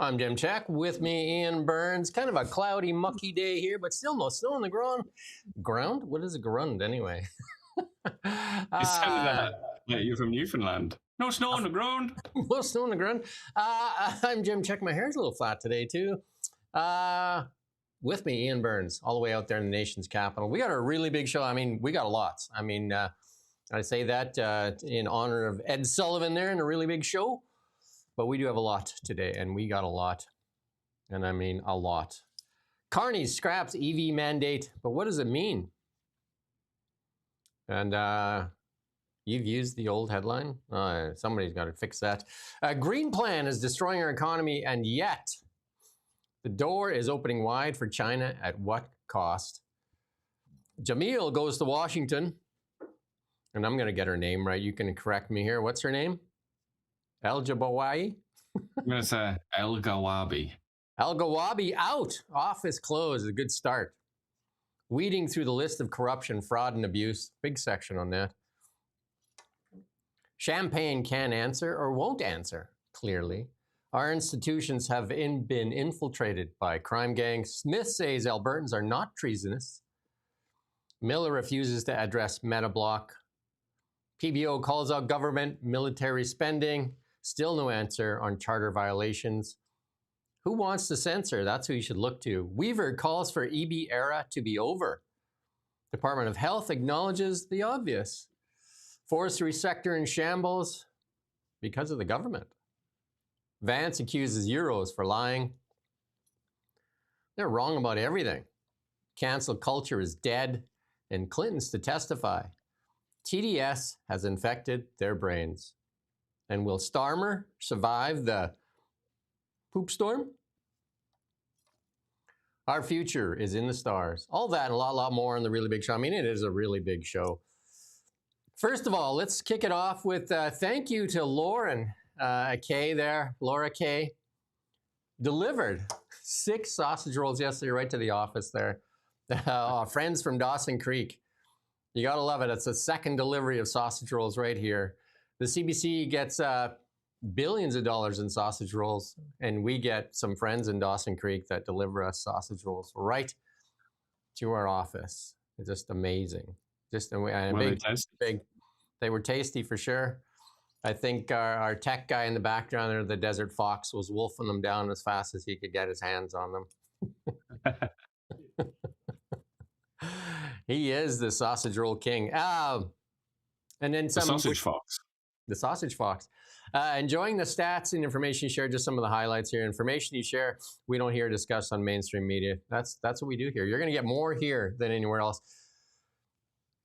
I'm Jim Check. With me, Ian Burns. Kind of a cloudy, mucky day here, but still no snow on the ground. Ground? What is a grund anyway? You sounded like you're from Newfoundland. No snow on the ground. No snow on the ground. I'm Jim Check. My hair's a little flat today too. With me, Ian Burns, all the way out there in the nation's capital. We got a really big show. I mean, we got lots. I mean, I say that in honor of Ed Sullivan there in a really big show. But we do have a lot today, and we got a lot. And I mean a lot. Carney scraps EV mandate, but what does it mean? And you've used the old headline? Somebody's got to fix that. Green plan is destroying our economy, and yet the door is opening wide for China at what cost? Jamil goes to Washington, and I'm going to get her name right. You can correct me here. What's her name? El-Jabawi? I'm going to say El-Gawabi. El-Gawabi out. Office closed. A good start. Weeding through the list of corruption, fraud, and abuse. Big section on that. Champagne can answer or won't answer, clearly. Our institutions have been infiltrated by crime gangs. Smith says Albertans are not treasonous. Miller refuses to address Metablock. PBO calls out government military spending. Still no answer on charter violations. Who wants to censor? That's who you should look to. Weaver calls for EB era to be over. Department of Health acknowledges the obvious. Forestry sector in shambles because of the government. Vance accuses Euros for lying. They're wrong about everything. Cancel culture is dead, and Clinton's to testify. TDS has infected their brains. And will Starmer survive the poop storm? Our future is in the stars. All that and a lot more on the really big show. I mean, it is a really big show. First of all, let's kick it off with thank you to Lauren K there. Laura K. Delivered 6 sausage rolls yesterday right to the office there. Friends from Dawson Creek. You got to love it. It's a second delivery of sausage rolls right here. The CBC gets billions of dollars in sausage rolls, and we get some friends in Dawson Creek that deliver us sausage rolls right to our office. It's just amazing. Just they were tasty for sure. I think our tech guy in the background there, the Desert Fox, was wolfing them down as fast as he could get his hands on them. He is the sausage roll king. And then some sausage fox. The sausage fox. Enjoying the stats and information you share, just some of the highlights here. Information you share, we don't hear discussed on mainstream media. That's what we do here. You're going to get more here than anywhere else.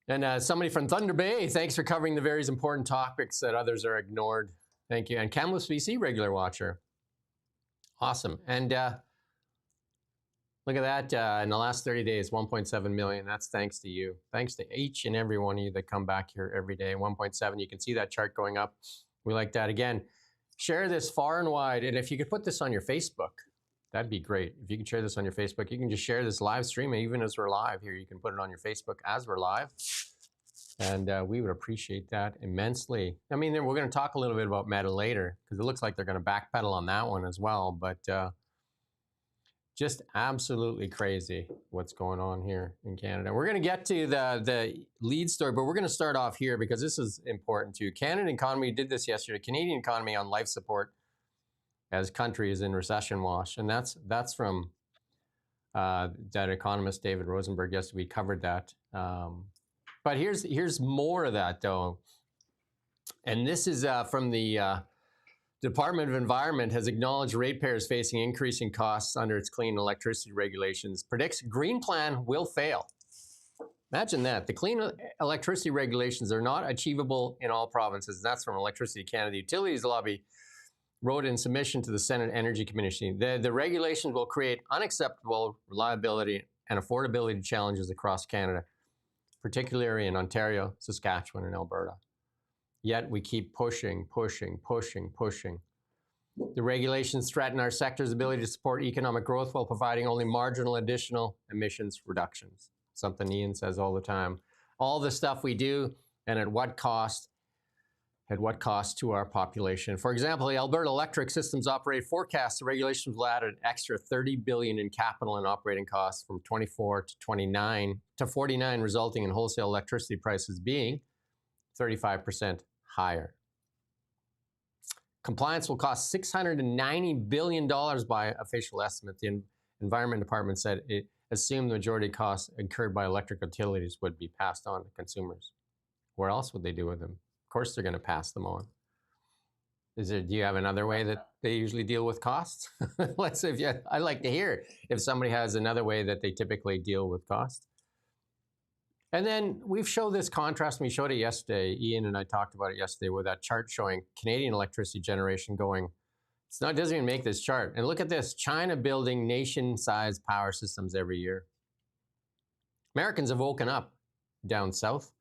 And somebody from Thunder Bay, thanks for covering the various important topics that others are ignored. Thank you. And Kamloops, BC, regular watcher. Awesome. And look at that. In the last 30 days, 1.7 million. That's thanks to you. Thanks to each and every one of you that come back here every day. 1.7. You can see that chart going up. We like that. Again, share this far and wide. And if you could put this on your Facebook, that'd be great. If you can share this on your Facebook, you can just share this live stream. Even as we're live here, you can put it on your Facebook as we're live. And we would appreciate that immensely. I mean, we're going to talk a little bit about Meta later because it looks like they're going to backpedal on that one as well. But just absolutely crazy what's going on here in Canada. We're going to get to the lead story, but we're going to start off here because this is important too. Canadian economy did this yesterday. Canadian economy on life support as country is in recession wash. And that's from that economist, David Rosenberg. Yes, we covered that. But here's more of that though. And this is from the Department of Environment has acknowledged ratepayers facing increasing costs under its clean electricity regulations. Predicts Green Plan will fail. Imagine that. The clean electricity regulations are not achievable in all provinces. That's from Electricity Canada. The Utilities Lobby wrote in submission to the Senate Energy Committee. The regulations will create unacceptable reliability and affordability challenges across Canada, particularly in Ontario, Saskatchewan, and Alberta. Yet we keep pushing. The regulations threaten our sector's ability to support economic growth while providing only marginal additional emissions reductions. Something Ian says all the time. All the stuff we do and at what cost At what cost to our population? For example, the Alberta Electric Systems Operator forecasts the regulations will add an extra $30 billion in capital and operating costs from 24 to 29 to 49, resulting in wholesale electricity prices being 35% higher. Compliance will cost $690 billion by official estimate. The Environment Department said it assumed the majority of costs incurred by electric utilities would be passed on to consumers. Where else would they do with them? Of course, they're going to pass them on. Do you have another way that they usually deal with costs? Let's see I'd like to hear if somebody has another way that they typically deal with costs. And then we've showed this contrast. We showed it yesterday. Ian and I talked about it yesterday with that chart showing Canadian electricity generation going. It doesn't even make this chart. And look at this: China building nation-sized power systems every year. Americans have woken up down south.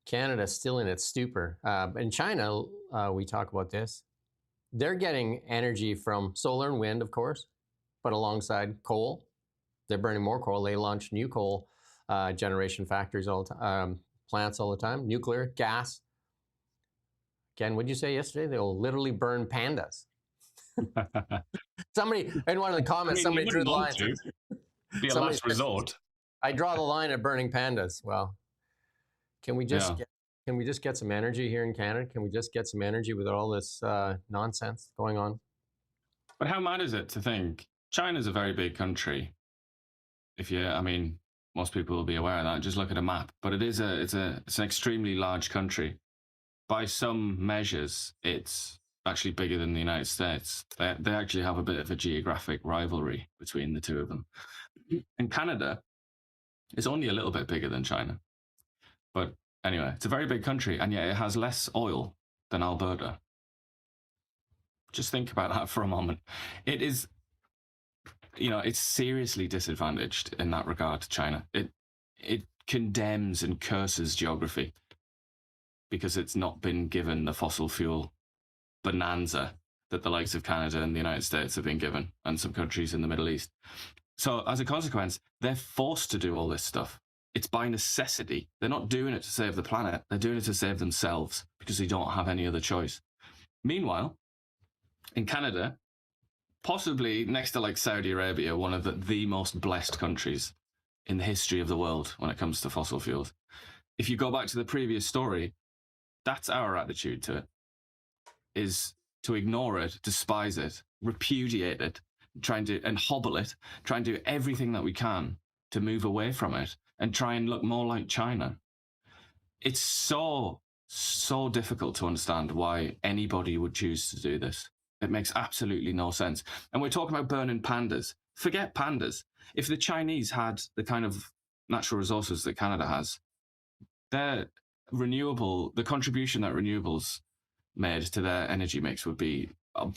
Canada's still in its stupor. In China, we talk about this. They're getting energy from solar and wind, of course, but alongside coal. They're burning more coal. They launch new coal generation factories all the time, plants all the time, nuclear, gas. Again, what did you say yesterday? They'll literally burn pandas. Somebody, in one of the comments, somebody drew the line. Be a last resort. I draw the line at burning pandas. Well, can we just get some energy here in Canada? Can we just get some energy with all this nonsense going on? But how mad is it to think China's a very big country? Most people will be aware of that. Just look at a map. But it's an extremely large country. By some measures, it's actually bigger than the United States. They actually have a bit of a geographic rivalry between the two of them. And Canada is only a little bit bigger than China. But anyway, it's a very big country, and yet it has less oil than Alberta. Just think about that for a moment. It is, it's seriously disadvantaged in that regard to China. It condemns and curses geography because it's not been given the fossil fuel bonanza that the likes of Canada and the United States have been given, and some countries in the Middle East. So as a consequence, they're forced to do all this stuff. It's by necessity. They're not doing it to save the planet. They're doing it to save themselves because they don't have any other choice. Meanwhile, in Canada, possibly next to like Saudi Arabia, one of the most blessed countries in the history of the world when it comes to fossil fuels. If you go back to the previous story, that's our attitude to it, is to ignore it, despise it, repudiate it, and hobble it, try and do everything that we can to move away from it and try and look more like China. It's so difficult to understand why anybody would choose to do this. It makes absolutely no sense. And we're talking about burning pandas. Forget pandas. If the Chinese had the kind of natural resources that Canada has, the contribution that renewables made to their energy mix would be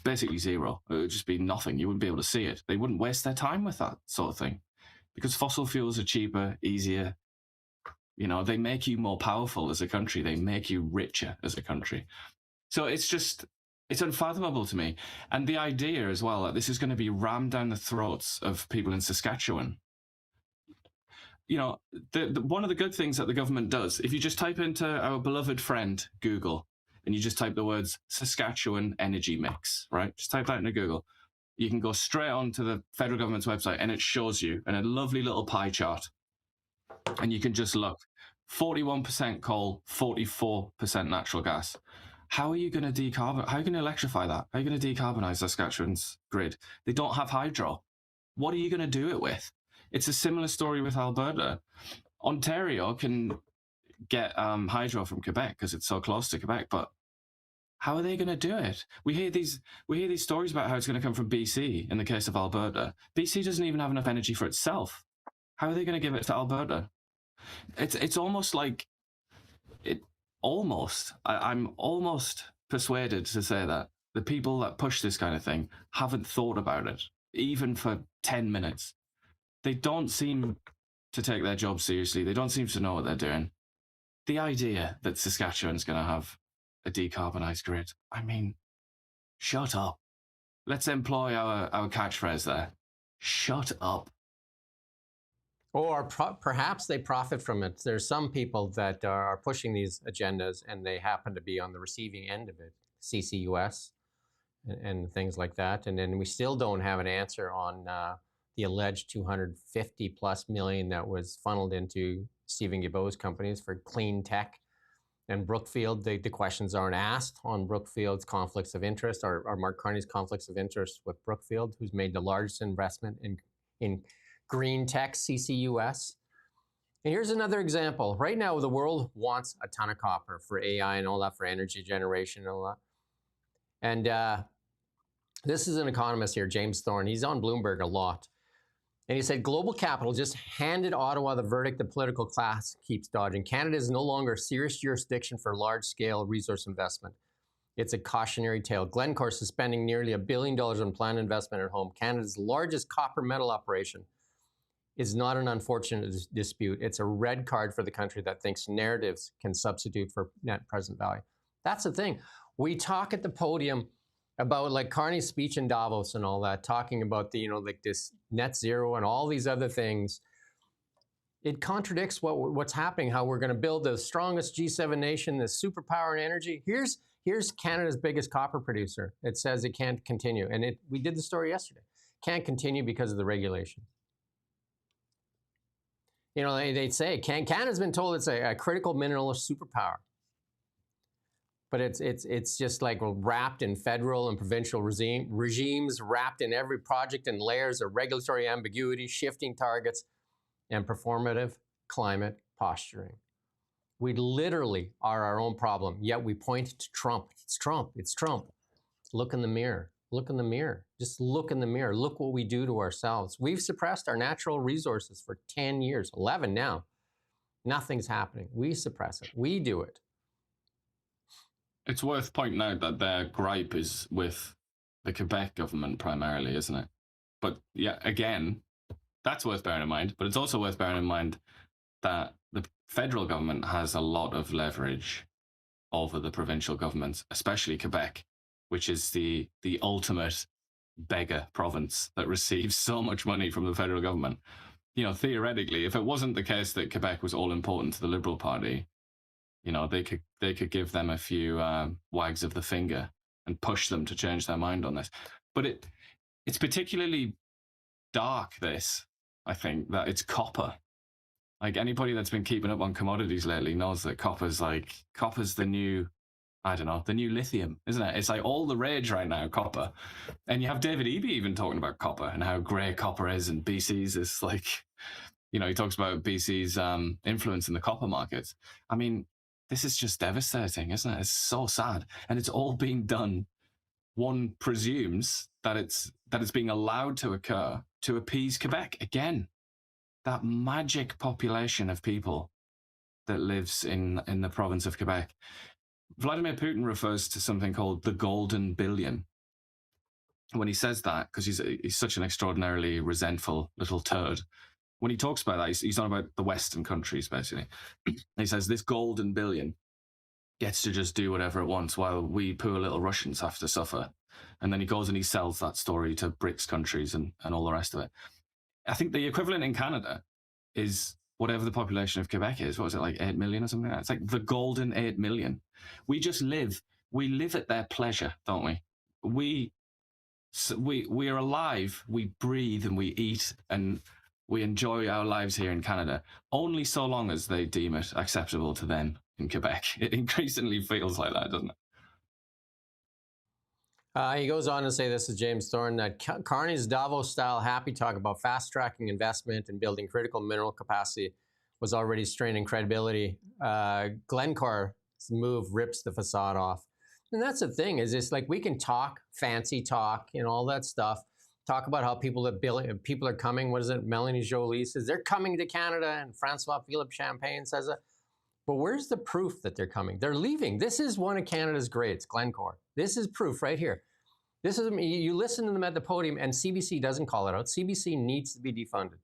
basically zero. It would just be nothing. You wouldn't be able to see it. They wouldn't waste their time with that sort of thing because fossil fuels are cheaper, easier. They make you more powerful as a country. They make you richer as a country. So it's unfathomable to me. And the idea as well that this is going to be rammed down the throats of people in Saskatchewan. One of the good things that the government does, if you just type into our beloved friend Google and you just type the words Saskatchewan energy mix, right? Just type that into Google. You can go straight onto the federal government's website and it shows you in a lovely little pie chart. And you can just look. 41% coal, 44% natural gas. How are you going to how are you going to electrify that? How are you going to decarbonize Saskatchewan's grid? They don't have hydro. What are you going to do it with? It's a similar story with Alberta. Ontario can get hydro from Quebec because it's so close to Quebec, but how are they going to do it? We hear these stories about how it's going to come from BC in the case of Alberta. BC doesn't even have enough energy for itself. How are they going to give it to Alberta? It's almost like I'm almost persuaded to say that the people that push this kind of thing haven't thought about it, even for 10 minutes. They don't seem to take their job seriously. They don't seem to know what they're doing. The idea that Saskatchewan's going to have a decarbonized grid, shut up. Let's employ our catchphrase there. Shut up. Or perhaps they profit from it. There's some people that are pushing these agendas and they happen to be on the receiving end of it, CCUS and things like that. And then we still don't have an answer on the alleged 250 plus million that was funneled into Stephen Guilbeault's companies for clean tech. And Brookfield, the questions aren't asked on Brookfield's conflicts of interest, or Mark Carney's conflicts of interest with Brookfield, who's made the largest investment in green tech, CCUS. And here's another example. Right now, the world wants a ton of copper for AI and all that, for energy generation and all that. And this is an economist here, James Thorne. He's on Bloomberg a lot. And he said, global capital just handed Ottawa the verdict the political class keeps dodging. Canada is no longer a serious jurisdiction for large-scale resource investment. It's a cautionary tale. Glencore is spending nearly $1 billion on planned investment at home. Canada's largest copper metal operation is not an unfortunate dispute. It's a red card for the country that thinks narratives can substitute for net present value. That's the thing. We talk at the podium about like Carney's speech in Davos and all that, talking about the, like this net zero and all these other things. It contradicts what's happening, how we're going to build the strongest G7 nation, the superpower in energy. Here's Canada's biggest copper producer. It says it can't continue. And we did the story yesterday. Can't continue because of the regulation. They'd say Canada's been told it's a critical mineral superpower. But it's just like wrapped in federal and provincial regimes, wrapped in every project and layers of regulatory ambiguity, shifting targets, and performative climate posturing. We literally are our own problem, yet we point to Trump. It's Trump. It's Trump. Look in the mirror. Look in the mirror. Just look in the mirror. Look what we do to ourselves. We've suppressed our natural resources for 10 years, 11 now. Nothing's happening. We suppress it. We do it. It's worth pointing out that their gripe is with the Quebec government primarily, isn't it? But yeah, again, that's worth bearing in mind. But it's also worth bearing in mind that the federal government has a lot of leverage over the provincial governments, especially Quebec, which is the ultimate beggar province that receives so much money from the federal government. Theoretically, if it wasn't the case that Quebec was all important to the Liberal Party, they could give them a few wags of the finger and push them to change their mind on this. But it's particularly dark, this, I think, that it's copper. Like, anybody that's been keeping up on commodities lately knows that copper's the new, the new lithium, isn't it? It's like all the rage right now, copper. And you have David Eby even talking about copper and how grey copper is, and BC's is like, he talks about BC's influence in the copper markets. I mean, this is just devastating, isn't it? It's so sad. And it's all being done, one presumes that it's being allowed to occur to appease Quebec. Again, that magic population of people that lives in the province of Quebec. Vladimir Putin refers to something called the golden billion. When he says that, because he's such an extraordinarily resentful little turd, when he talks about that, he's on about the Western countries, basically. He says this golden billion gets to just do whatever it wants while we poor little Russians have to suffer. And then he goes and he sells that story to BRICS countries and all the rest of it. I think the equivalent in Canada is whatever the population of Quebec is. What was it, like 8 million or something like that? It's like the golden 8 million. We live at their pleasure, don't we? We are alive, we breathe and we eat and we enjoy our lives here in Canada, only so long as they deem it acceptable to them in Quebec. It increasingly feels like that, doesn't it? He goes on to say, this is James Thorne, that Carney's Davos-style happy talk about fast-tracking investment and building critical mineral capacity was already straining credibility. Glencore's move rips the facade off. And that's the thing, is it's like we can talk, fancy talk, and all that stuff, talk about how people are coming. What is it? Melanie Jolie says they're coming to Canada, and Francois Philippe Champagne says it. But where's the proof that they're coming? They're leaving. This is one of Canada's greats, Glencore. This is proof right here. This is, you listen to them at the podium, and CBC doesn't call it out. CBC needs to be defunded.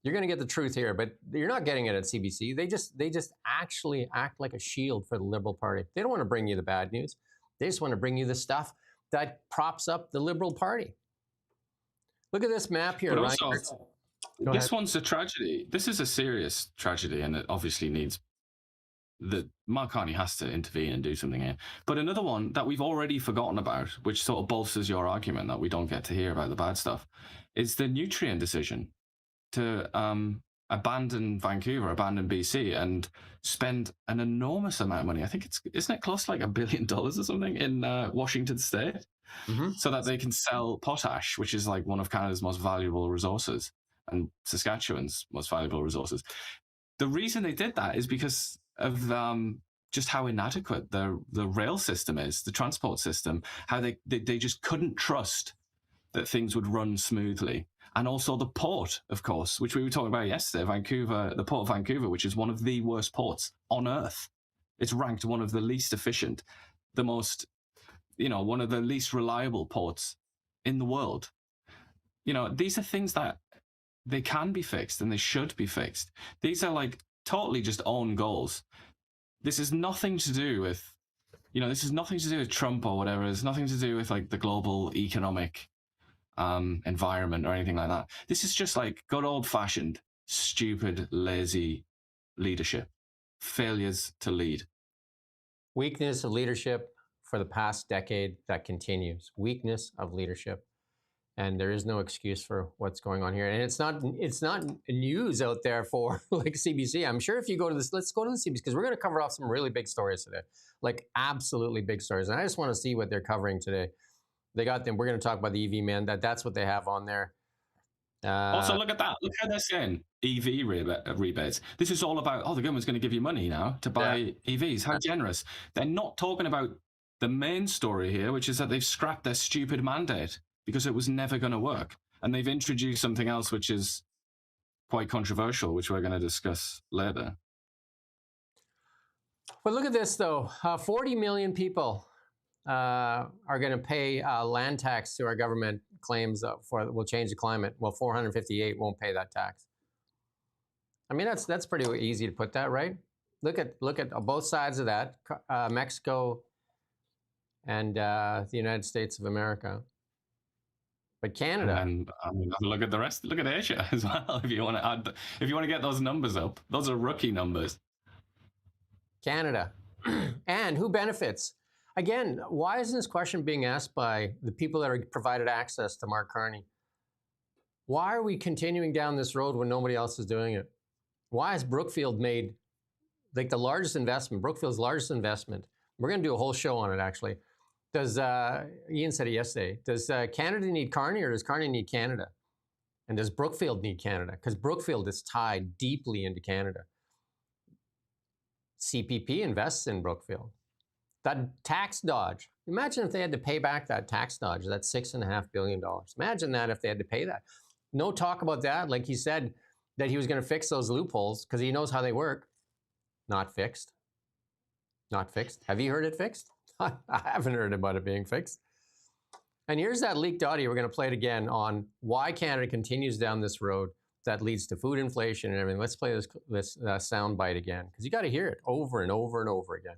You're going to get the truth here, but you're not getting it at CBC. They just actually act like a shield for the Liberal Party. They don't want to bring you the bad news. They just want to bring you the stuff that props up the Liberal Party. Look at this map here, But Ryan. also, This one's a tragedy. This is a serious tragedy, and it obviously needs that Mark Carney has to intervene and do something here. But another one that we've already forgotten about, which sort of bolsters your argument that we don't get to hear about the bad stuff, is the Nutrien decision to abandon Vancouver, abandon BC, and spend an enormous amount of money. I think isn't it close to like $1 billion or something in Washington State, so that they can sell potash, which is like one of Canada's most valuable resources and Saskatchewan's most valuable resources. The reason they did that is because of just how inadequate the rail system is, the transport system, how they just couldn't trust that things would run smoothly. And also the port, of course, which we were talking about yesterday, Vancouver, the Port of Vancouver, which is one of the worst ports on Earth. It's ranked one of the least efficient, the most, one of the least reliable ports in the world. These are things that they can be fixed and they should be fixed. These are like totally just own goals. This is nothing to do with, this is nothing to do with Trump or whatever. It's nothing to do with like the global economic environment or anything like that. This is just like good old fashioned, stupid, lazy leadership. Failures to lead. Weakness of leadership for the past decade that continues. Weakness of leadership. And there is no excuse for what's going on here. And it's not news out there for like CBC. I'm sure if you go to this, let's go to the CBC, because we're going to cover off some really big stories today, like absolutely big stories. And I just want to see what they're covering today. They got them. We're going to talk about the EV man. That's what they have on there. Also, look at that. Look how they're saying EV rebates. This is all about, the government's going to give you money now to buy EVs. How generous. They're not talking about the main story here, which is that they've scrapped their stupid mandate because it was never going to work. And they've introduced something else which is quite controversial, which we're going to discuss later. But look at this, though. 40 million people are going to pay land tax to our government claims will change the climate. Well, 458 won't pay that tax. I mean, that's pretty easy to put that, right? Look at both sides of that, Mexico and the United States of America. But Canada, and look at the rest. Look at Asia as well. If you want to get those numbers up, those are rookie numbers. Canada, and who benefits? Again, why isn't this question being asked by the people that are provided access to Mark Carney? Why are we continuing down this road when nobody else is doing it? Why has Brookfield made like the largest investment, Brookfield's largest investment? We're going to do a whole show on it, actually. Does Ian said it yesterday? Does Canada need Carney, or does Carney need Canada? And does Brookfield need Canada? Because Brookfield is tied deeply into Canada. CPP invests in Brookfield. That tax dodge. Imagine if they had to pay back that tax dodge, that's $6.5 billion. Imagine that if they had to pay that. No talk about that. Like he said that he was going to fix those loopholes because he knows how they work. Not fixed. Not fixed. Have you heard it fixed? I haven't heard about it being fixed. And here's that leaked audio. We're going to play it again on why Canada continues down this road that leads to food inflation and everything. Let's play this sound bite again, because you got to hear it over and over and over again.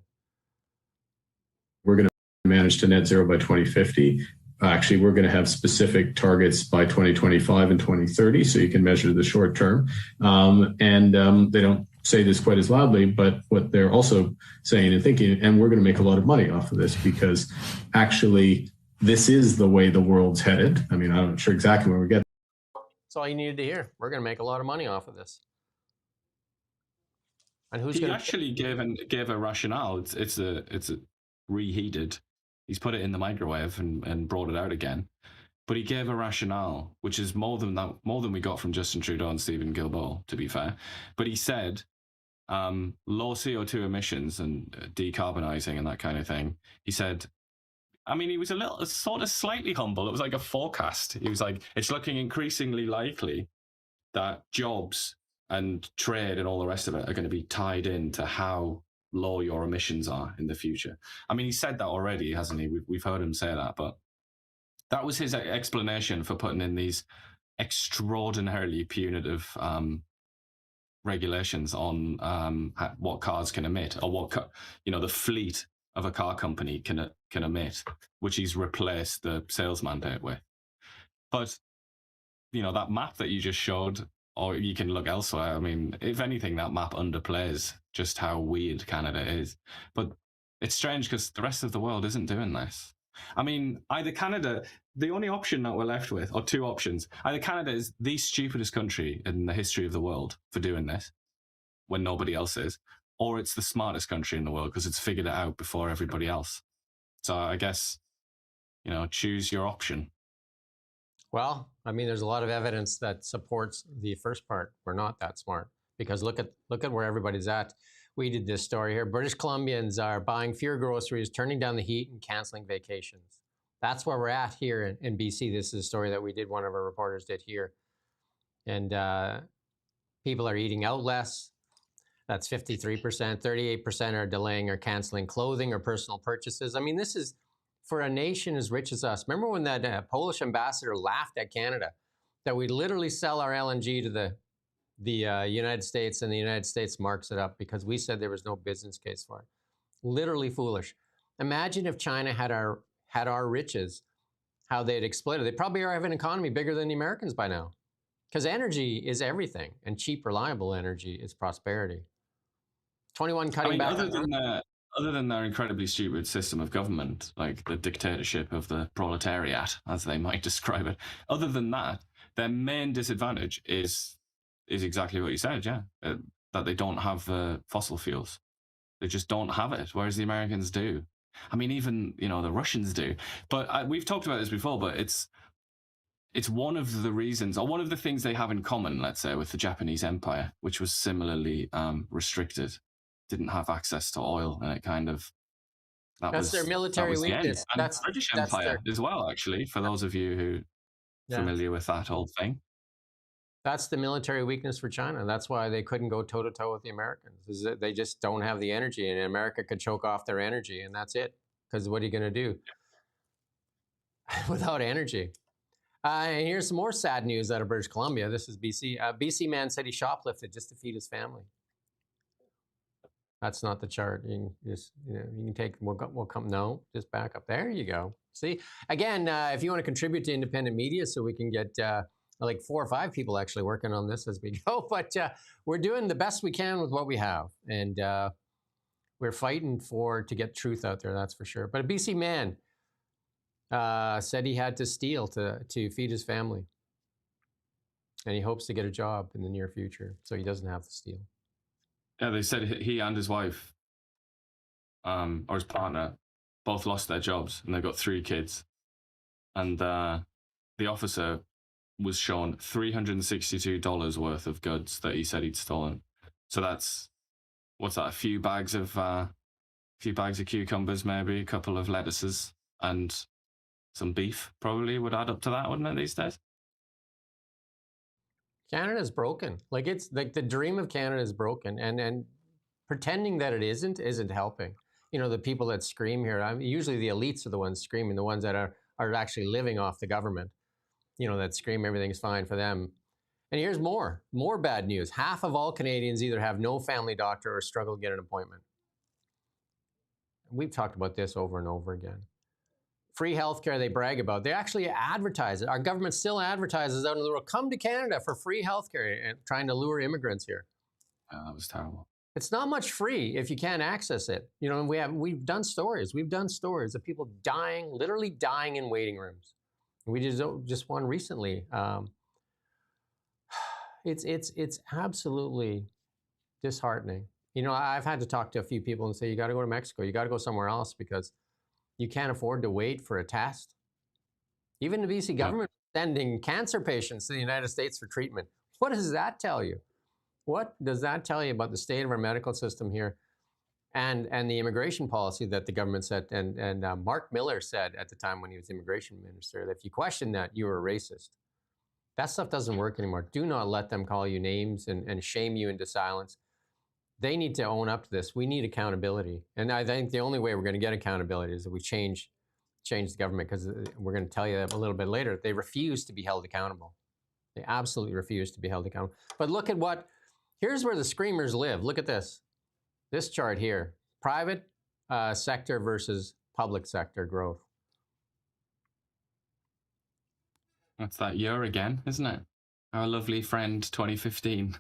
We're going to manage to net zero by 2050. Actually, we're going to have specific targets by 2025 and 2030, so you can measure the short term. They don't say this quite as loudly, but what they're also saying and thinking, and we're going to make a lot of money off of this, because actually this is the way the world's headed. I mean, I'm not sure exactly where we get. That's all you needed to hear. We're going to make a lot of money off of this. And who's going to actually gave a rationale. It's a reheated. He's put it in the microwave and brought it out again. But he gave a rationale, which is more than we got from Justin Trudeau and Stephen Guilbeault, to be fair. But he said low CO2 emissions and decarbonising and that kind of thing. He said, I mean, he was sort of slightly humble. It was like a forecast. He was like, it's looking increasingly likely that jobs and trade and all the rest of it are going to be tied into how low your emissions are in the future. I mean, he said that already, hasn't he? We've heard him say that, but that was his explanation for putting in these extraordinarily punitive regulations on what cars can emit, or what the fleet of a car company can emit, which he's replaced the sales mandate with. But that map that you just showed, or you can look elsewhere. I mean, if anything, that map underplays just how weird Canada is. But it's strange because the rest of the world isn't doing this. I mean, either Canada, the only option that we're left with, or two options, either Canada is the stupidest country in the history of the world for doing this when nobody else is, or it's the smartest country in the world because it's figured it out before everybody else. So I guess, choose your option. Well, I mean, there's a lot of evidence that supports the first part. We're not that smart because look at where everybody's at. We did this story here. British Columbians are buying fewer groceries, turning down the heat, and canceling vacations. That's where we're at here in BC. This is a story that we did. One of our reporters did here. And people are eating out less. That's 53%. 38% are delaying or canceling clothing or personal purchases. I mean, this is for a nation as rich as us. Remember when that Polish ambassador laughed at Canada that we literally sell our LNG to the United States, and the United States marks it up because we said there was no business case for it. Literally foolish. Imagine if China had our riches, how they'd exploit it. They probably have an economy bigger than the Americans by now, because energy is everything, and cheap, reliable energy is prosperity. 21 cutting back. Other than their incredibly stupid system of government, like the dictatorship of the proletariat, as they might describe it, other than that, their main disadvantage is exactly what you said, that they don't have the fossil fuels. They just don't have it, whereas the Americans do. I mean, even, the Russians do. But we've talked about this before, but it's one of the reasons, or one of the things they have in common, let's say, with the Japanese Empire, which was similarly restricted, didn't have access to oil, and it kind of... That's their military weakness. And that's the British Empire as well, actually, for those of you who are familiar with that old thing. That's the military weakness for China. That's why they couldn't go toe-to-toe with the Americans. Is that they just don't have the energy, and America could choke off their energy, and that's it. Because what are you going to do without energy? And here's some more sad news out of British Columbia. This is BC. A BC man said he shoplifted just to feed his family. That's not the chart. You can just, you can take, we'll come, no, just back up. There you go. See, again, if you want to contribute to independent media so we can get like 4 or 5 people actually working on this as we go, but we're doing the best we can with what we have. And we're fighting to get truth out there, that's for sure. But a BC man said he had to steal to feed his family. And he hopes to get a job in the near future, so he doesn't have to steal. Yeah, they said he and his wife, or his partner, both lost their jobs, and they've got 3 kids. And the officer was shown $362 worth of goods that he said he'd stolen. So that's, what's that? A few bags of cucumbers, maybe a couple of lettuces, and some beef probably would add up to that, wouldn't it, these days? Canada's broken. Like, it's like the dream of Canada is broken, and pretending that it isn't helping. The people that scream here, usually the elites are the ones screaming, the ones that are actually living off the government, that scream everything's fine for them. And here's more bad news. Half of all Canadians either have no family doctor or struggle to get an appointment. We've talked about this over and over again. Free healthcare they brag about. They actually advertise it. Our government still advertises out in the world, come to Canada for free healthcare, and trying to lure immigrants here. That was terrible. It's not much free if you can't access it. We've done stories. We've done stories of people dying, literally dying in waiting rooms. We just one recently. It's absolutely disheartening. I've had to talk to a few people and say, you got to go to Mexico. You got to go somewhere else because you can't afford to wait for a test. Even the BC government is sending cancer patients to the United States for treatment. What does that tell you? What does that tell you about the state of our medical system here and the immigration policy that the government set? And Mark Miller said at the time when he was immigration minister that if you question that, you were a racist. That stuff doesn't work anymore. Do not let them call you names and shame you into silence. They need to own up to this. We need accountability. And I think the only way we're going to get accountability is that we change the government, because we're going to tell you that a little bit later. They refuse to be held accountable. They absolutely refuse to be held accountable. But look at here's where the screamers live. Look at this chart here. Private sector versus public sector growth. That's that year again, isn't it? Our lovely friend 2015.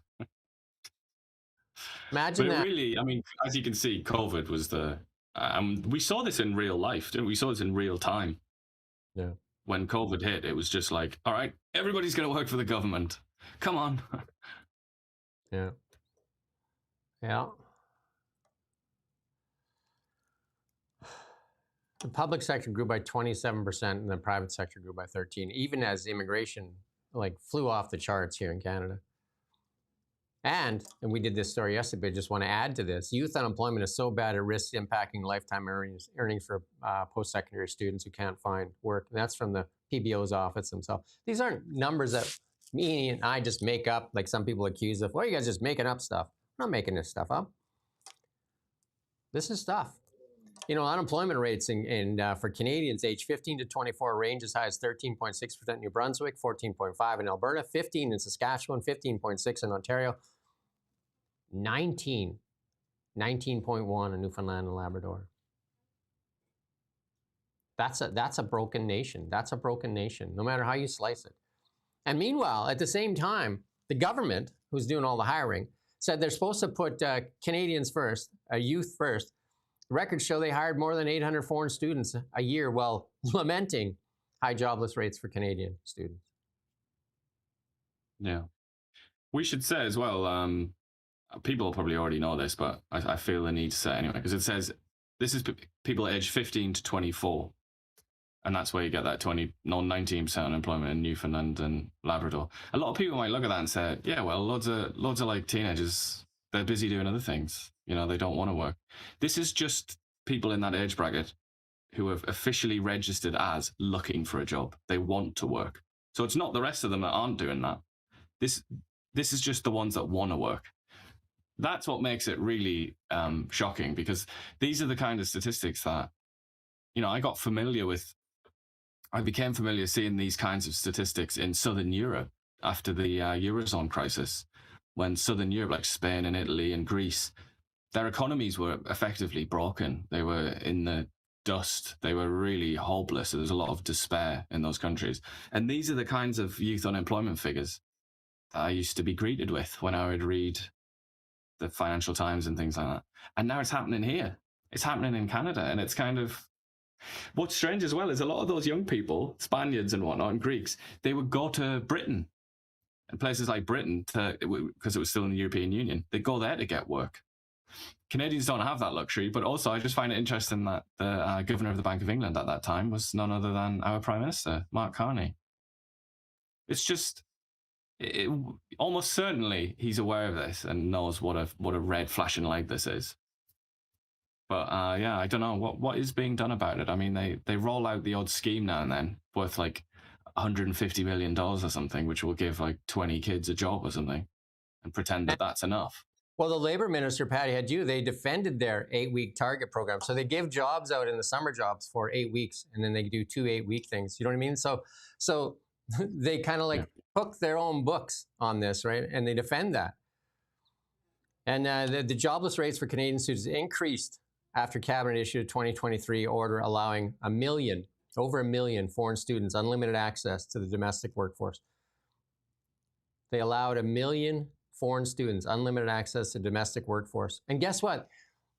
Imagine But it that. really, I mean, as you can see, COVID was the. We saw this in real life, didn't we? We saw this in real time. Yeah. When COVID hit, it was just like, all right, everybody's going to work for the government. Come on. Yeah. Yeah. The public sector grew by 27% and the private sector grew by 13%, even as immigration like flew off the charts here in Canada. And we did this story yesterday, but I just want to add to this. Youth unemployment is so bad it risks impacting lifetime earnings for post-secondary students who can't find work. And that's from the PBO's office themselves. These aren't numbers that me and I just make up, like some people accuse of, well, you guys just making up stuff. I'm not making this stuff up. This is stuff. You know, unemployment rates for Canadians aged 15 to 24 range as high as 13.6% in New Brunswick, 14.5% in Alberta, 15% in Saskatchewan, 15.6% in Ontario, 19.1% in Newfoundland and Labrador. That's a broken nation. That's a broken nation, no matter how you slice it. And meanwhile, at the same time, the government, who's doing all the hiring, said they're supposed to put Canadians first, youth first. Records show they hired more than 800 foreign students a year while lamenting high jobless rates for Canadian students. Yeah. We should say as well, people probably already know this, but I feel the need to say it anyway, because it says this is people aged 15 to 24. And that's where you get that 19% unemployment in Newfoundland and Labrador. A lot of people might look at that and say, yeah, well, loads of like teenagers, they're busy doing other things. You know, they don't want to work. This is just people in that age bracket who have officially registered as looking for a job. They want to work. So it's not the rest of them that aren't doing that. This is just the ones that want to work. That's what makes it really shocking, because these are the kind of statistics that, you know, I became familiar seeing these kinds of statistics in Southern Europe after the Eurozone crisis, when Southern Europe, like Spain and Italy and Greece, their economies were effectively broken. They were in the dust. They were really hopeless. There was a lot of despair in those countries. And these are the kinds of youth unemployment figures that I used to be greeted with when I would read the Financial Times and things like that. And now it's happening here. It's happening in Canada. And it's kind of, what's strange as well is a lot of those young people, Spaniards and whatnot, and Greeks, they would go to Britain and places like Britain because it was still in the European Union. They'd go there to get work. Canadians don't have that luxury, but also I just find it interesting that the governor of the Bank of England at that time was none other than our Prime Minister, Mark Carney. It's just, almost certainly he's aware of this and knows what a red flashing light this is. But yeah, I don't know what is being done about it. I mean, they roll out the odd scheme now and then worth like $150 million or something, which will give like 20 kids a job or something, and pretend that that's enough. Well, the labor minister, Patty Hajdu, they defended their 8-week target program. So they give jobs out in the summer jobs for 8 weeks, and then they do 2 8-week things. You know what I mean? So they kind of like hook their own books on this, right? And they defend that. And the jobless rates for Canadian students increased after Cabinet issued a 2023 order allowing over a million foreign students unlimited access to the domestic workforce. They allowed 1 million foreign students unlimited access to domestic workforce. And guess what?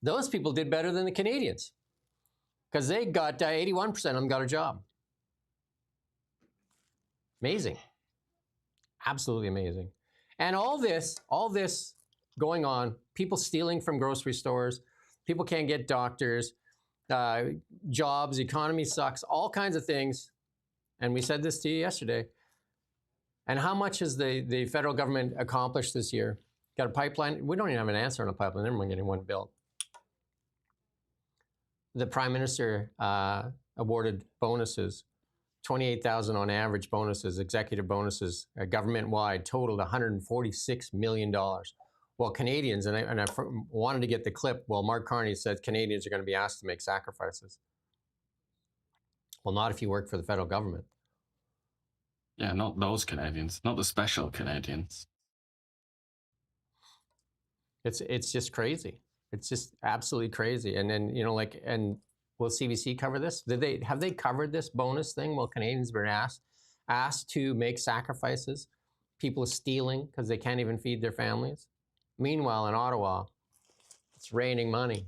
Those people did better than the Canadians, because they got 81% of them got a job. Amazing. Absolutely amazing. And all this going on, people stealing from grocery stores, people can't get doctors, jobs, economy sucks, all kinds of things. And we said this to you yesterday. And how much has the federal government accomplished this year? Got a pipeline? We don't even have an answer on a pipeline. Never mind getting one built. The Prime Minister awarded bonuses, 28,000 on average bonuses, executive bonuses, government-wide, totaled $146 million. Well, Canadians, and I wanted to get the clip, well, Mark Carney said Canadians are going to be asked to make sacrifices. Well, not if you work for the federal government. Yeah, not those Canadians, not the special Canadians. It's just crazy. It's just absolutely crazy. And then, you know, like, and will CBC cover this? Have they covered this bonus thing? Well, Canadians have been asked. asked to make sacrifices. People stealing because they can't even feed their families. Meanwhile, in Ottawa, it's raining money.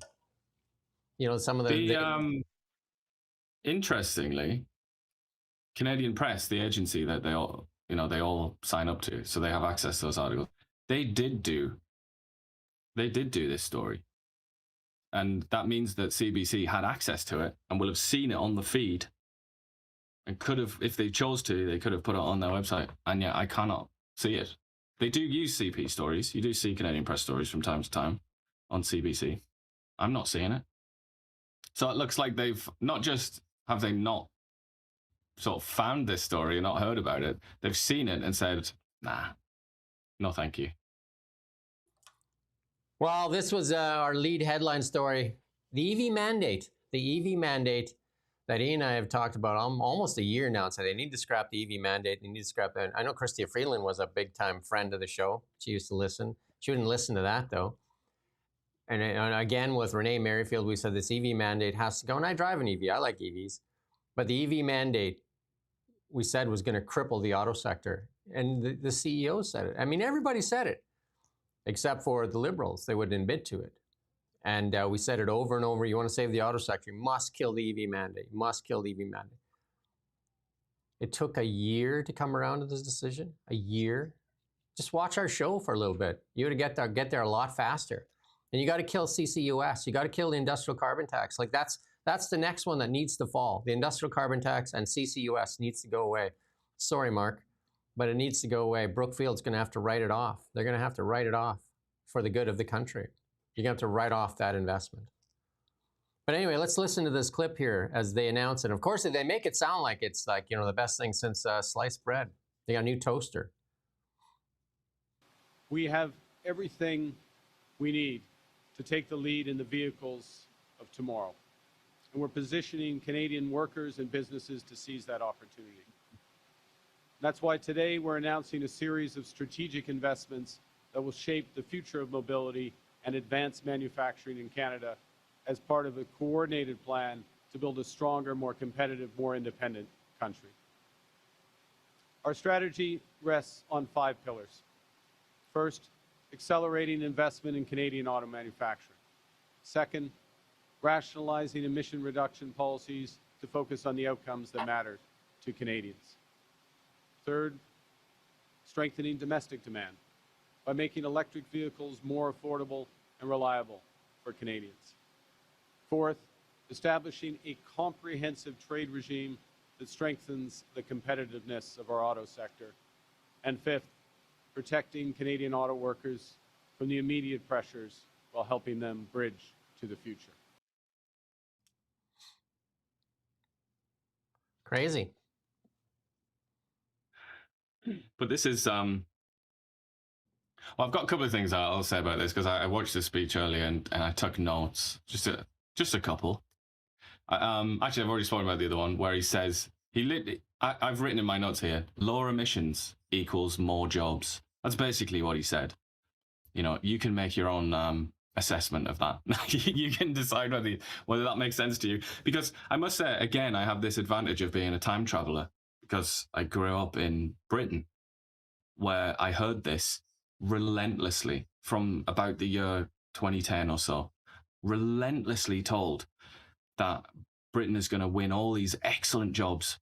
You know, some of the interestingly, Canadian Press, the agency that they all sign up to, so they have access to those articles. They did do this story, and that means that CBC had access to it and will have seen it on the feed, and could have, if they chose to, they could have put it on their website. And yet, I cannot see it. They do use CP stories. You do see Canadian Press stories from time to time on CBC. I'm not seeing it. So it looks like they've not just have they not sort of found this story and not heard about it, they've seen it and said, nah, no thank you. Well, this was our lead headline story. The EV mandate. The EV mandate that Ian and I have talked about almost a year now. So they need to scrap the EV mandate. They need to scrap it. I know Chrystia Freeland was a big-time friend of the show. She used to listen. She wouldn't listen to that, though. And again, with Renee Merrifield, we said this EV mandate has to go. And I drive an EV. I like EVs. But the EV mandate, we said, was going to cripple the auto sector. And the CEO said it. I mean, everybody said it, except for the Liberals. They wouldn't admit to it. And we said it over and over. You want to save the auto sector, you must kill the EV mandate. You must kill the EV mandate. It took a year to come around to this decision. A year. Just watch our show for a little bit. You got to get there a lot faster. And you got to kill CCUS. You got to kill the industrial carbon tax. Like that's the next one that needs to fall. The industrial carbon tax and CCUS needs to go away. Sorry, Mark, but it needs to go away. Brookfield's going to have to write it off. They're going to have to write it off for the good of the country. You're going to have to write off that investment. But anyway, let's listen to this clip here as they announce it. Of course, they make it sound like it's like, you know, the best thing since sliced bread. They got a new toaster. We have everything we need to take the lead in the vehicles of tomorrow. And we're positioning Canadian workers and businesses to seize that opportunity. That's why today we're announcing a series of strategic investments that will shape the future of mobility and advance manufacturing in Canada as part of a coordinated plan to build a stronger, more competitive, more independent country. Our strategy rests on 5 pillars. First, accelerating investment in Canadian auto manufacturing. Second, rationalizing emission reduction policies to focus on the outcomes that matter to Canadians. Third, strengthening domestic demand by making electric vehicles more affordable and reliable for Canadians. Fourth, establishing a comprehensive trade regime that strengthens the competitiveness of our auto sector. And fifth, protecting Canadian auto workers from the immediate pressures while helping them bridge to the future. Crazy. But this is well, I've got a couple of things I'll say about this because I watched the speech earlier and I took notes, just a couple. Actually, I've already spoken about the other one where he says I've written in my notes here, lower emissions equals more jobs. That's basically what he said. You know, you can make your own assessment of that. You can decide whether that makes sense to you. Because I must say, again, I have this advantage of being a time traveler because I grew up in Britain, where I heard this relentlessly from about the year 2010 or so, relentlessly told that Britain is going to win all these excellent jobs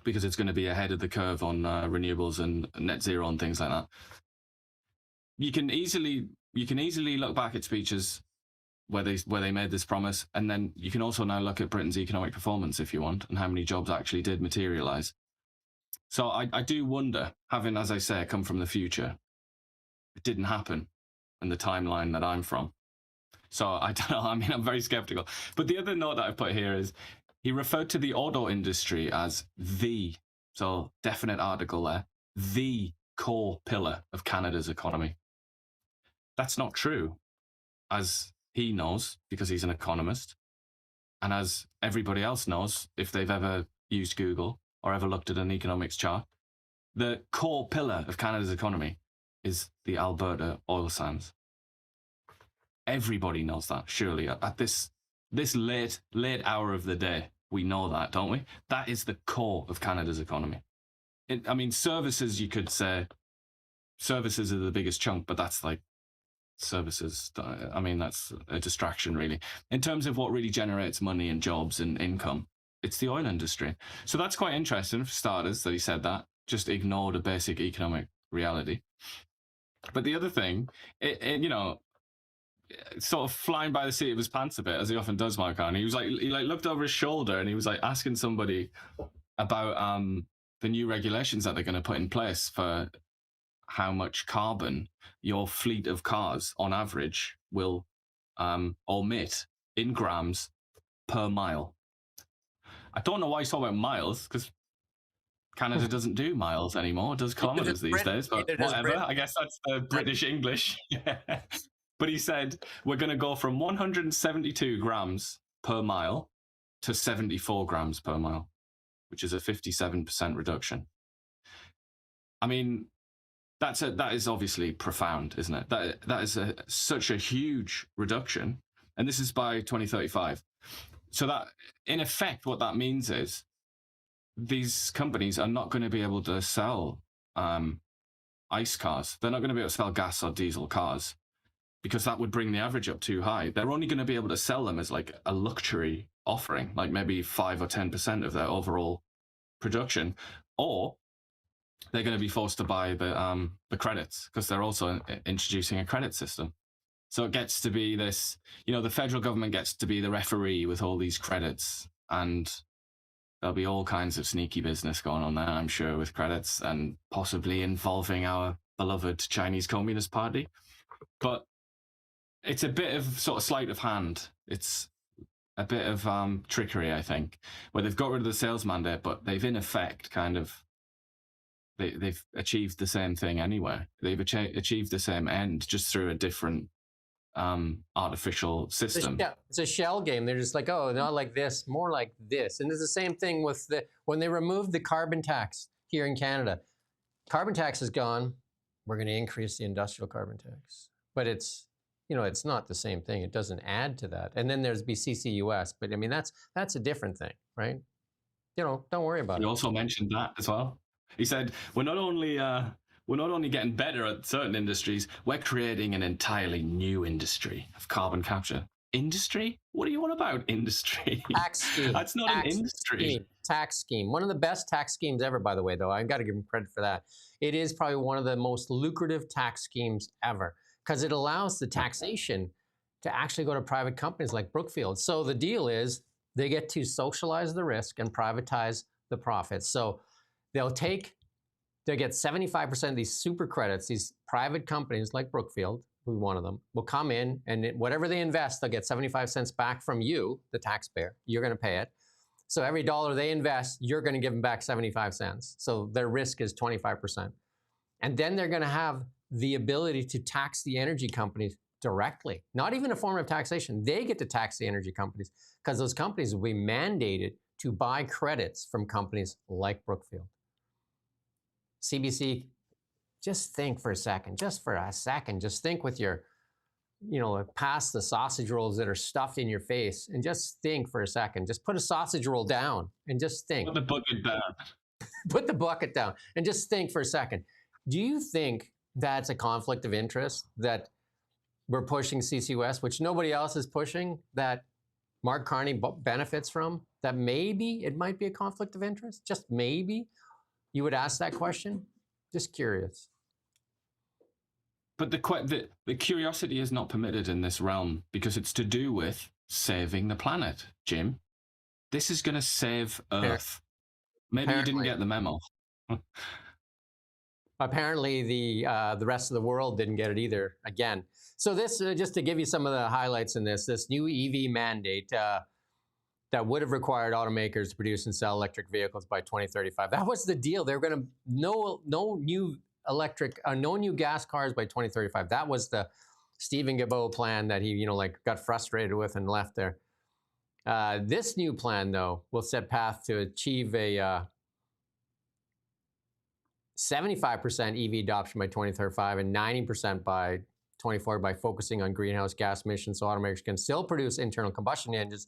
because it's going to be ahead of the curve on renewables and net zero and things like that. You can easily look back at speeches where they made this promise, and then you can also now look at Britain's economic performance if you want, and how many jobs actually did materialize. So I do wonder, having, as I say, come from the future, it didn't happen in the timeline that I'm from. So I don't know. I mean, I'm very skeptical. But the other note that I've put here is he referred to the auto industry as so definite article there, the core pillar of Canada's economy. That's not true, as he knows, because he's an economist, and as everybody else knows, if they've ever used Google or ever looked at an economics chart. The core pillar of Canada's economy is the Alberta oil sands. Everybody knows that, surely. At this late hour of the day, we know that, don't we? That is the core of Canada's economy. I mean, services, you could say, services are the biggest chunk, but that's like services. I mean, that's a distraction, really. In terms of what really generates money and jobs and income, it's the oil industry. So that's quite interesting, for starters, that he said that. Just ignored a basic economic reality. But the other thing, you know, sort of flying by the seat of his pants a bit, as he often does, Mark Carney. He looked over his shoulder and he was like asking somebody about the new regulations that they're going to put in place for how much carbon your fleet of cars on average will emit in grams per mile. I don't know why he's talking about miles, because Canada doesn't do miles anymore. It does kilometers these days, but whatever. I guess that's the British English. But he said, we're going to go from 172 grams per mile to 74 grams per mile, which is a 57% reduction. I mean, that is obviously profound, isn't it? That is such a huge reduction. And this is by 2035. So that, in effect, what that means is these companies are not going to be able to sell ICE cars. They're not going to be able to sell gas or diesel cars, because that would bring the average up too high. They're only going to be able to sell them as like a luxury offering, like maybe 5 or 10% of their overall production, or they're going to be forced to buy the credits, because they're also introducing a credit system. So it gets to be this, you know, the federal government gets to be the referee with all these credits, and there'll be all kinds of sneaky business going on there, I'm sure, with credits, and possibly involving our beloved Chinese Communist Party. But it's a bit of sort of sleight of hand. It's a bit of trickery, I think, where they've got rid of the sales mandate, but they've in effect kind of they've achieved the same thing anyway. They've achieved the same end, just through a different artificial system. It's a shell game. They're just like, oh, not like this, more like this. And it's the same thing with when they removed the carbon tax here in Canada. Carbon tax is gone. We're going to increase the industrial carbon tax, but it's, you know, it's not the same thing. It doesn't add to that. And then there's CCUS, but I mean, that's a different thing, right? You know, don't worry about it. He also mentioned that as well. He said, we're not only getting better at certain industries, we're creating an entirely new industry of carbon capture. Industry? What do you want about industry? Tax scheme. That's not an industry. Tax scheme. One of the best tax schemes ever, by the way, though. I've got to give him credit for that. It is probably one of the most lucrative tax schemes ever, because it allows the taxation to actually go to private companies like Brookfield. So the deal is they get to socialize the risk and privatize the profits. So they'll get 75% of these super credits. These private companies like Brookfield, who one of them, will come in, and whatever they invest, they'll get 75 cents back from you, the taxpayer. You're going to pay it. So every dollar they invest, you're going to give them back 75 cents. So their risk is 25%. And then they're going to have the ability to tax the energy companies directly. Not even a form of taxation. They get to tax the energy companies, because those companies will be mandated to buy credits from companies like Brookfield. CBC, just think for a second, just think with your, you know, past the sausage rolls that are stuffed in your face, and just think for a second. Just put a sausage roll down and just think. Put the bucket down. Put the bucket down and just think for a second. Do you think that's a conflict of interest, that we're pushing CCUS, which nobody else is pushing, that Mark Carney benefits from, that maybe it might be a conflict of interest? Just maybe you would ask that question? Just curious. But the curiosity is not permitted in this realm, because it's to do with saving the planet, Jim. This is going to save Earth. Maybe you didn't get the memo. Apparently, the rest of the world didn't get it either, again. So this, just to give you some of the highlights in this new EV mandate that would have required automakers to produce and sell electric vehicles by 2035. That was the deal. They were going to, no new gas cars by 2035. That was the Stephen Guilbeault plan that he, you know, like got frustrated with and left there. This new plan, though, will set path to achieve a 75% EV adoption by 2035 and 90% by 2040 by focusing on greenhouse gas emissions, so automakers can still produce internal combustion engines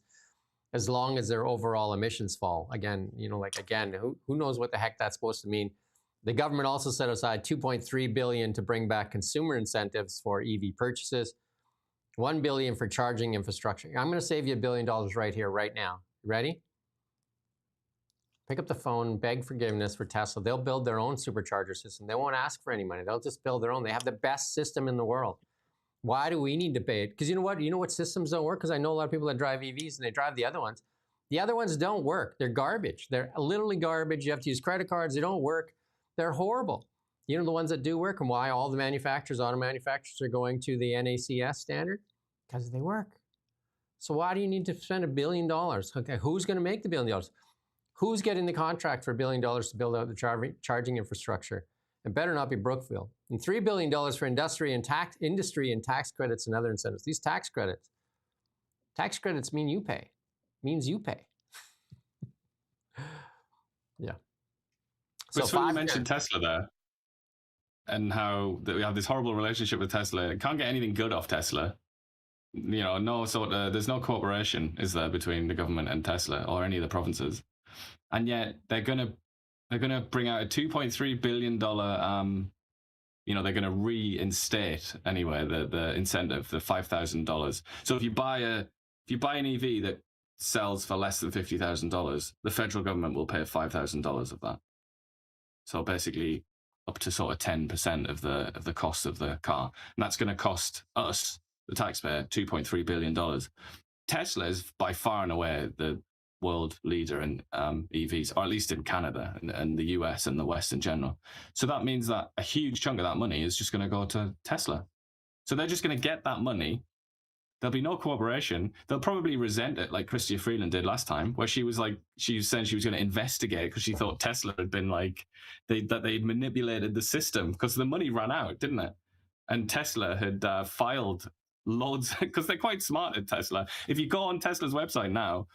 as long as their overall emissions fall. Again, you know, like, again, who knows what the heck that's supposed to mean? The government also set aside $2.3 billion to bring back consumer incentives for EV purchases, $1 billion for charging infrastructure. I'm going to save you $1 billion right here, right now. You ready? Pick up the phone, beg forgiveness for Tesla. They'll build their own supercharger system. They won't ask for any money. They'll just build their own. They have the best system in the world. Why do we need to pay it? Because you know what? You know what systems don't work? Because I know a lot of people that drive EVs and they drive the other ones. The other ones don't work. They're garbage. They're literally garbage. You have to use credit cards. They don't work. They're horrible. You know the ones that do work and why all the manufacturers, auto manufacturers are going to the NACS standard? Because they work. So why do you need to spend $1 billion? Okay, who's going to make the $1 billion? Who's getting the contract for $1 billion to build out the charging infrastructure? It better not be Brookfield. And $3 billion for industry and tax credits and other incentives. These tax credits mean you pay. Means you pay. Yeah. So it's funny you mentioned Tesla there, and how that we have this horrible relationship with Tesla. It can't get anything good off Tesla. You know, there's no cooperation, is there, between the government and Tesla or any of the provinces, and yet they're gonna bring out a $2.3 billion. They're gonna reinstate anyway the incentive, the $5,000. So if you buy an EV that sells for less than $50,000, the federal government will pay $5,000 of that. So basically, up to sort of 10% of the cost of the car, and that's going to cost us, the taxpayer, $2.3 billion. Tesla is by far and away the world leader in EVs, or at least in Canada and the US and the West in general. So that means that a huge chunk of that money is just going to go to Tesla. So they're just going to get that money. There'll be no cooperation. They'll probably resent it like Chrystia Freeland did last time, where she was saying she was going to investigate because she thought Tesla had been that they'd manipulated the system because the money ran out, didn't it? And Tesla had filed loads, because they're quite smart at Tesla. If you go on Tesla's website now,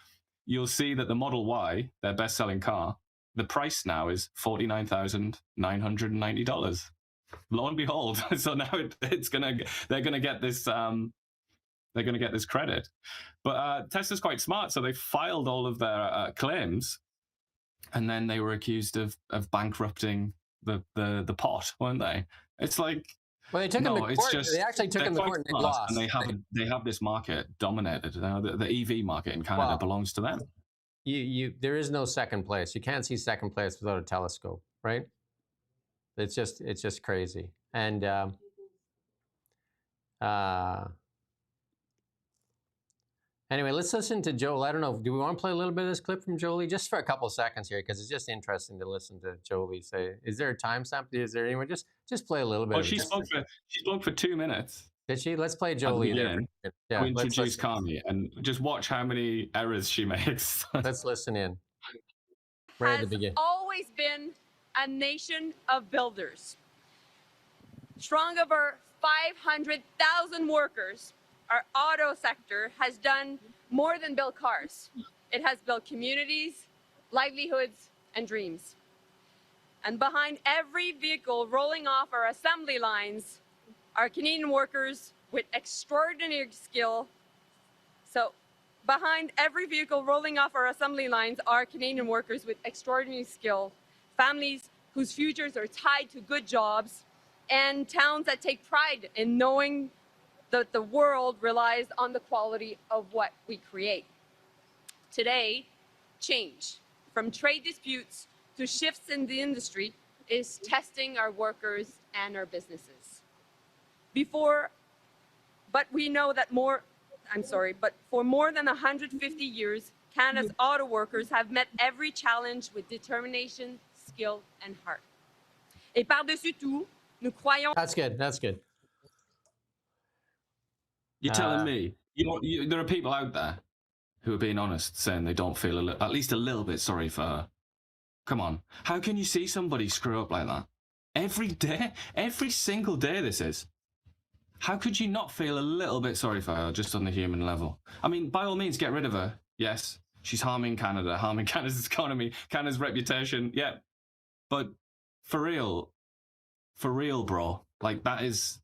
you'll see that the Model Y, their best-selling car, the price now is $49,990. Lo and behold, so now they're gonna get this. They're going to get this credit. But Tesla's quite smart, so they filed all of their claims, and then they were accused of bankrupting the pot, weren't they? It's like, well, they took them to court. They actually took them to court and they lost. And they have this market dominated. The EV market in Canada belongs to them. There is no second place. You can't see second place without a telescope, right? It's just crazy. And anyway, let's listen to Joel. I don't know. Do we want to play a little bit of this clip from Jolie just for a couple of seconds here? Because it's just interesting to listen to Jolie say. Is there a timestamp? Is there anyone? Just play a little bit. Oh, she spoke for 2 minutes. Did she? Let's play Jolie there. Yeah, to introduce Carney and just watch how many errors she makes. Let's listen in. Right at the beginning. Always been a nation of builders. Strong over 500,000 workers. Our auto sector has done more than build cars. It has built communities, livelihoods, and dreams. And behind every vehicle rolling off our assembly lines are Canadian workers with extraordinary skill. So behind every vehicle rolling off our assembly lines are Canadian workers with extraordinary skill, families whose futures are tied to good jobs, and towns that take pride in knowing that the world relies on the quality of what we create. Today, change, from trade disputes to shifts in the industry, is testing our workers and our businesses. But we know that for more than 150 years, Canada's auto workers have met every challenge with determination, skill, and heart. Et par-dessus tout, nous croyons... That's good, that's good. You're telling me, there are people out there who are being honest, saying they don't feel at least a little bit sorry for her. Come on. How can you see somebody screw up like that? Every day, every single day this is. How could you not feel a little bit sorry for her, just on the human level? I mean, by all means, get rid of her. Yes, she's harming Canada, harming Canada's economy, Canada's reputation. Yeah, but for real, bro, like that's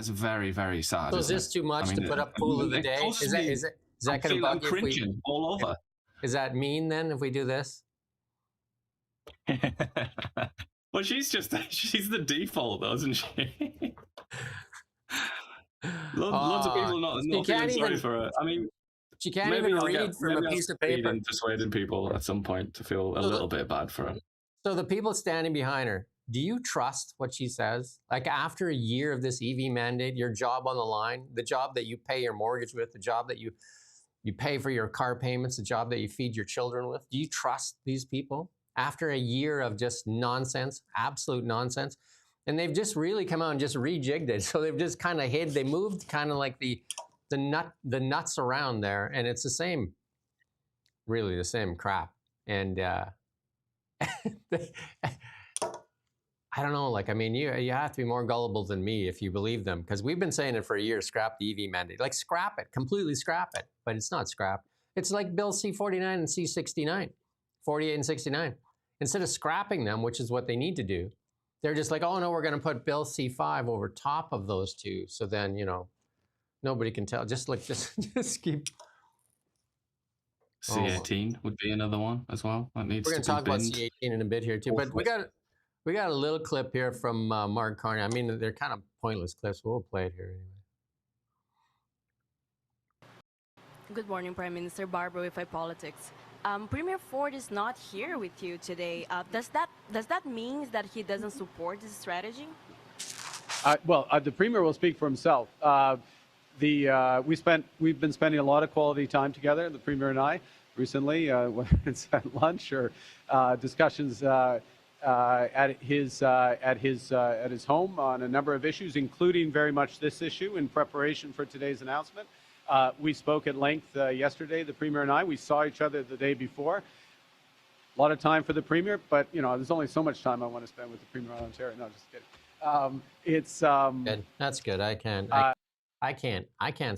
very, very sad. So is this too much to put up Fool of the Day? Is that going to bug you? Cringing all over. Is that mean then if we do this? Well, she's the default, though, isn't she? Lots of people not feeling sorry for her. I mean, she can't maybe even I'll read from a piece of paper. in persuading people at some point to feel a little bit bad for her. So the people standing behind her, do you trust what she says? Like after a year of this EV mandate, your job on the line, the job that you pay your mortgage with, the job that you pay for your car payments, the job that you feed your children with, do you trust these people? After a year of just nonsense, absolute nonsense, and they've just really come out and just rejigged it. So they've just kind of they moved kind of like the nuts around there, and it's the same, really the same crap. And I don't know, like, I mean, you have to be more gullible than me if you believe them, because we've been saying it for a year, scrap the EV mandate. Like, scrap it, completely scrap it. But it's not scrap. It's like Bill C-49 and C-69, 48 and 69. Instead of scrapping them, which is what they need to do, they're just like, oh, no, we're going to put Bill C-5 over top of those two. So then, you know, nobody can tell. Just like, just keep... C-18 would be another one as well. That needs We're going to talk about C-18 in a bit here, too. But we got a little clip here from Mark Carney. I mean, they're kind of pointless clips, but we'll play it here anyway. Good morning, Prime Minister. Barbara with iPolitics. Premier Ford is not here with you today. Does that mean that he doesn't support this strategy? The Premier will speak for himself. We've been spending a lot of quality time together, the Premier and I, recently, whether it's at lunch or discussions at his home on a number of issues, including very much this issue in preparation for today's announcement. We spoke at length yesterday, the Premier and I. We saw each other the day before. A lot of time for the Premier, but you know, there's only so much time I want to spend with the Premier of Ontario. No, just kidding. Good. That's good. I can't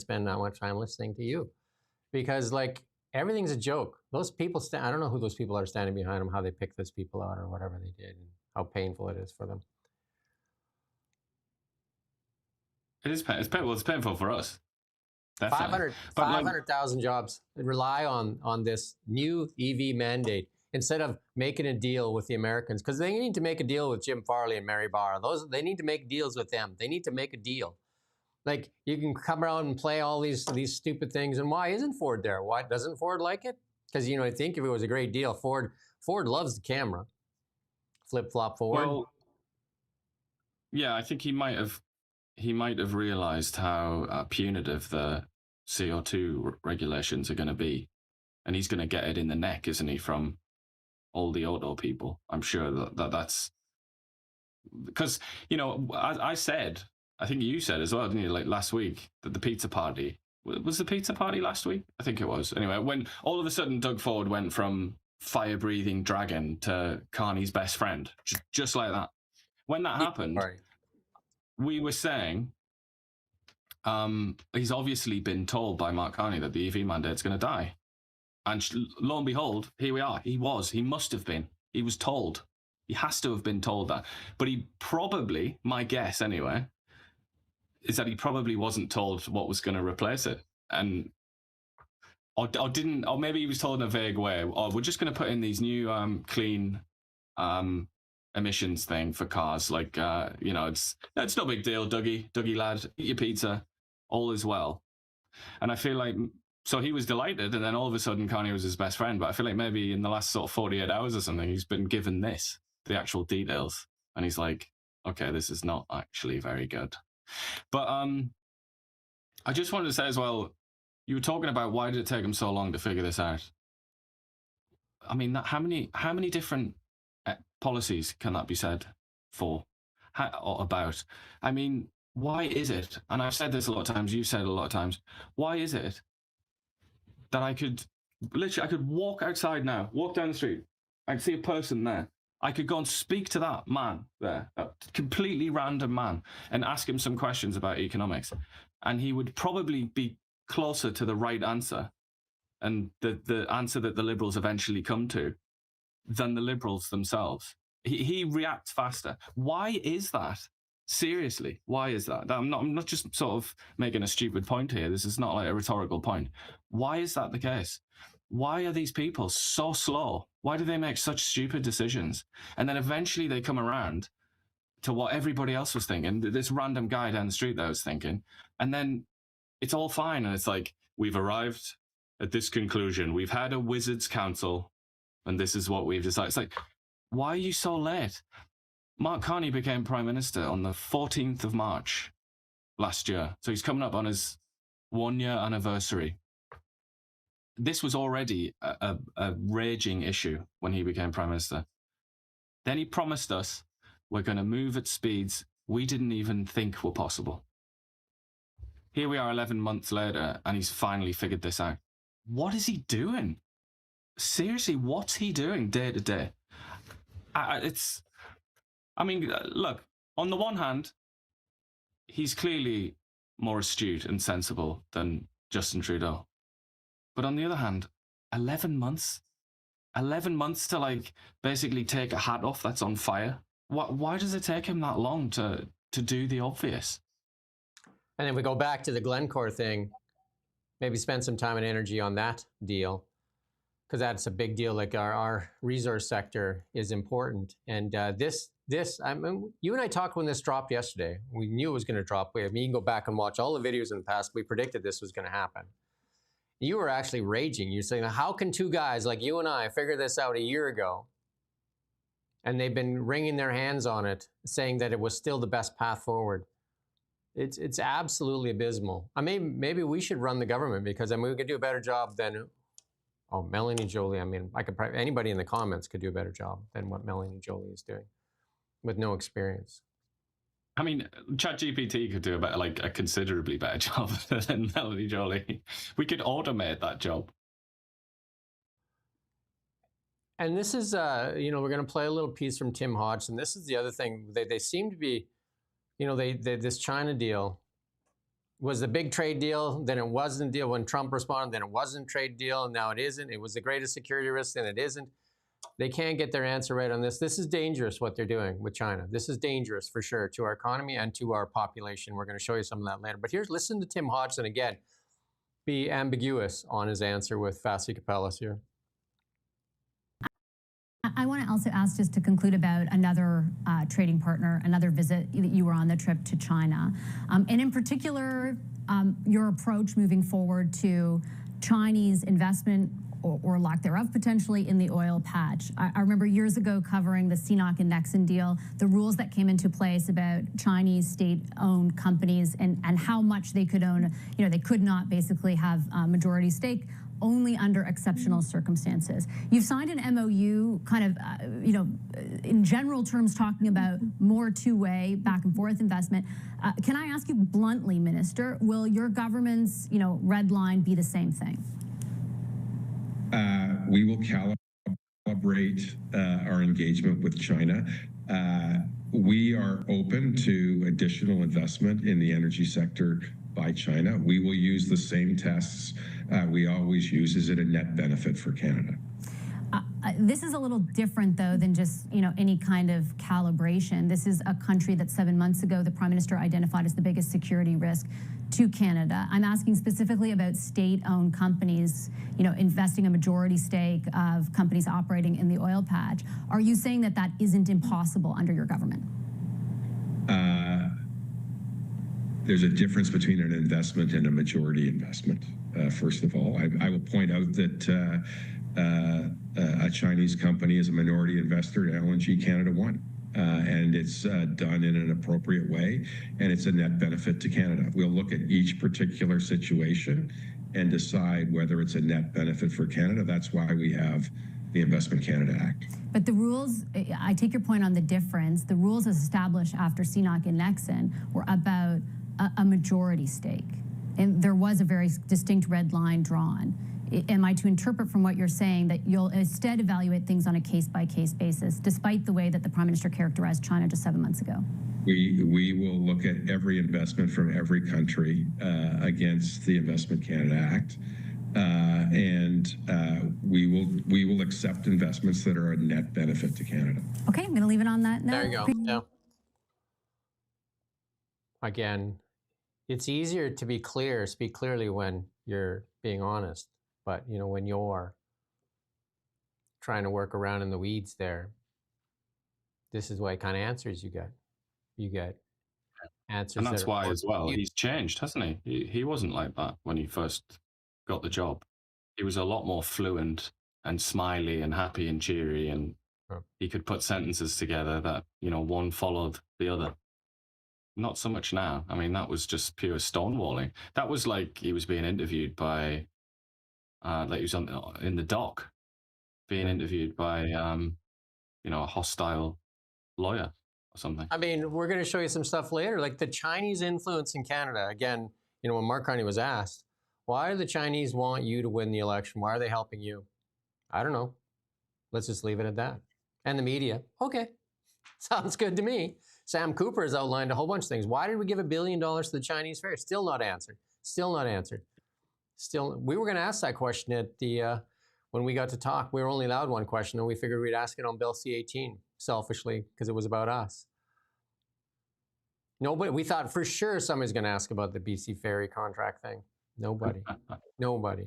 spend that much time listening to you, because like everything's a joke. Those people, I don't know who those people are standing behind them, how they picked those people out or whatever they did, and how painful it is for them. It is painful. It's painful for us. 500,000 jobs rely on this new EV mandate instead of making a deal with the Americans, because they need to make a deal with Jim Farley and Mary Barra. They need to make deals with them. They need to make a deal. Like, you can come around and play all these stupid things, and why isn't Ford there? Why doesn't Ford like it? Because, you know, I think if it was a great deal, Ford loves the camera. Flip-flop Ford. Well, yeah, I think he might have realized how punitive the CO2 regulations are going to be, and he's going to get it in the neck, isn't he, from all the auto people? I'm sure that's because, you know, I said, I think you said as well, didn't you, like last week, that the pizza party, was the pizza party last week? I think it was. Anyway, when all of a sudden Doug Ford went from fire-breathing dragon to Carney's best friend, just like that. When that happened, we were saying he's obviously been told by Mark Carney that the EV mandate's going to die. And lo and behold, here we are. He must have been. He was told. He has to have been told that. But he probably, my guess anyway, is that he probably wasn't told what was going to replace it. And or maybe he was told in a vague way, oh, we're just going to put in these new clean emissions thing for cars. Like, you know, it's no big deal, Dougie lad, eat your pizza, all is well. And I feel like, so he was delighted, and then all of a sudden Carney was his best friend. But I feel like maybe in the last sort of 48 hours or something, he's been given the actual details. And he's like, okay, this is not actually very good. But I just wanted to say as well, you were talking about why did it take him so long to figure this out? I mean, how many different policies can that be said for or about? I mean, why is it, and I've said this a lot of times, you've said it a lot of times, why is it that I could walk outside now, walk down the street, I'd see a person there, I could go and speak to that man there, a completely random man, and ask him some questions about economics, and he would probably be closer to the right answer, and the answer that the Liberals eventually come to, than the Liberals themselves. He reacts faster. Why is that? Seriously, why is that? I'm not just sort of making a stupid point here. This is not like a rhetorical point. Why is that the case? why are these people so slow? Why do they make such stupid decisions? And then eventually they come around to what everybody else was thinking, this random guy down the street that was thinking, and then it's all fine. And it's like, we've arrived at this conclusion. We've had a wizard's council, and this is what we've decided. It's like, why are you so late? Mark Carney became Prime Minister on the 14th of March last year. So he's coming up on his 1-year anniversary. This was already a raging issue when he became Prime Minister. Then he promised us we're going to move at speeds we didn't even think were possible. Here we are 11 months later, and he's finally figured this out. What is he doing? Seriously, what's he doing day to day? Look, on the one hand, he's clearly more astute and sensible than Justin Trudeau. But on the other hand, 11 months? 11 months to like basically take a hat off that's on fire? Why does it take him that long to do the obvious? And then we go back to the Glencore thing, maybe spend some time and energy on that deal, because that's a big deal. Like our resource sector is important. And you and I talked when this dropped yesterday. We knew it was going to drop. You can go back and watch all the videos in the past. We predicted this was going to happen. You were actually raging. You're saying, how can two guys like you and I figure this out a year ago? And they've been wringing their hands on it, saying that it was still the best path forward. It's absolutely abysmal. Maybe we should run the government, because we could do a better job than, Melanie Joly. Anybody in the comments could do a better job than what Melanie Joly is doing with no experience. ChatGPT could do a considerably better job than Melanie Joly. We could automate that job. And this is, we're going to play a little piece from Tim Hodgson. This is the other thing. They seem to be, this China deal was the big trade deal, then it wasn't a deal when Trump responded, then it wasn't a trade deal, and now it isn't. It was the greatest security risk, then it isn't. They can't get their answer right on this. This is dangerous, what they're doing with China. This is dangerous for sure to our economy and to our population. We're going to show you some of that later. But listen to Tim Hodgson again, be ambiguous on his answer with Fassi Capellas here. I want to also ask, just to conclude, about another trading partner, another visit that you were on, the trip to China. And in particular, your approach moving forward to Chinese investment or lack thereof potentially in the oil patch. I remember years ago covering the CNOOC and Nexen deal, the rules that came into place about Chinese state-owned companies and how much they could own. They could not basically have a majority stake, only under exceptional circumstances. You've signed an MOU kind of, in general terms, talking about more two-way back and forth investment. Can I ask you bluntly, Minister, will your government's, red line be the same thing? We will calibrate our engagement with China. We are open to additional investment in the energy sector by China. We will use the same tests we always use. Is it a net benefit for Canada? This is a little different, though, than just any kind of calibration. This is a country that 7 months ago the Prime Minister identified as the biggest security risk to Canada. I'm asking specifically about state-owned companies, investing a majority stake of companies operating in the oil patch. Are you saying that that isn't impossible under your government? There's a difference between an investment and a majority investment. First of all, I will point out that a Chinese company is a minority investor in LNG Canada 1. And it's done in an appropriate way, and it's a net benefit to Canada. We'll look at each particular situation and decide whether it's a net benefit for Canada. That's why we have the Investment Canada Act. But the rules, I take your point on the difference. The rules as established after CNOOC and Nexen were about a majority stake. And there was a very distinct red line drawn. Am I to interpret from what you're saying that you'll instead evaluate things on a case-by-case basis, despite the way that the Prime Minister characterized China just 7 months ago? We will look at every investment from every country against the Investment Canada Act, and we will accept investments that are a net benefit to Canada. Okay, I'm going to leave it on that note. There you go. Yeah. Again, it's easier to be clear, speak clearly when you're being honest. But, you know, when you're trying to work around in the weeds there, this is what kind of answers you get. You get answers. And that's why, as well, you, he's changed, hasn't he? He wasn't like that when he first got the job. He was a lot more fluent and smiley and happy and cheery, and he could put sentences together that, you know, one followed the other. Not so much now. I mean, that was just pure stonewalling. That was like he was being interviewed by, like he was in the dock, being interviewed by, you know, a hostile lawyer or something. I mean, we're going to show you some stuff later, like the Chinese influence in Canada. Again, you know, when Mark Carney was asked, why do the Chinese want you to win the election? Why are they helping you? I don't know. Let's just leave it at that. And the media, okay, sounds good to me. Sam Cooper has outlined a whole bunch of things. Why did we give $1 billion to the Chinese fair? Still not answered. Still not answered. Still, we were going to ask that question at the when we got to talk. We were only allowed one question, and we figured we'd ask it on Bill C-18, selfishly, because it was about us. Nobody. We thought for sure somebody's going to ask about the BC Ferry contract thing. Nobody. Nobody.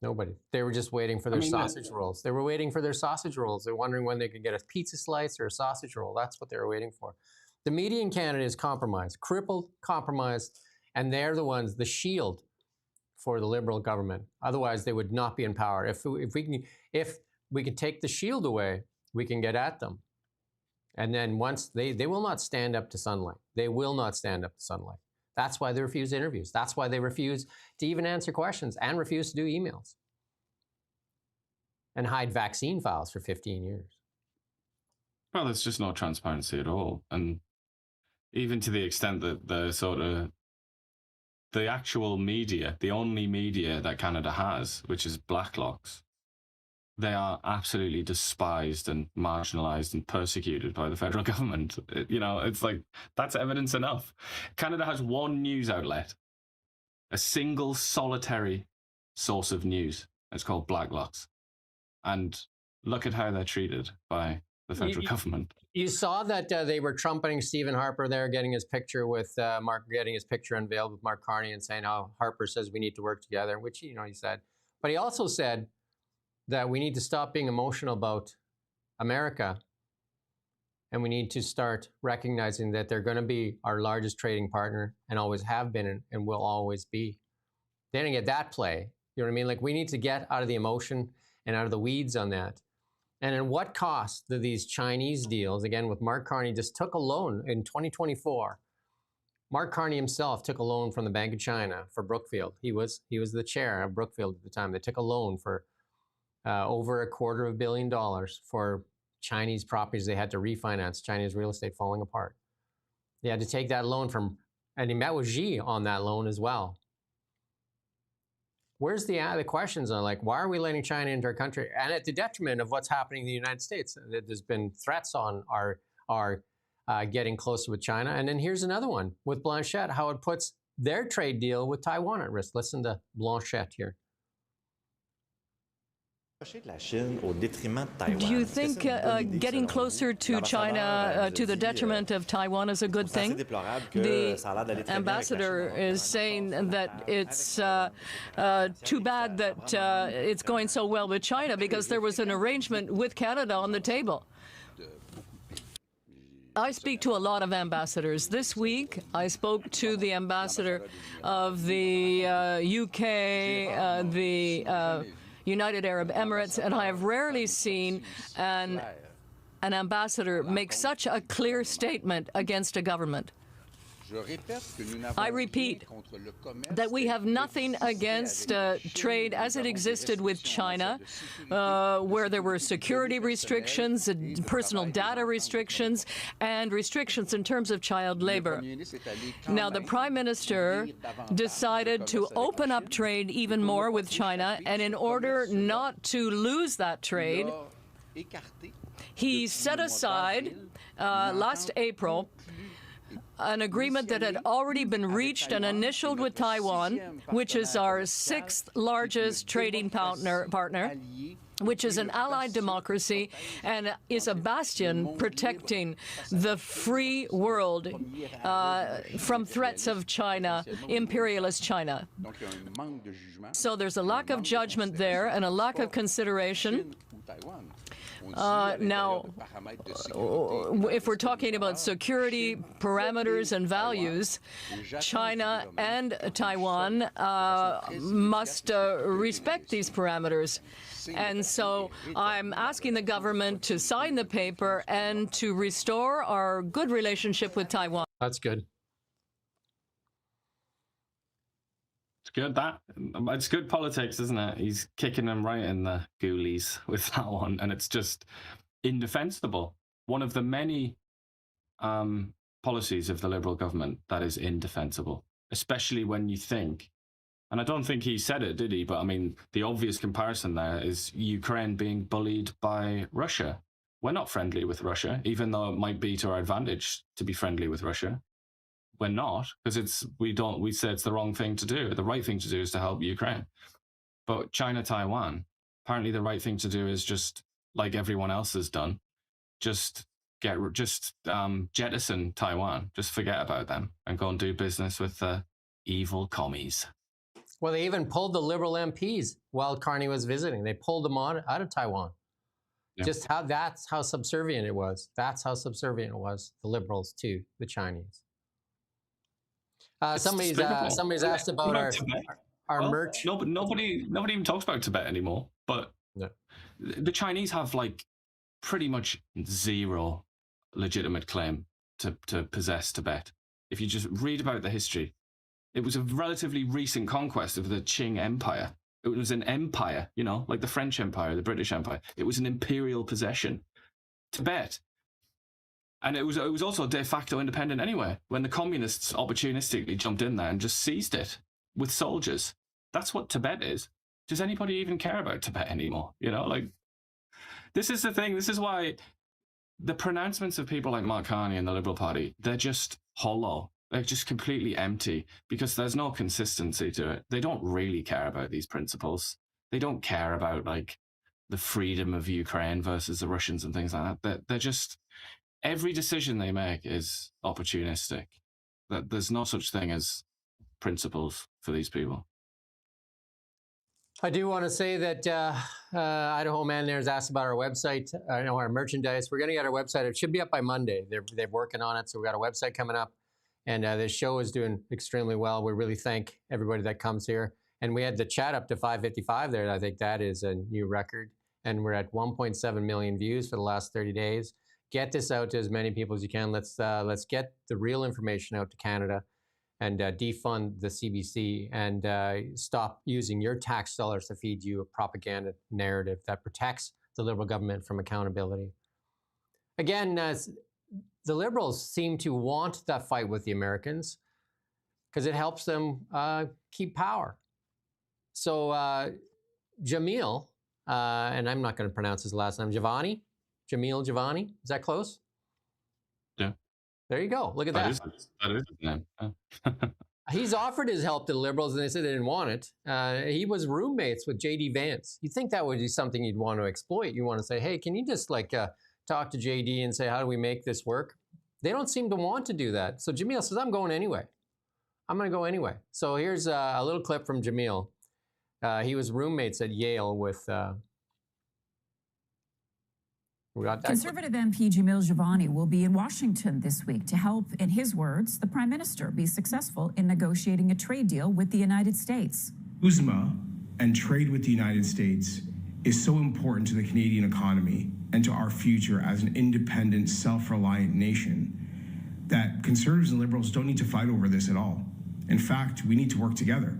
Nobody. They were just waiting for their sausage rolls. They were waiting for their sausage rolls. They're wondering when they could get a pizza slice or a sausage roll. That's what they were waiting for. The media in Canada is compromised, crippled, compromised, and they're the ones, the shield for the Liberal government. Otherwise, they would not be in power. If we can take the shield away, we can get at them. And then once they will not stand up to sunlight. They will not stand up to sunlight. That's why they refuse interviews. That's why they refuse to even answer questions and refuse to do emails and hide vaccine files for 15 years. Well, there's just no transparency at all. And even to the extent that the actual media, the only media that Canada has, which is Blacklocks, they are absolutely despised and marginalized and persecuted by the federal government. You know, it's like, that's evidence enough. Canada has one news outlet, a single solitary source of news. It's called Blacklocks. And look at how they're treated by the federal government. You saw that they were trumpeting Stephen Harper there, getting his picture with getting his picture unveiled with Mark Carney and saying how Harper says we need to work together, which, you know, he said. But he also said that we need to stop being emotional about America, and we need to start recognizing that they're going to be our largest trading partner and always have been and will always be. They didn't get that play. You know what I mean? Like, we need to get out of the emotion and out of the weeds on that. And at what cost do these Chinese deals, again, with Mark Carney, just took a loan in 2024. Mark Carney himself took a loan from the Bank of China for Brookfield. He was the chair of Brookfield at the time. They took a loan for over $250 million for Chinese properties they had to refinance, Chinese real estate falling apart. They had to take that loan from, and he met with Xi on that loan as well. Where's the questions on, like, why are we letting China into our country? And at the detriment of what's happening in the United States. There's been threats on our getting closer with China. And then here's another one with Blanchette, how it puts their trade deal with Taiwan at risk. Listen to Blanchette here. Do you think getting closer to China to the detriment of Taiwan is a good thing? The ambassador is saying that it's too bad that it's going so well with China because there was an arrangement with Canada on the table. I speak to a lot of ambassadors. This week, I spoke to the ambassador of the UK, the United Arab Emirates, and I have rarely seen an ambassador make such a clear statement against a government. I repeat that we have nothing against trade as it existed with China, where there were security restrictions, personal data restrictions, and restrictions in terms of child labor. Now, the Prime Minister decided to open up trade even more with China, and in order not to lose that trade, he set aside last April an agreement that had already been reached and initialed with Taiwan, which is our 6th largest trading partner, which is an allied democracy and is a bastion protecting the free world from threats of China, imperialist China. So there's a lack of judgment there and a lack of consideration. Now, if we're talking about security parameters and values, China and Taiwan must respect these parameters. And so I'm asking the government to sign the paper and to restore our good relationship with Taiwan. That's good. It's good. It's good politics, isn't it? He's kicking them right in the ghoulies with that one, and it's just indefensible. One of the many policies of the Liberal government that is indefensible, especially when you think, and I don't think he said it, did he? But I mean, the obvious comparison there is Ukraine being bullied by Russia. We're not friendly with Russia, even though it might be to our advantage to be friendly with Russia. We're not, because we say it's the wrong thing to do. The right thing to do is to help Ukraine. But China, Taiwan, apparently the right thing to do is just, like everyone else has done, just jettison Taiwan, just forget about them and go and do business with the evil commies. Well, they even pulled the Liberal MPs while Carney was visiting. They pulled them out of Taiwan. Yeah. That's how subservient it was. That's how subservient it was, the Liberals to the Chinese. Somebody's asked about our merch. Nobody even talks about Tibet anymore. But no. The Chinese have like pretty much zero legitimate claim to possess Tibet. If you just read about the history, it was a relatively recent conquest of the Qing Empire. It was an empire, like the French Empire, the British Empire. It was an imperial possession. Tibet. And it was also de facto independent anyway, when the communists opportunistically jumped in there and just seized it with soldiers. That's what Tibet is. Does anybody even care about Tibet anymore? This is the thing. This is why the pronouncements of people like Mark Carney and the Liberal Party, they're just hollow. They're just completely empty because there's no consistency to it. They don't really care about these principles. They don't care about like the freedom of Ukraine versus the Russians and things like that. They're just, every decision they make is opportunistic. That there's no such thing as principles for these people. I do want to say that Idaho Man there has asked about our website. I know our merchandise. We're going to get our website. It should be up by Monday. They're working on it, so we've got a website coming up. And this show is doing extremely well. We really thank everybody that comes here. And we had the chat up to 555 there. I think that is a new record. And we're at 1.7 million views for the last 30 days. Get this out to as many people as you can. Let's get the real information out to Canada and defund the CBC and stop using your tax dollars to feed you a propaganda narrative that protects the Liberal government from accountability. Again, the Liberals seem to want that fight with the Americans because it helps them keep power. So Jamil, and I'm not going to pronounce his last name, Jamil Giovanni, is that close? Yeah. There you go. Look at that. That is his name. He's offered his help to the Liberals and they said they didn't want it. He was roommates with J.D. Vance. You'd think that would be something you'd want to exploit. You want to say, hey, can you just like talk to JD and say, how do we make this work? They don't seem to want to do that. So Jamil says, I'm going anyway. I'm going to go anyway. So here's a little clip from Jamil. He was roommates at Yale with... Conservative MP Jamil Giovanni will be in Washington this week to help, in his words, the Prime Minister be successful in negotiating a trade deal with the United States. USMA and trade with the United States is so important to the Canadian economy and to our future as an independent, self-reliant nation that Conservatives and Liberals don't need to fight over this at all. In fact, we need to work together.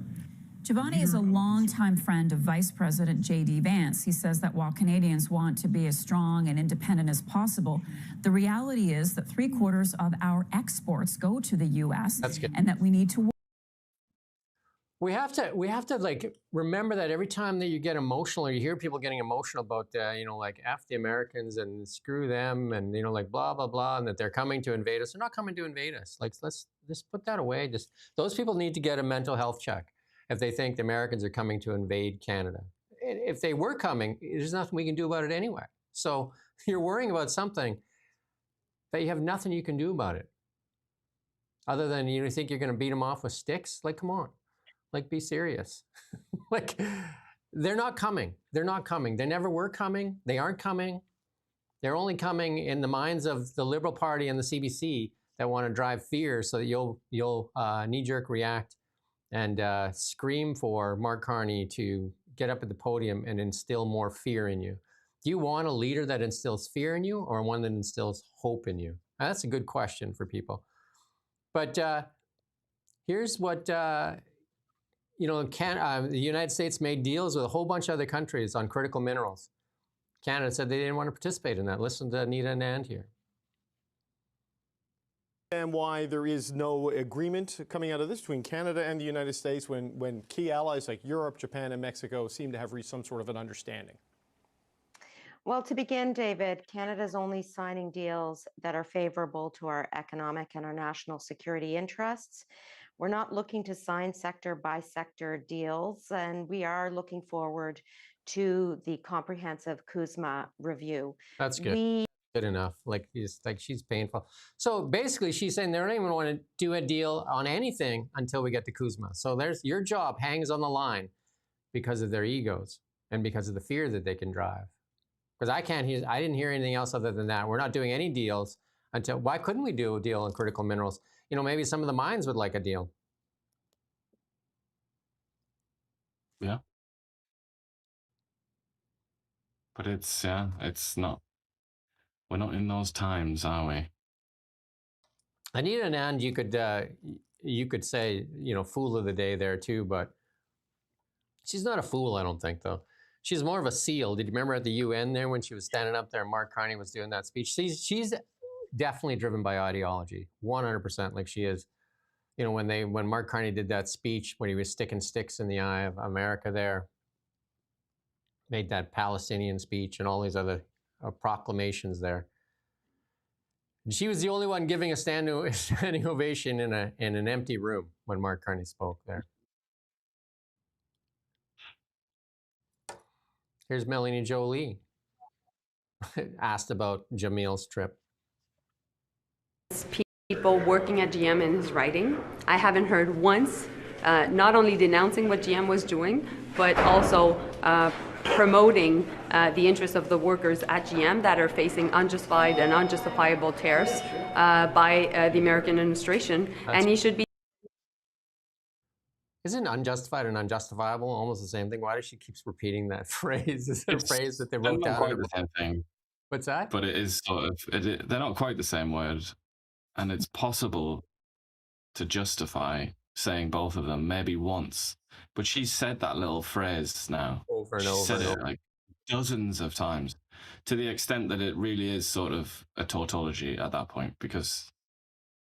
Giovanni is a longtime friend of Vice President J.D. Vance. He says that while Canadians want to be as strong and independent as possible, the reality is that 3/4 of our exports go to the U.S. That's good. And that we need to. We have to like remember that every time that you get emotional or you hear people getting emotional about like F the Americans and screw them and like blah blah blah and that they're coming to invade us. They're not coming to invade us. Like let's just put that away. Those people need to get a mental health check if they think the Americans are coming to invade Canada. if they were coming, there's nothing we can do about it anyway. So you're worrying about something that you have nothing you can do about it. Other than you think you're going to beat them off with sticks? Like, come on. Like, be serious. Like, they're not coming. They're not coming. They never were coming. They aren't coming. They're only coming in the minds of the Liberal Party and the CBC that want to drive fear so that you'll knee-jerk react and scream for Mark Carney to get up at the podium and instill more fear in you. Do you want a leader that instills fear in you or one that instills hope in you? Now, that's a good question for people. But here's what, the United States made deals with a whole bunch of other countries on critical minerals. Canada said they didn't want to participate in that. Listen to Anita and Anand here. And why there is no agreement coming out of this between Canada and the United States when key allies like Europe, Japan, and Mexico seem to have reached some sort of an understanding? Well, to begin, David, Canada's only signing deals that are favorable to our economic and our national security interests. We're not looking to sign sector by sector deals, and we are looking forward to the comprehensive CUSMA review. That's good. Good enough. Like she's painful. So basically, she's saying they don't even want to do a deal on anything until we get to CUSMA. So there's your job hangs on the line because of their egos and because of the fear that they can drive. Because I didn't hear anything else other than that. We're not doing any deals until. Why couldn't we do a deal on critical minerals? Maybe some of the mines would like a deal. Yeah. But it's not. We're not in those times, are we? Anita and Anand, you could say, fool of the day there too, but she's not a fool, I don't think, though. She's more of a seal. Did you remember at the UN there when she was standing up there and Mark Carney was doing that speech? She's definitely driven by ideology, 100%, like she is. When Mark Carney did that speech, when he was sticking sticks in the eye of America there, made that Palestinian speech and all these other proclamations there. She was the only one giving a standing ovation in an empty room when Mark Carney spoke there. Here's Melanie Jolie asked about Jamil's trip. People working at GM in his writing. I haven't heard once, not only denouncing what GM was doing, but also promoting the interests of the workers at GM that are facing unjustified and unjustifiable tariffs by the American administration. And he should be. Isn't unjustified and unjustifiable almost the same thing? Why does she keep repeating that phrase? Is it a phrase that they wrote down? Quite the same thing. What's that? But it is sort of, they're not quite the same word. And it's possible to justify saying both of them maybe once. But she's said that little phrase now. Over and She's over said and it over. like dozens of times, to the extent that it really is sort of a tautology at that point, because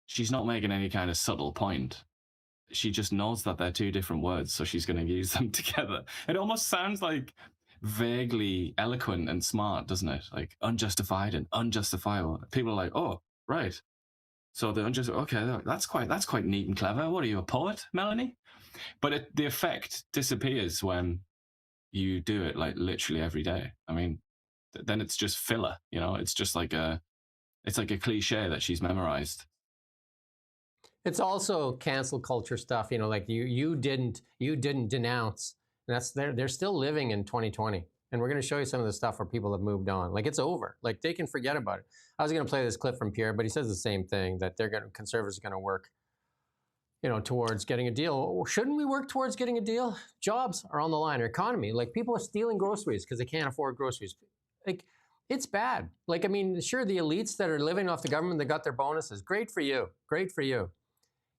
she's not making any kind of subtle point. She just knows that they're two different words, so she's going to use them together. It almost sounds like vaguely eloquent and smart, doesn't it? Like unjustified and unjustifiable. People are like, oh, right. So the okay, that's quite neat and clever. What are you, a poet, Melanie? But the effect disappears when you do it like literally every day. I mean, then it's just filler, it's just like it's like a cliche that she's memorized. It's also cancel culture stuff, like you didn't denounce. And they're still living in 2020. And we're going to show you some of the stuff where people have moved on. Like, it's over. Like, they can forget about it. I was going to play this clip from Pierre, but he says the same thing, that conservatives are going to work, towards getting a deal. Shouldn't we work towards getting a deal? Jobs are on the line. Our economy, like, people are stealing groceries because they can't afford groceries. Like, it's bad. Like, I mean, sure, the elites that are living off the government, that got their bonuses. Great for you. Great for you.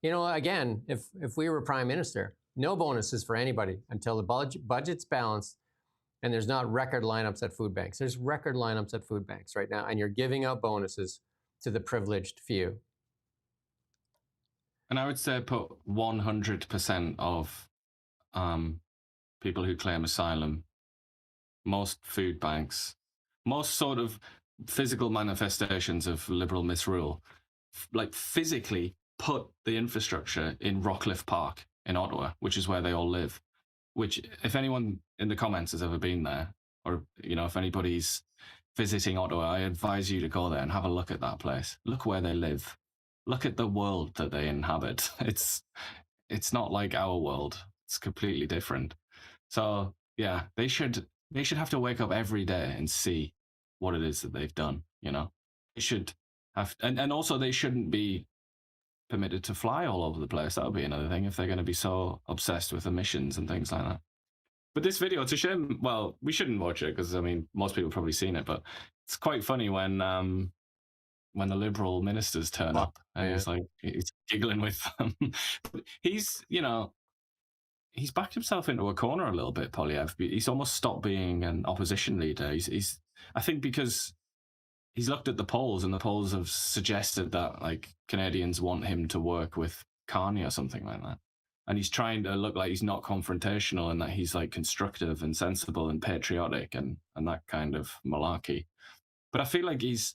Again, if we were prime minister, no bonuses for anybody until the budget's balanced and there's not record lineups at food banks. There's record lineups at food banks right now, and you're giving out bonuses to the privileged few. And I would say put 100% of people who claim asylum, most food banks, most sort of physical manifestations of liberal misrule, like physically put the infrastructure in Rockcliffe Park in Ottawa, which is where they all live. which if anyone in the comments has ever been there, or, you know, if anybody's visiting Ottawa, I advise you to go there and have a look at that place. Look where they live. Look at the world that they inhabit. It's not like our world. It's completely different. So yeah, they should have to wake up every day and see what it is that they've done, you know. They should have, and also they shouldn't be permitted to fly all over the place. That would be another thing if they're going to be so obsessed with emissions and things like that. But this video, it's a shame. Well, we shouldn't watch it because, I mean, most people have probably seen it, but it's quite funny when the Liberal ministers turn up and he's giggling with them. He's, you know, he's backed himself into a corner a little bit, Poilievre. He's almost stopped being an opposition leader. He's I think because he's looked at the polls, and the polls have suggested that, like, Canadians want him to work with Carney or something like that. And he's trying to look like he's not confrontational and that he's, like, constructive and sensible and patriotic and that kind of malarkey. But I feel like he's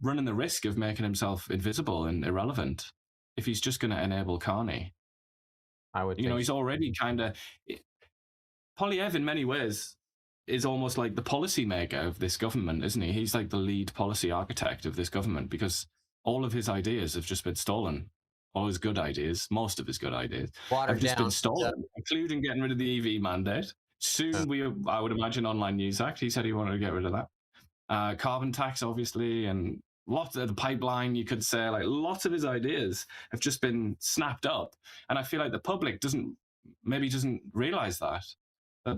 running the risk of making himself invisible and irrelevant if he's just going to enable Carney. I would, you know, he's already kind of... Poilievre, in many ways, is almost like the policymaker of this government, isn't he? He's like the lead policy architect of this government because all of his ideas have just been stolen. All his good ideas, most of his good ideas, have just been stolen, including getting rid of the EV mandate. Soon, I would imagine, Online News Act. He said he wanted to get rid of that. Carbon tax, obviously, and lots of the pipeline, you could say, like lots of his ideas have just been snapped up. And I feel like the public doesn't realize that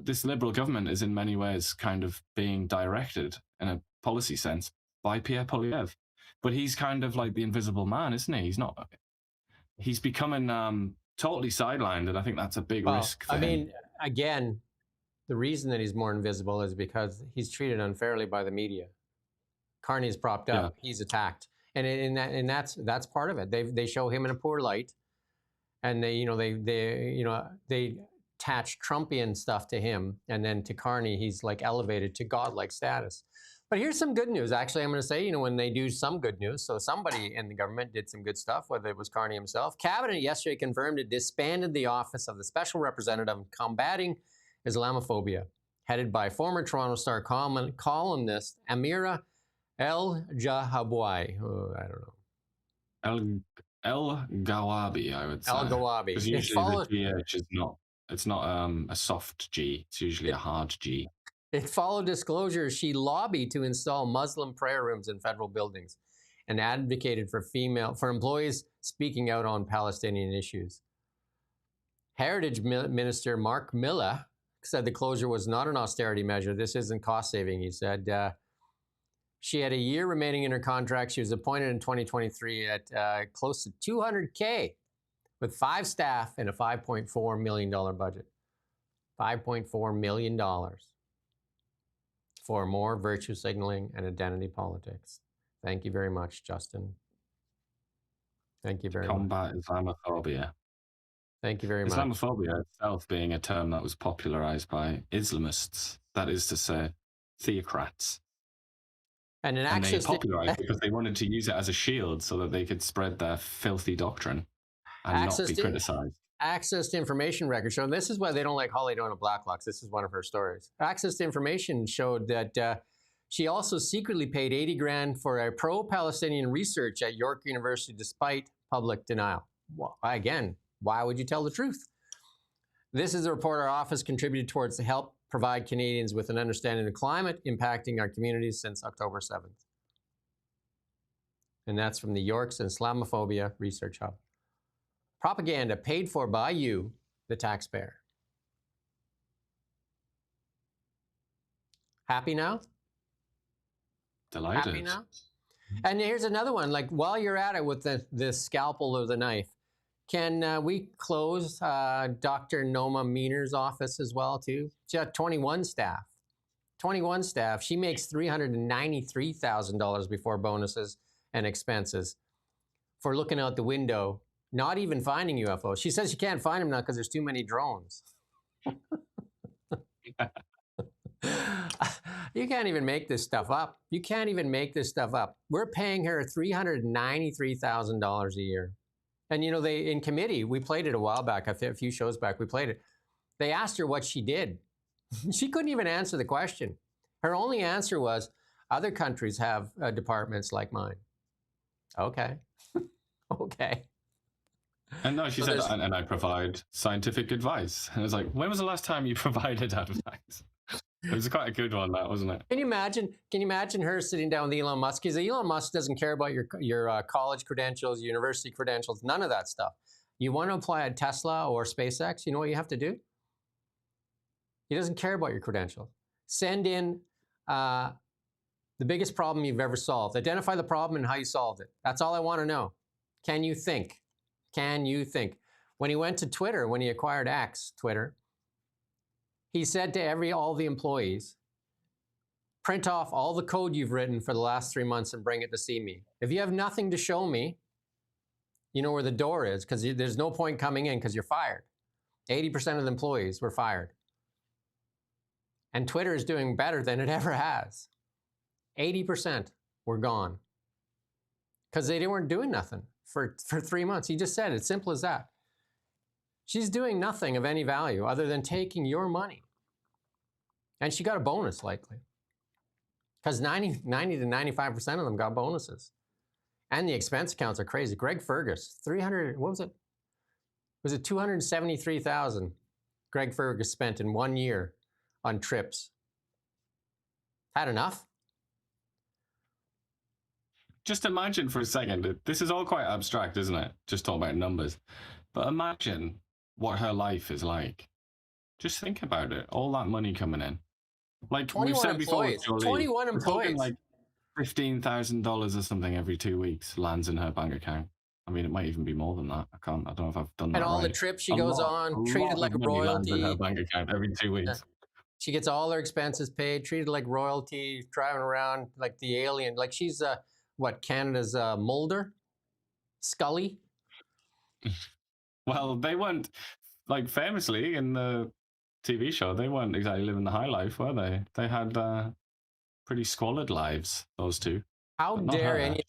this Liberal government is in many ways kind of being directed in a policy sense by Pierre Poilievre. But he's kind of like the invisible man, isn't he? He's becoming totally sidelined, and I think that's a big risk for him. mean, again, the reason that he's more invisible is because he's treated unfairly by the media. Carney's propped up, he's attacked, and that's part of it. They show him in a poor light, and they attach Trumpian stuff to him, and then to Carney, he's like elevated to godlike status. But here's some good news. Actually, I'm going to say, when they do some good news, so somebody in the government did some good stuff, whether it was Carney himself. Cabinet yesterday confirmed it disbanded the office of the Special Representative on Combating Islamophobia, headed by former Toronto Star columnist Amira El-Jahaboui. I don't know. El-Gawabi, I would say. El-Gawabi. Because usually the GH is not, it's not a soft G. It's usually a hard G. It followed disclosures. She lobbied to install Muslim prayer rooms in federal buildings and advocated for employees speaking out on Palestinian issues. Heritage Minister Mark Miller said the closure was not an austerity measure. This isn't cost saving, he said. She had a year remaining in her contract. She was appointed in 2023 at close to $200K with 5 staff and a $5.4 million budget. $5.4 million for more virtue signaling and identity politics. Thank you very much, Justin. Thank you very much. Combat Islamophobia. Thank you very much. Islamophobia itself being a term that was popularized by Islamists, that is to say, theocrats. And they popularized it because they wanted to use it as a shield so that they could spread their filthy doctrine and not be criticized. Access to information records show, and this is why they don't like Holly Dona Blacklocks. This is one of her stories. Access to information showed that she also secretly paid $80,000 for a pro-Palestinian research at York University despite public denial. Well, again, why would you tell the truth? This is a report our office contributed towards to help provide Canadians with an understanding of the climate impacting our communities since October 7th. And that's from the York's Islamophobia Research Hub. Propaganda paid for by you, the taxpayer. Happy now? Delighted. Happy now? And here's another one. Like, while you're at it with the scalpel or the knife, can we close Dr. Noma Meener's office as well, too? She had 21 staff. 21 staff. She makes $393,000 before bonuses and expenses for looking out the window, not even finding UFOs. She says she can't find them now because there's too many drones. You can't even make this stuff up. You can't even make this stuff up. We're paying her $393,000 a year. And, in committee, we played it a while back, a few shows back, we played it. They asked her what she did. She couldn't even answer the question. Her only answer was, other countries have departments like mine. Okay. Okay. And no, she said, and I provide scientific advice. And I was like, when was the last time you provided advice? It was quite a good one, that, wasn't it? Can you imagine her sitting down with Elon Musk? Because Elon Musk doesn't care about your college credentials, university credentials, none of that stuff. You want to apply at Tesla or SpaceX, you know what you have to do? He doesn't care about your credentials. Send in the biggest problem you've ever solved. Identify the problem and how you solved it. That's all I want to know. Can you think? Can you think? When he went to Twitter, when he acquired X, Twitter, he said to all the employees, print off all the code you've written for the last 3 months and bring it to see me. If you have nothing to show me, you know where the door is, because there's no point coming in because you're fired. 80% of the employees were fired. And Twitter is doing better than it ever has. 80% were gone because they weren't doing nothing for 3 months. He just said it, simple as that. She's doing nothing of any value other than taking your money. And she got a bonus, likely. Because 90 to 95% of them got bonuses. And the expense accounts are crazy. Greg Fergus, 300, what was it? Was it 273,000 Greg Fergus spent in 1 year on trips? Had enough? Just imagine for a second, this is all quite abstract, isn't it? Just talking about numbers. But imagine what her life is like. Just think about it. All that money coming in. Like we've said before, Jolie, 21 employees. Like $15,000 or something every 2 weeks lands in her bank account. I mean, it might even be more than that. I don't know if I've done that. And all right. the trips she goes on, treated like a royalty. In her bank account every 2 weeks. She gets all her expenses paid, treated like royalty, driving around like the alien. Like she's Canada's Mulder? Scully? Well, they weren't, like, famously in the TV show, they weren't exactly living the high life, were they? They had pretty squalid lives, those two. How dare any?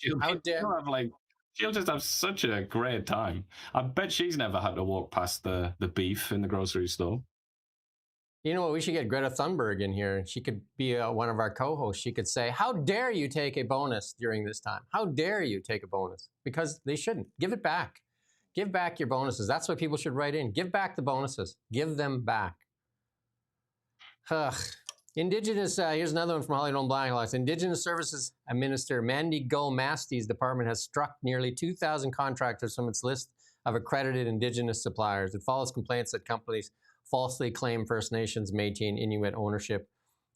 She'll just have such a great time. I bet she's never had to walk past the beef in the grocery store. You know what? We should get Greta Thunberg in here. She could be one of our co-hosts. She could say, how dare you take a bonus during this time? How dare you take a bonus? Because they shouldn't. Give it back. Give back your bonuses. That's what people should write in. Give back the bonuses. Give them back. Indigenous, here's another one from Holly Nolan Black. Indigenous Services Minister Mandy Go-Masty's department has struck nearly 2,000 contractors from its list of accredited Indigenous suppliers. It follows complaints that companies falsely claim First Nations, Métis, and Inuit ownership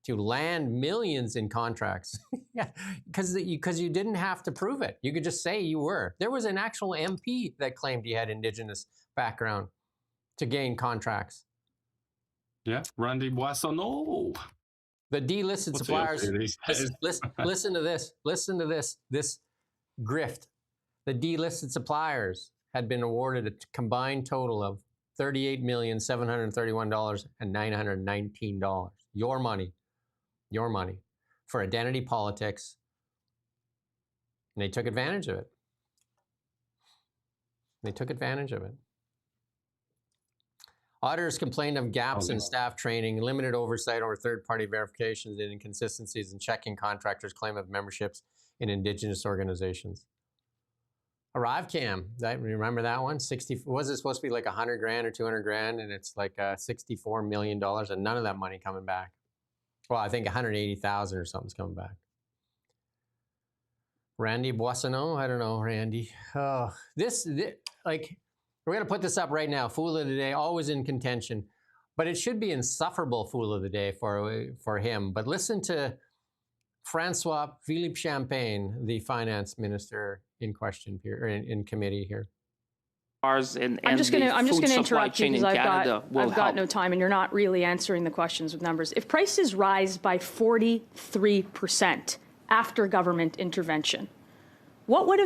to land millions in contracts. Yeah, because you didn't have to prove it. You could just say you were. There was an actual MP that claimed he had Indigenous background to gain contracts. Yeah, Randy Boissonneau. The delisted suppliers, listen to this, this grift. The delisted suppliers had been awarded a combined total of $38,731,919. Your money for identity politics. And they took advantage of it. Auditors complained of gaps in staff training, limited oversight over third-party verifications, and inconsistencies in checking contractors' claim of memberships in Indigenous organizations. ArriveCam, remember that one? Was it supposed to be like 100 grand or 200 grand, and it's like $64 million, and none of that money coming back. Well, I think 180,000 or something's coming back. Randy Boissonneau, I don't know, Randy. Oh, this we're going to put this up right now. Fool of the Day, always in contention. But it should be insufferable Fool of the Day for him. But listen to Francois Philippe Champagne, the finance minister in question here, in committee here. I'm just going to interrupt you because I've got no time, and you're not really answering the questions with numbers. If prices rise by 43% after government intervention, what would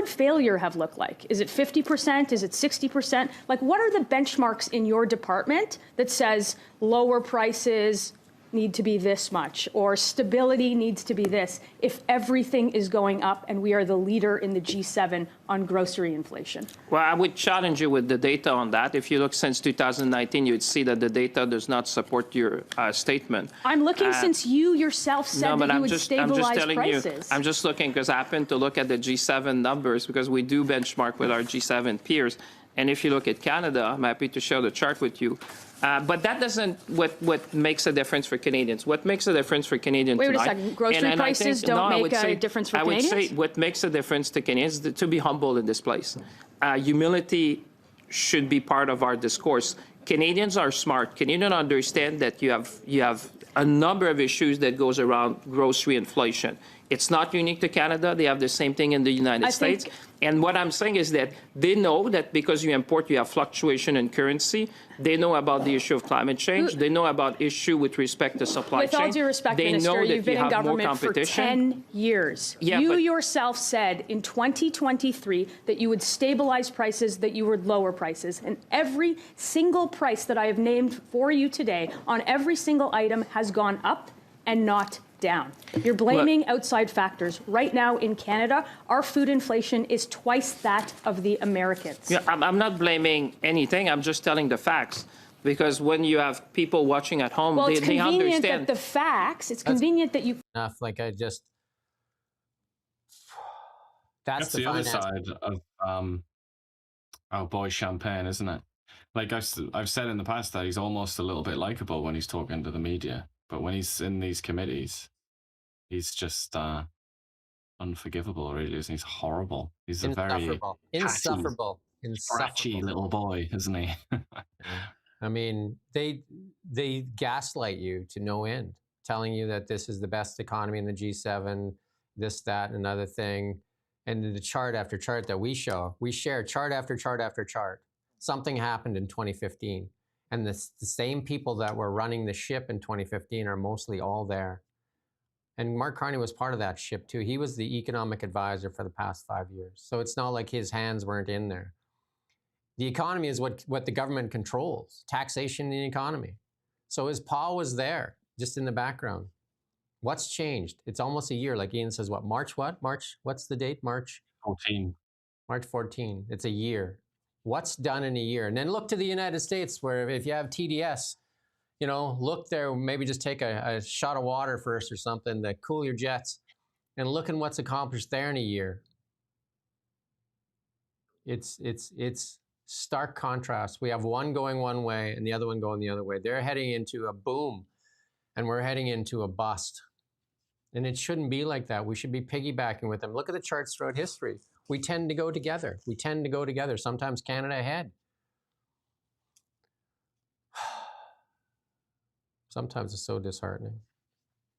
failure have looked like? Is it 50%? Is it 60%? Like, what are the benchmarks in your department that says lower prices need to be this much, or stability needs to be this, if everything is going up and we are the leader in the G7 on grocery inflation? Well, I would challenge you with the data on that. If you look since 2019, you'd see that the data does not support your statement. I'm looking since you yourself said that you would stabilize prices. I'm just looking because I happen to look at the G7 numbers because we do benchmark with our G7 peers. And if you look at Canada, I'm happy to share the chart with you. But that doesn't what makes a difference for Canadians. What makes a difference for Canadians tonight? Wait a second. Grocery prices don't make a difference for Canadians? I would say what makes a difference to Canadians is to be humble in this place. Humility should be part of our discourse. Canadians are smart. Canadians understand that you have a number of issues that goes around grocery inflation. It's not unique to Canada. They have the same thing in the United States. And what I'm saying is that they know that because you import, you have fluctuation in currency. They know about the issue of climate change. They know about issue with respect to supply chain. With all due respect, Minister, you've been in government for 10 years. Yeah, you yourself said in 2023 that you would stabilize prices, that you would lower prices. And every single price that I have named for you today on every single item has gone up and not down. You're blaming outside factors. Right now in Canada, our food inflation is twice that of the Americans. Yeah, I'm not blaming anything. I'm just telling the facts. Because when you have people watching at home, well, they understand. Well, it's convenient that the facts, it's convenient that you... Enough, like I just... That's the other side of our boy Champagne, isn't it? Like I've said in the past that he's almost a little bit likable when he's talking to the media. But when he's in these committees, he's just unforgivable, really. He's horrible. He's a very insufferable, scratchy little boy, isn't he? I mean, they gaslight you to no end, telling you that this is the best economy in the G7, this, that, and another thing. And the chart after chart that we share chart after chart after chart. Something happened in 2015. And the same people that were running the ship in 2015 are mostly all there. And Mark Carney was part of that ship too. He was the economic advisor for the past 5 years. So it's not like his hands weren't in there. The economy is what the government controls, taxation in the economy. So his paw was there, just in the background. What's changed? It's almost a year, like Ian says, what, March what? March, what's the date? March 14. March 14, it's a year. What's done in a year? And then look to the United States, where if you have TDS, you know, look there, maybe just take a shot of water first or something to cool your jets, and look at what's accomplished there in a year. It's stark contrast. We have one going one way and the other one going the other way. They're heading into a boom, and we're heading into a bust. And it shouldn't be like that. We should be piggybacking with them. Look at the charts throughout history. We tend to go together. We tend to go together. Sometimes Canada ahead. Sometimes it's so disheartening.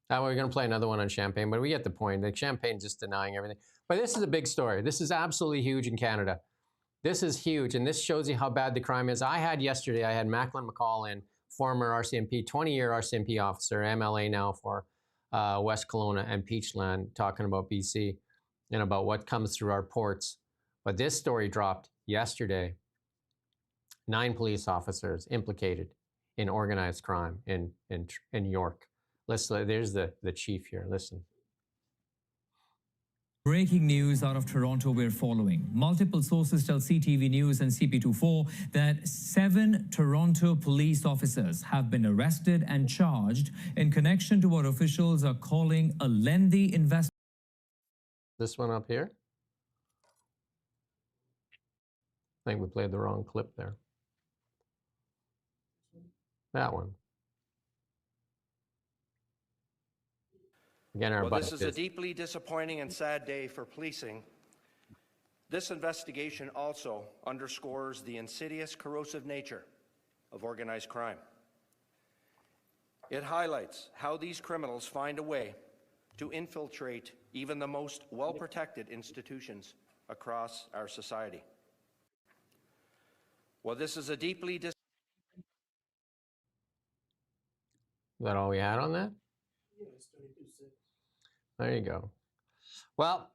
Now we're going to play another one on Champagne, but we get the point. Like Champagne just denying everything. But this is a big story. This is absolutely huge in Canada. This is huge, and this shows you how bad the crime is. I had Macklin McCall in, former RCMP, 20-year RCMP officer, MLA now for West Kelowna and Peachland, talking about BC and about what comes through our ports. But this story dropped yesterday. 9 police officers implicated in organized crime in York. Listen, there's the chief here. Listen. Breaking news out of Toronto we're following. Multiple sources tell CTV News and CP24 that 7 Toronto police officers have been arrested and charged in connection to what officials are calling a lengthy investigation. This one up here? I think we played the wrong clip there. That one. Again, our Well, this is a deeply disappointing and sad day for policing. This investigation also underscores the insidious, corrosive nature of organized crime. It highlights how these criminals find a way to infiltrate even the most well-protected institutions across our society. Well, this is a deeply Is that all we had on that? There you go. Well,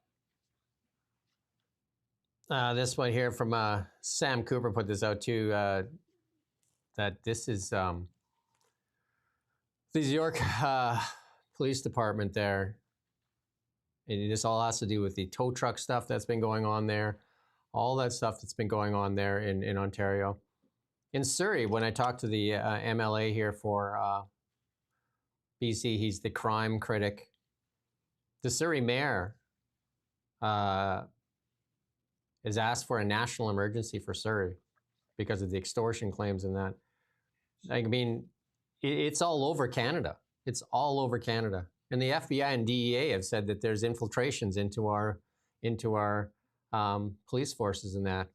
this one here from Sam Cooper put this out too, that this is The York Police Department there, and this all has to do with the tow truck stuff that's been going on there, all that stuff that's been going on there in Ontario. In Surrey, when I talked to the MLA here for BC, he's the crime critic. The Surrey mayor has asked for a national emergency for Surrey because of the extortion claims and that. I mean, it's all over Canada. It's all over Canada. And the FBI and DEA have said that there's infiltrations into our police forces and that.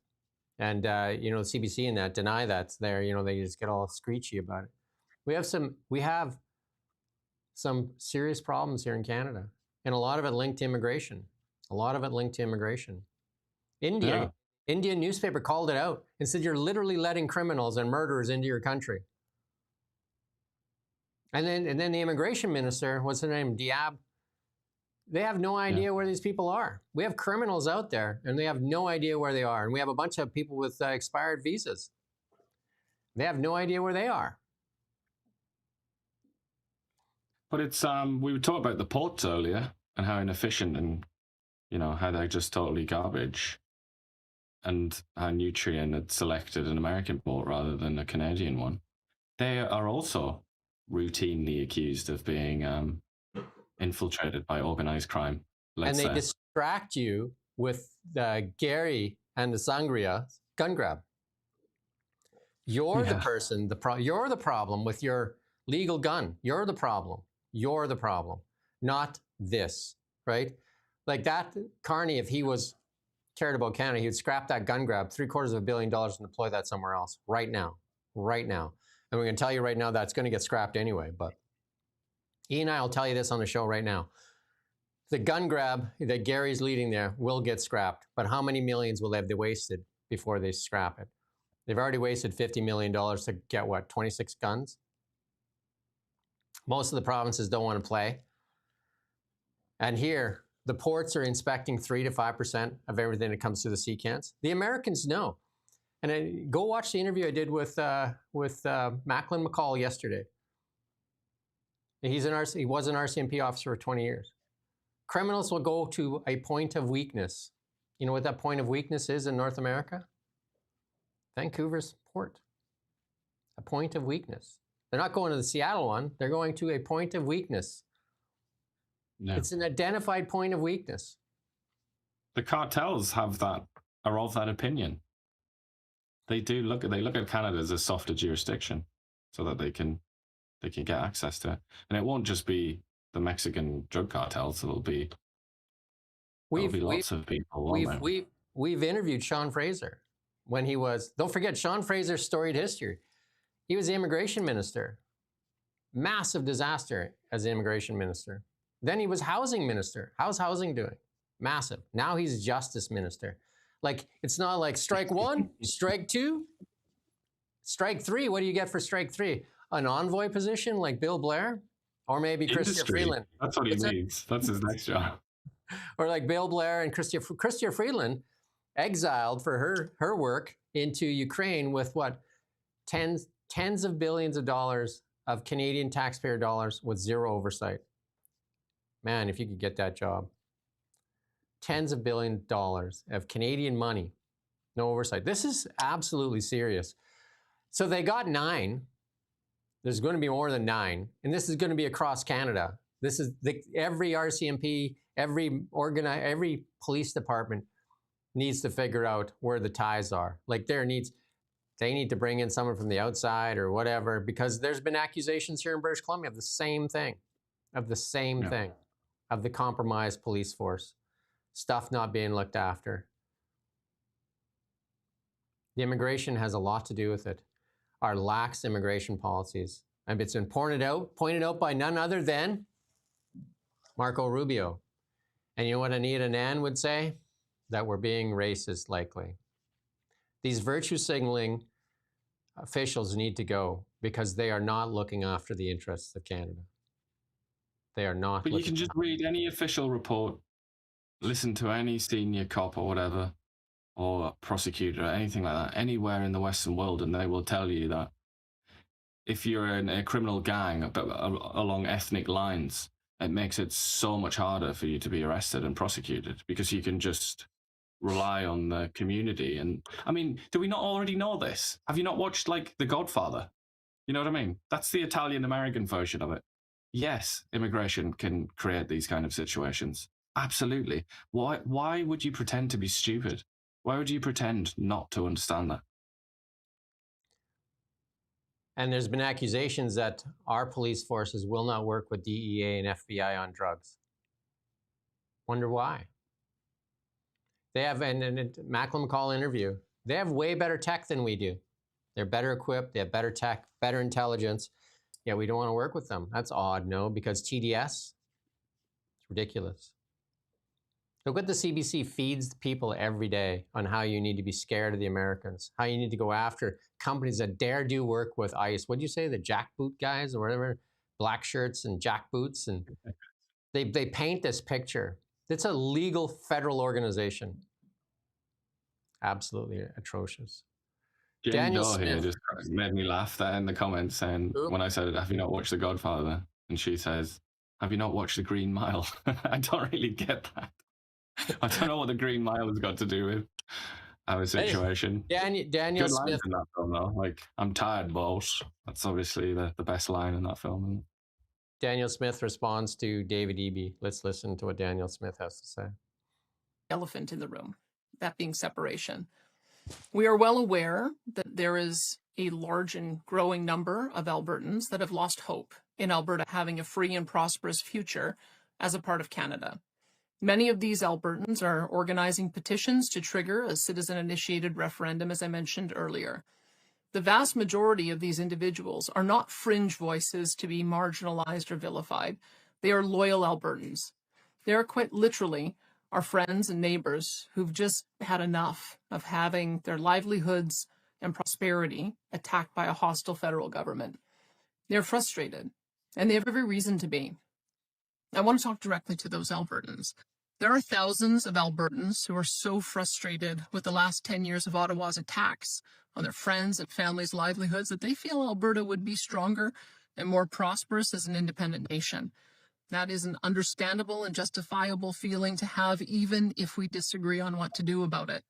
And, the CBC and that deny that's there. They just get all screechy about it. We have some serious problems here in Canada. And a lot of it linked to immigration. Indian newspaper called it out and said, you're literally letting criminals and murderers into your country. And then the immigration minister, what's her name, Diab, they have no idea where these people are. We have criminals out there, and they have no idea where they are. And we have a bunch of people with expired visas. They have no idea where they are. But it's we were talking about the ports earlier and how inefficient and how they're just totally garbage, and how Nutrien had selected an American port rather than a Canadian one. They are also routinely accused of being infiltrated by organized crime. And they distract you with the Gary and the Sangria gun grab. You're the person, you're the problem with your legal gun. You're the problem, not this, right? Like that Carney, if he cared about Canada, he would scrap that gun grab, $750 million, and deploy that somewhere else right now. And we're going to tell you right now that's going to get scrapped anyway. But Ian and I will tell you this on the show right now. The gun grab that Gary's leading there will get scrapped. But how many millions will they have wasted before they scrap it? They've already wasted $50 million to get, 26 guns? Most of the provinces don't want to play. And here, the ports are inspecting 3 to 5% of everything that comes through the sea cans. The Americans know. And go watch the interview I did with Macklin McCall yesterday. He was an RCMP officer for 20 years. Criminals will go to a point of weakness. You know what that point of weakness is in North America? Vancouver's port. A point of weakness. They're not going to the Seattle one. They're going to a point of weakness. No. It's an identified point of weakness. The cartels are of that opinion. They look at Canada as a softer jurisdiction, so that they can get access to it. And it won't just be the Mexican drug cartels. It'll be lots of people. We've interviewed Sean Fraser when he was. Don't forget Sean Fraser's storied history. He was the immigration minister. Massive disaster as the immigration minister. Then he was housing minister. How's housing doing? Massive. Now he's justice minister. Like, it's not like strike one, strike two, strike three. What do you get for strike three? An envoy position like Bill Blair? Or maybe Chrystia Freeland. That's what he needs. That's his next job. Or like Bill Blair and Chrystia Freeland, exiled for her work into Ukraine with tens of billions of dollars of Canadian taxpayer dollars with zero oversight. Man, if you could get that job. Tens of billions of dollars of Canadian money, no oversight. This is absolutely serious. So they got 9. There's going to be more than 9, and this is going to be across Canada. This is every RCMP, every police department needs to figure out where the ties are. Like they need to bring in someone from the outside or whatever, because there's been accusations here in British Columbia of the same thing, of the compromised police force. Stuff not being looked after. The immigration has a lot to do with it. Our lax immigration policies. And it's been pointed out by none other than Marco Rubio. And you know what Anita Nan would say? That we're being racist, likely. These virtue signaling officials need to go because they are not looking after the interests of Canada. They are not. But you can just read any official report, listen to any senior cop or whatever, or prosecutor or anything like that, anywhere in the Western world, and they will tell you that if you're in a criminal gang along ethnic lines, it makes it so much harder for you to be arrested and prosecuted because you can just rely on the community. And I mean, do we not already know this? Have you not watched like The Godfather? You know what I mean? That's the Italian-American version of it. Yes, immigration can create these kind of situations. Absolutely. Why would you pretend to be stupid? Why would you pretend not to understand that? And there's been accusations that our police forces will not work with DEA and FBI on drugs. Wonder why? They have, and Macklin McCall interview, they have way better tech than we do. They're better equipped, they have better tech, better intelligence. Yeah, we don't want to work with them. That's odd, no, because TDS, it's ridiculous. Look what the CBC feeds people every day on how you need to be scared of the Americans, how you need to go after companies that dare do work with ICE. What'd you say, the jackboot guys or whatever? Black shirts and jackboots, and they paint this picture. It's a legal federal organization. Absolutely atrocious. Daniel Doe here just made me laugh there in the comments saying, when I said, have you not watched The Godfather? And she says, have you not watched The Green Mile? I don't really get that. I don't know what The Green Mile has got to do with our situation. Daniel Good Smith lines in that film, though. Like, I'm tired, boss. That's obviously the best line in that film. Isn't it? Daniel Smith responds to David Eby. Let's listen to what Daniel Smith has to say. Elephant in the room, that being separation. We are well aware that there is a large and growing number of Albertans that have lost hope in Alberta having a free and prosperous future as a part of Canada. Many of these Albertans are organizing petitions to trigger a citizen-initiated referendum, as I mentioned earlier. The vast majority of these individuals are not fringe voices to be marginalized or vilified. They are loyal Albertans. They are quite literally our friends and neighbors who've just had enough of having their livelihoods and prosperity attacked by a hostile federal government. They're frustrated, and they have every reason to be. I want to talk directly to those Albertans. There are thousands of Albertans who are so frustrated with the last 10 years of Ottawa's attacks on their friends' and families' livelihoods that they feel Alberta would be stronger and more prosperous as an independent nation. That is an understandable and justifiable feeling to have, even if we disagree on what to do about it.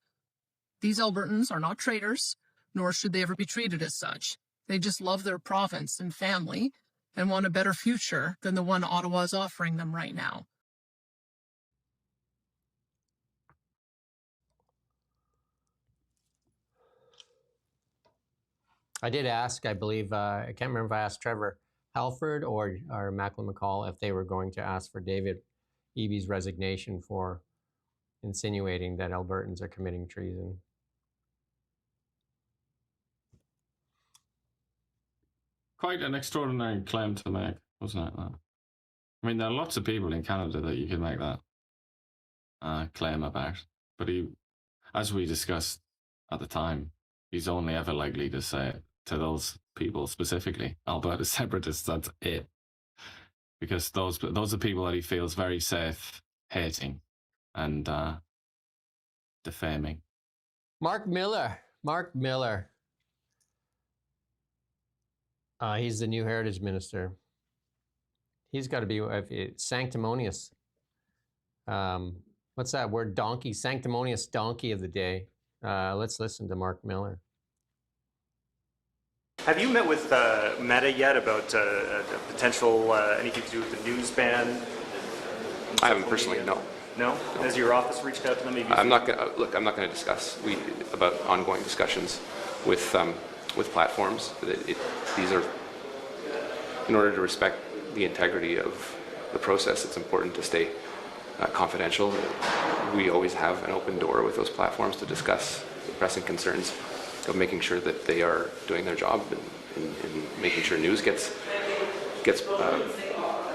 These Albertans are not traitors, nor should they ever be treated as such. They just love their province and family and want a better future than the one Ottawa is offering them right now. I did ask, I believe, I can't remember if I asked Trevor Halford or Macklin McCall if they were going to ask for David Eby's resignation for insinuating that Albertans are committing treason. Quite an extraordinary claim to make, wasn't it? That? I mean, there are lots of people in Canada that you can make that claim about. But he, as we discussed at the time, he's only ever likely to say it to those people specifically, Alberta separatists. That's it, because those are people that he feels very safe hating and defaming. Mark Miller. He's the new heritage minister. He's got to be sanctimonious. What's that word? Donkey. Sanctimonious donkey of the day. Let's listen to Mark Miller. Have you met with Meta yet about potential anything to do with the news ban? I haven't personally, no. No? Has your office reached out to them? Maybe I'm not going to discuss about ongoing discussions with platforms. These are, in order to respect the integrity of the process, it's important to stay confidential. We always have an open door with those platforms to discuss the pressing concerns of making sure that they are doing their job and making sure news gets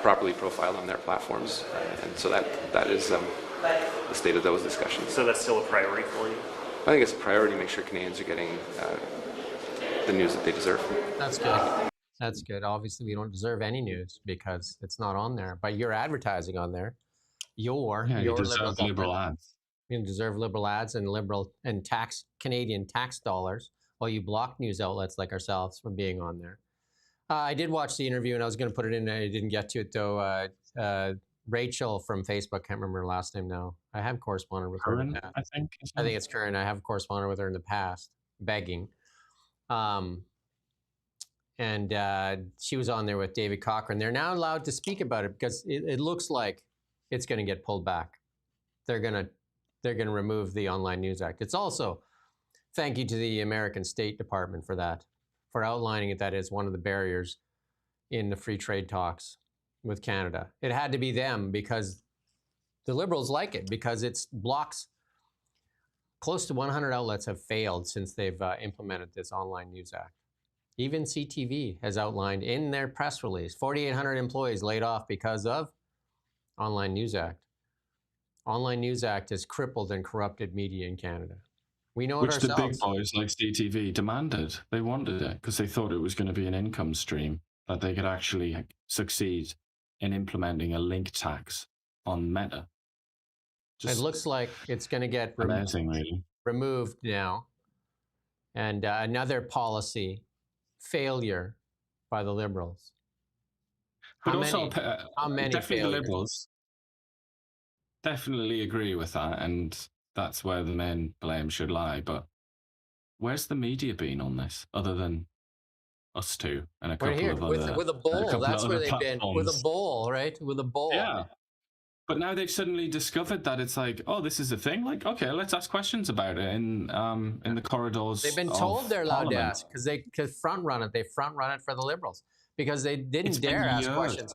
properly profiled on their platforms. And so that is the state of those discussions. So that's still a priority for you? I think it's a priority to make sure Canadians are getting the news that they deserve. That's good. That's good. Obviously, we don't deserve any news because it's not on there. But you're advertising on there. You deserve liberal ads. You deserve liberal ads and Canadian tax dollars while you block news outlets like ourselves from being on there. I did watch the interview, and I was going to put it in. I didn't get to it, though. Rachel from Facebook, can't remember her last name now. I have corresponded with her in the past. I think it's Curran. I have corresponded with her in the past, begging. And she was on there with David Cochrane. They're now allowed to speak about it because it looks like it's going to get pulled back. They're going to remove the Online News Act. It's also, thank you to the American State Department for that, for outlining it. That is one of the barriers in the free trade talks with Canada. It had to be them because the Liberals like it, because it blocks. Close to 100 outlets have failed since they've implemented this Online News Act. Even CTV has outlined in their press release, 4,800 employees laid off because of Online News Act. Online News Act has crippled and corrupted media in Canada. We know it ourselves. Which the big boys like CTV demanded. They wanted it because they thought it was going to be an income stream, that they could actually succeed in implementing a link tax on Meta. It looks like it's going to get removed now. And another policy failure by the Liberals. But how many definitely the Liberals definitely agree with that, and that's where the main blame should lie. But where's the media been on this, other than us two and a couple of other... With a bowl, that's where they've been. With a bowl, right? With a bowl. Yeah. But now they've suddenly discovered that it's like, oh, this is a thing. Like, okay, let's ask questions about it in the corridors. They've been told they're allowed to ask because they could front run it. They front run it for the Liberals because they didn't dare ask questions.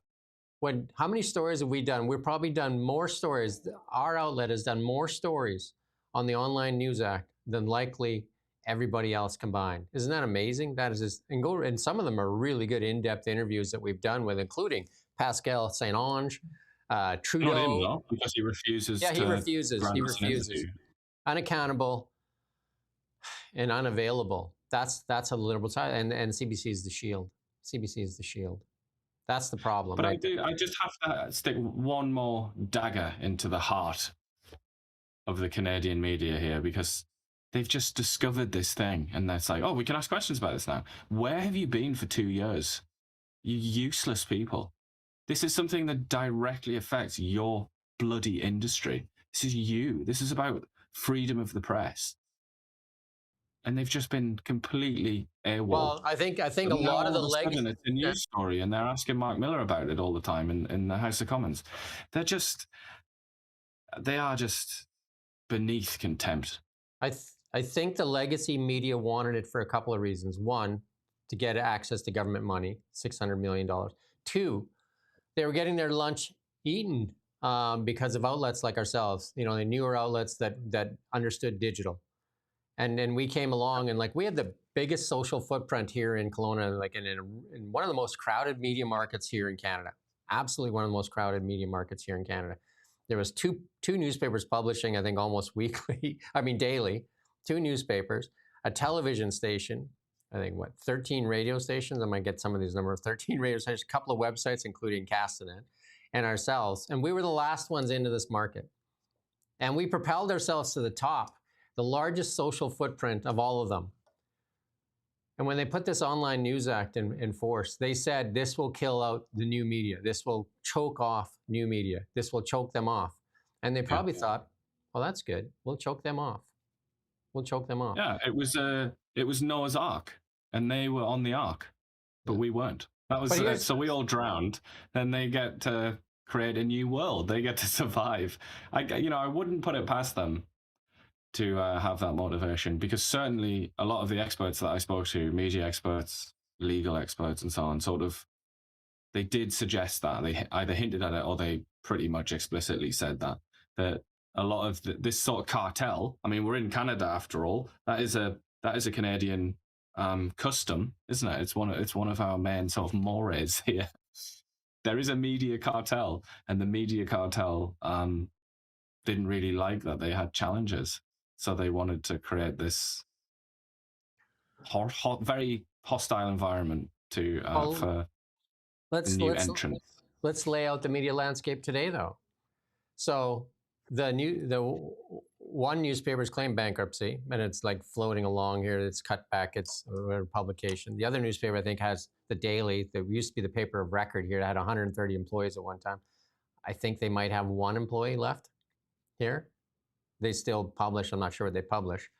How many stories have we done? We've probably done more stories. Our outlet has done more stories on the Online News Act than likely everybody else combined. Isn't that amazing? That is just, and some of them are really good in-depth interviews that we've done with, including Pascal Saint-Onge. Trudeau. Not him, though, because he refuses. Yeah, he refuses. He refuses. Unaccountable and unavailable. That's a Liberal side, and CBC is the shield. CBC is the shield. That's the problem. But I just have to stick one more dagger into the heart of the Canadian media here, because they've just discovered this thing, and it's like, oh, we can ask questions about this now. Where have you been for 2 years? You useless people. This is something that directly affects your bloody industry. This is you. This is about freedom of the press. And they've just been completely AWOL. Well, I think a lot of the legacy... It's a news story, and they're asking Mark Miller about it all the time in the House of Commons. They are just beneath contempt. I think the legacy media wanted it for a couple of reasons. One, to get access to government money, $600 million. Two, they were getting their lunch eaten because of outlets like ourselves, the newer outlets that understood digital. And we came along, and we had the biggest social footprint here in Kelowna, in one of the most crowded media markets here in Canada. Absolutely one of the most crowded media markets here in Canada. There was two newspapers publishing, I think, almost weekly, daily, 2 newspapers, a television station, I think, 13 radio stations? I might get some of these numbers. 13 radio stations, a couple of websites, including Castanet, and ourselves. And we were the last ones into this market. And we propelled ourselves to the top, the largest social footprint of all of them. And when they put this Online News Act in force, they said this will kill out the new media. This will choke off new media. This will choke them off. And they probably thought, well, that's good. We'll choke them off. We'll choke them off. Yeah, it was Noah's Ark, and they were on the Ark, but we weren't. That was so we all drowned. Then they get to create a new world. They get to survive. I wouldn't put it past them to have that motivation, because certainly a lot of the experts that I spoke to, media experts, legal experts, and so on, they did suggest that. They either hinted at it or they pretty much explicitly said that a lot of this sort of cartel. We're in Canada after all. That is a Canadian custom, isn't it? It's one of our main sort of mores here. There is a media cartel, and the media cartel didn't really like that they had challenges, so they wanted to create this very hostile environment for new entrants. Let's lay out the media landscape today, though. So one newspaper's claimed bankruptcy, and it's like floating along here. It's cut back its publication. The other newspaper, I think, has the Daily, that used to be the paper of record here. It had 130 employees at one time. I think they might have one employee left here. They still publish. I'm not sure what they publish.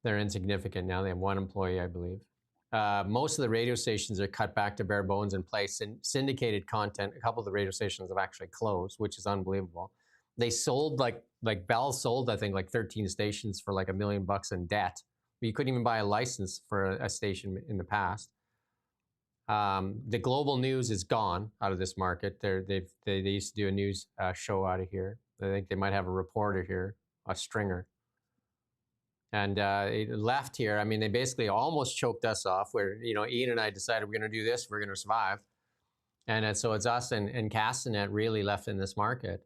They're insignificant now. They have one employee, I believe. Most of the radio stations are cut back to bare bones in place, and syndicated content. A couple of the radio stations have actually closed, which is unbelievable. They sold like Bell sold, I think, like 13 stations for like $1 million in debt. You couldn't even buy a license for a station in the past. The Global News is gone out of this market. They used to do a news show out of here. I think they might have a reporter here, a stringer. And it left here. I mean, they basically almost choked us off. Where Ian and I decided we're going to do this, we're going to survive, and so it's us and Castanet really left in this market.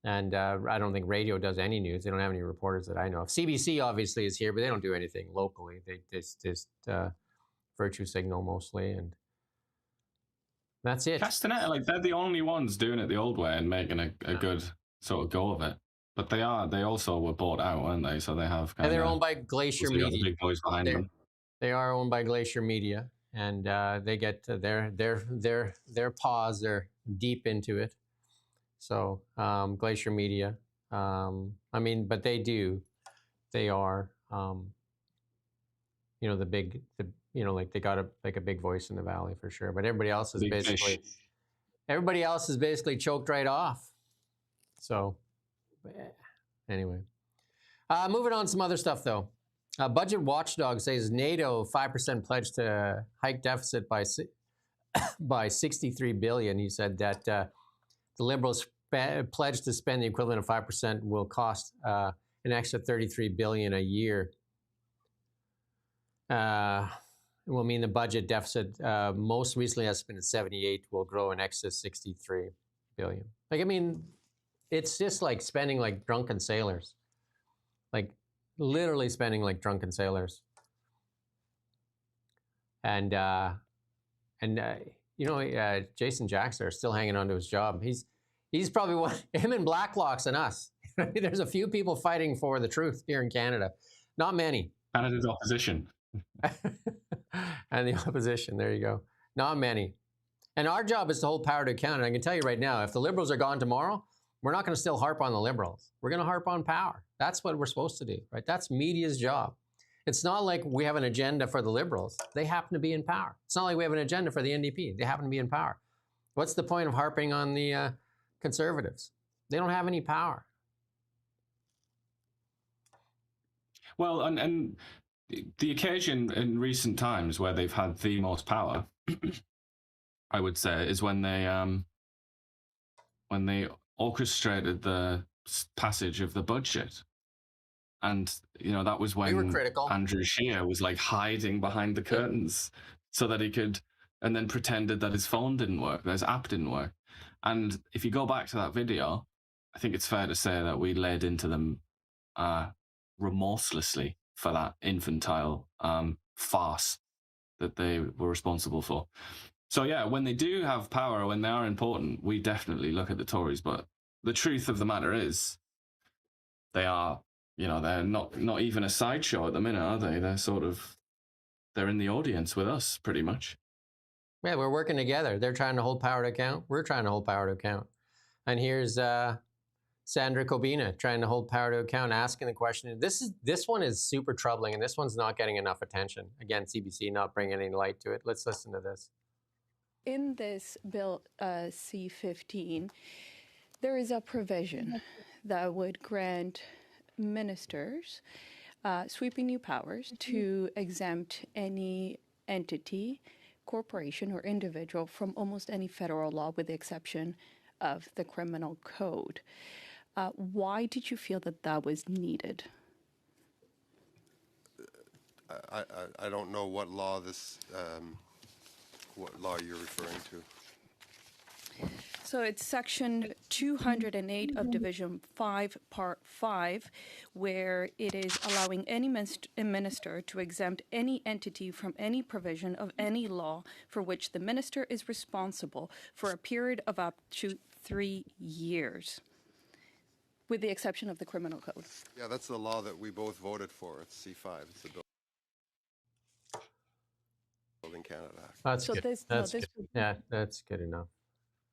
And I don't think radio does any news. They don't have any reporters that I know of. CBC obviously is here, but they don't do anything locally. They just virtue signal mostly, and that's it. Castanet, like they're the only ones doing it the old way and making a good sort of go of it. But they also were bought out, weren't they? So they have and they're owned by Glacier Media. The big boys behind them. They are owned by Glacier Media, and they get their paws are deep into it. So Glacier Media, I mean, but they are, the big, like they got a big voice in the valley for sure. But everybody else is basically choked right off. So anyway, moving on to some other stuff though. Budget watchdog says NATO 5% pledge to hike deficit by 63 billion. He said that the Liberals pledge to spend the equivalent of 5% will cost an extra 33 billion a year. It will mean the budget deficit, most recently estimated 78, will grow in excess 63 billion. Like, I mean, it's just like spending like drunken sailors, like literally spending like drunken sailors. And Jason Jackson are still hanging on to his job. He's probably him and Blacklock's and us. There's a few people fighting for the truth here in Canada. Not many. Canada's opposition. And the opposition, there you go. Not many. And our job is to hold power to account. And I can tell you right now, if the Liberals are gone tomorrow, we're not going to still harp on the Liberals. We're going to harp on power. That's what we're supposed to do, right? That's media's job. It's not like we have an agenda for the Liberals. They happen to be in power. It's not like we have an agenda for the NDP. They happen to be in power. What's the point of harping on the Conservatives? They don't have any power. Well, and the occasion in recent times where they've had the most power, I would say, is when they orchestrated the passage of the budget. And, that was when we were critical. Andrew Scheer was like hiding behind the curtains so that he could, and then pretended that his phone didn't work, that his app didn't work. And if you go back to that video, I think it's fair to say that we laid into them remorselessly for that infantile farce that they were responsible for. So yeah, when they do have power, when they are important, we definitely look at the Tories. But the truth of the matter is, they are, they're not even a sideshow at the minute, are they? They're in the audience with us, pretty much. Yeah, we're working together. They're trying to hold power to account. We're trying to hold power to account. And here's Sandra Kobina trying to hold power to account, asking the question. This one is super troubling, and this one's not getting enough attention. Again, CBC not bringing any light to it. Let's listen to this. In this bill C-15, there is a provision that would grant ministers sweeping new powers to exempt any entity, corporation, or individual from almost any federal law, with the exception of the criminal code. Why did you feel that that was needed? I don't know what law what law you're referring to. So it's Section 208 of Division 5, Part 5, where it is allowing any minister to exempt any entity from any provision of any law for which the minister is responsible for a period of up to 3 years. with the exception of the criminal code. Yeah, that's the law that we both voted for. It's C5. It's the Building Canada Act. That's So good. this- That's no, this good. Yeah, that's good enough.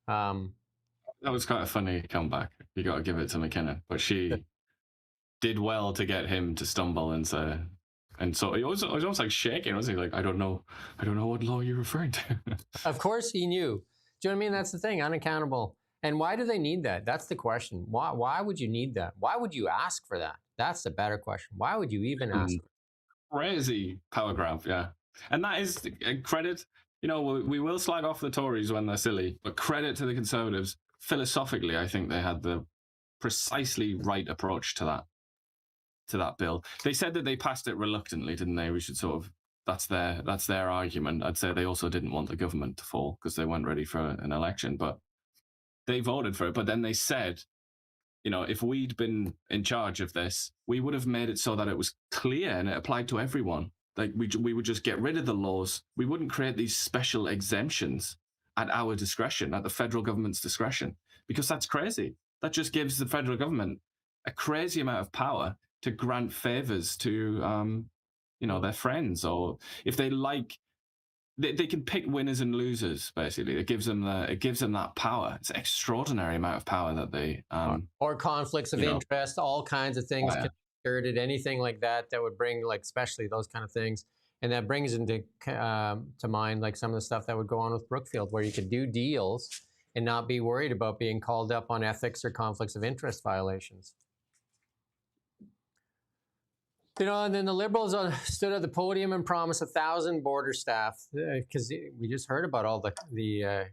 That was quite a funny comeback. You got to give it to McKinnon, but she did well to get him to stumble and say, and so he was almost like shaking, wasn't he? Like, I don't know what law you're referring to. Of course he knew. Do you know what I mean? That's the thing, unaccountable. And why do they need that? That's the question. Why would you need that? Why would you ask for that? That's the better question. Why would you even ask? Crazy power grab, yeah. And that is credit. You know, we will slag off the Tories when they're silly, but credit to the Conservatives. Philosophically, I think they had the precisely right approach to that bill. They said that they passed it reluctantly, didn't they? We should sort of that's their argument. I'd say they also didn't want the government to fall because they weren't ready for an election, but they voted for it. But then they said, you know, if we'd been in charge of this, we would have made it so that it was clear and it applied to everyone. Like we would just get rid of the laws. We wouldn't create these special exemptions at our discretion, at the federal government's discretion, because that's crazy. That just gives the federal government a crazy amount of power to grant favors to, you know, their friends, or if they like, they can pick winners and losers. Basically, it gives them that power. It's an extraordinary amount of power that they or conflicts of interest, all kinds of things. Yeah. Concerted, anything like that would bring, like, especially those kind of things. And that brings into to mind like some of the stuff that would go on with Brookfield, where you could do deals and not be worried about being called up on ethics or conflicts of interest violations. You know, and then the Liberals stood at the podium and promised 1,000 border staff, because we just heard about all the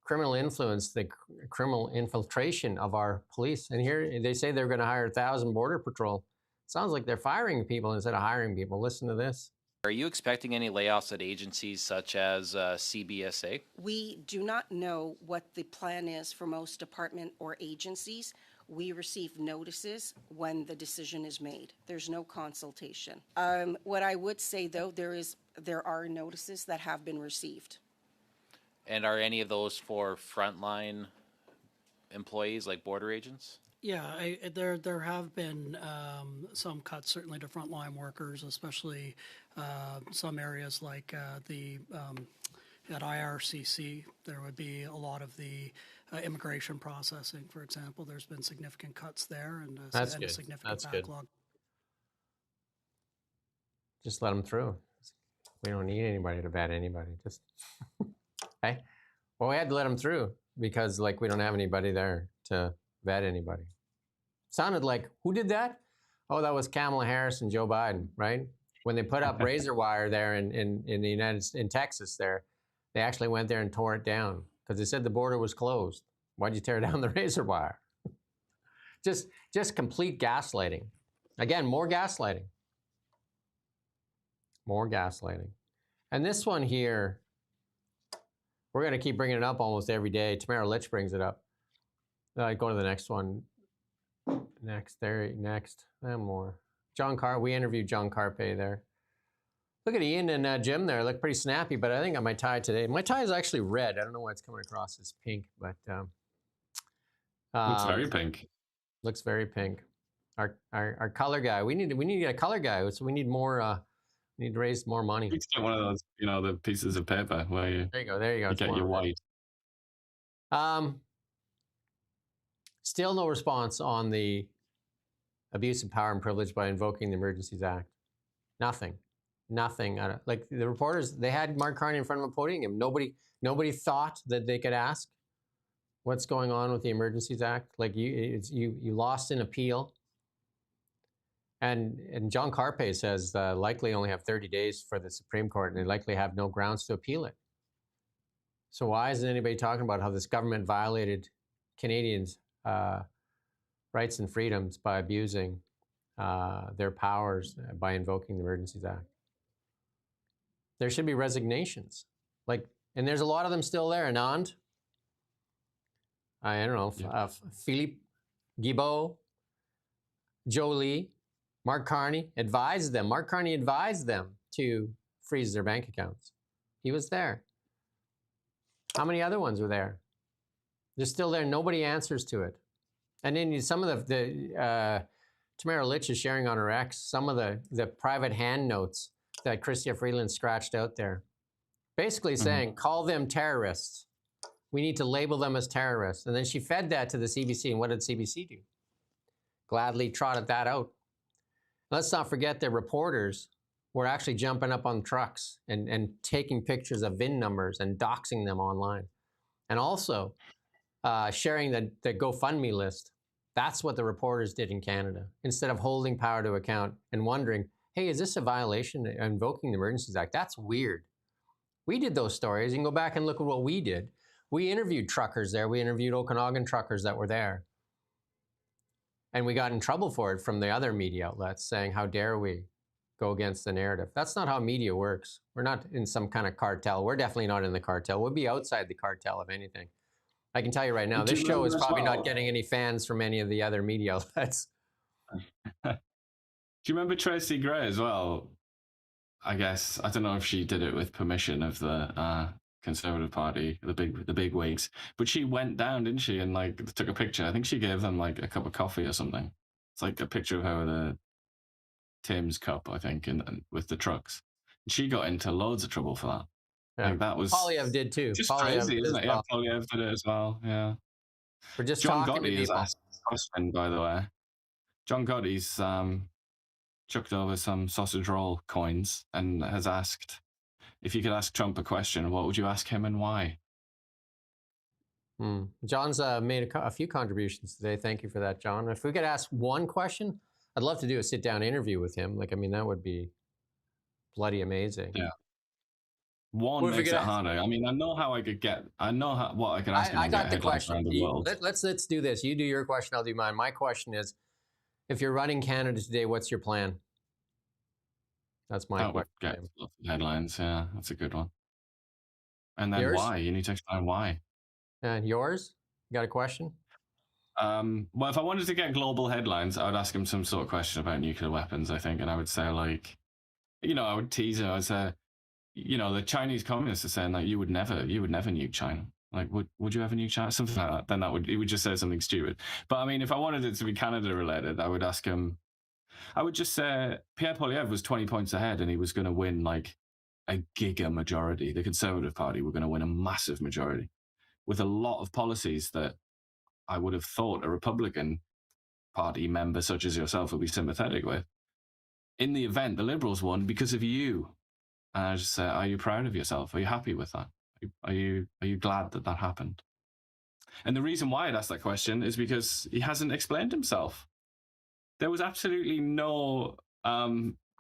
criminal influence, the criminal infiltration of our police. And here they say they're going to hire 1,000 border patrol. Sounds like they're firing people instead of hiring people. Listen to this. Are you expecting any layoffs at agencies such as CBSA? We do not know what the plan is for most department or agencies. We receive notices when the decision is made. There's no consultation. What I would say, though, there are notices that have been received. And are any of those for frontline employees like border agents? Yeah, there have been some cuts, certainly to frontline workers, especially some areas like at IRCC. There would be a lot of the immigration processing, for example. There's been significant cuts there, and a significant backlog. Good. Just let them through. We don't need anybody to vet anybody. Just okay. Well, we had to let them through because, like, we don't have anybody there to vet anybody. Sounded like, who did that? Oh, that was Kamala Harris and Joe Biden, right? When they put up razor wire there in Texas there, they actually went there and tore it down because they said the border was closed. Why'd you tear down the razor wire? Just complete gaslighting. Again, more gaslighting. More gaslighting. And this one here, we're going to keep bringing it up almost every day. Tamara Litch brings it up. Go to the next one. Next. And more. We interviewed John Carpe there. Look at Ian and Jim there. Look pretty snappy, but I think I got my tie today. My tie is actually red. I don't know why it's coming across as pink, but looks very pink. Looks very pink. Our color guy. We need to get a color guy. So we need more. We need to raise more money. You get one of those, the pieces of paper where you. There you go. You get your white. Still no response on the abuse of power and privilege by invoking the Emergencies Act. Nothing. Like the reporters, they had Mark Carney in front of a podium. Nobody thought that they could ask what's going on with the Emergencies Act. Like you lost an appeal. And John Carpe says likely only have 30 days for the Supreme Court, and they likely have no grounds to appeal it. So why isn't anybody talking about how this government violated Canadians' rights and freedoms by abusing their powers by invoking the Emergencies Act? There should be resignations. And there's a lot of them still there. Anand, I don't know, Philippe Guilbeault, Jolie, Mark Carney advised them. Mark Carney advised them to freeze their bank accounts. He was there. How many other ones were there? They're still there. Nobody answers to it. And then some of the Tamara Litch is sharing on her X some of the private hand notes that Chrystia Freeland scratched out there, basically saying, call them terrorists. We need to label them as terrorists. And then she fed that to the CBC. And what did CBC do? Gladly trotted that out. Let's not forget that reporters were actually jumping up on trucks and taking pictures of VIN numbers and doxing them online. And also sharing the GoFundMe list. That's what the reporters did in Canada. Instead of holding power to account and wondering, hey, is this a violation of invoking the Emergencies Act? That's weird. We did those stories. You can go back and look at what we did. We interviewed truckers there. We interviewed Okanagan truckers that were there. And we got in trouble for it from the other media outlets saying, how dare we go against the narrative? That's not how media works. We're not in some kind of cartel. We're definitely not in the cartel. We'll be outside the cartel, if anything. I can tell you right now, this show is probably not getting any fans from any of the other media outlets. Do you remember Tracy Gray as well? I guess, I don't know if she did it with permission of the Conservative Party, the big wigs, but she went down, didn't she, and like took a picture. I think she gave them like a cup of coffee or something. It's like a picture of her with a Tim's cup, I think, and with the trucks. And she got into loads of trouble for that. Yeah. Like that was Polyev did too. just Polyev crazy, isn't it? Yeah, Polyev did it as well. Yeah. We're just John talking to Gotti has people. asked a question, by the way. John Gotti's chucked over some sausage roll coins and has asked, if you could ask Trump a question, what would you ask him and why? John's made a few contributions today. Thank you for that, John. If we could ask one question, I'd love to do a sit-down interview with him. Like, I mean, that would be bloody amazing. Yeah. One makes it harder. I mean, I know how I could get. I know what I can ask him. I got the headlines question. around the world. Let's do this. You do your question. I'll do mine. My question is, if you're running Canada today, what's your plan? That's my question. Get lots of headlines. Yeah, that's a good one. And then Yours? why? You need to explain why. And yours? You got a question? Well, if I wanted to get global headlines, I would ask him some sort of question about nuclear weapons, I think. And I would say, like, I would tease him. I'd say, the Chinese communists are saying, like, you would never nuke China. Like, would you ever nuke China? Something like that. Then he would just say something stupid. But I mean, if I wanted it to be Canada related, I would ask him, I would just say Pierre Poilievre was 20 points ahead and he was going to win like a giga majority. The Conservative Party were going to win a massive majority with a lot of policies that I would have thought a Republican Party member such as yourself would be sympathetic with. In the event, the Liberals won because of you. And I just say, are you proud of yourself? Are you happy with that? Are you glad that happened? And the reason why I'd ask that question is because he hasn't explained himself. There was absolutely no,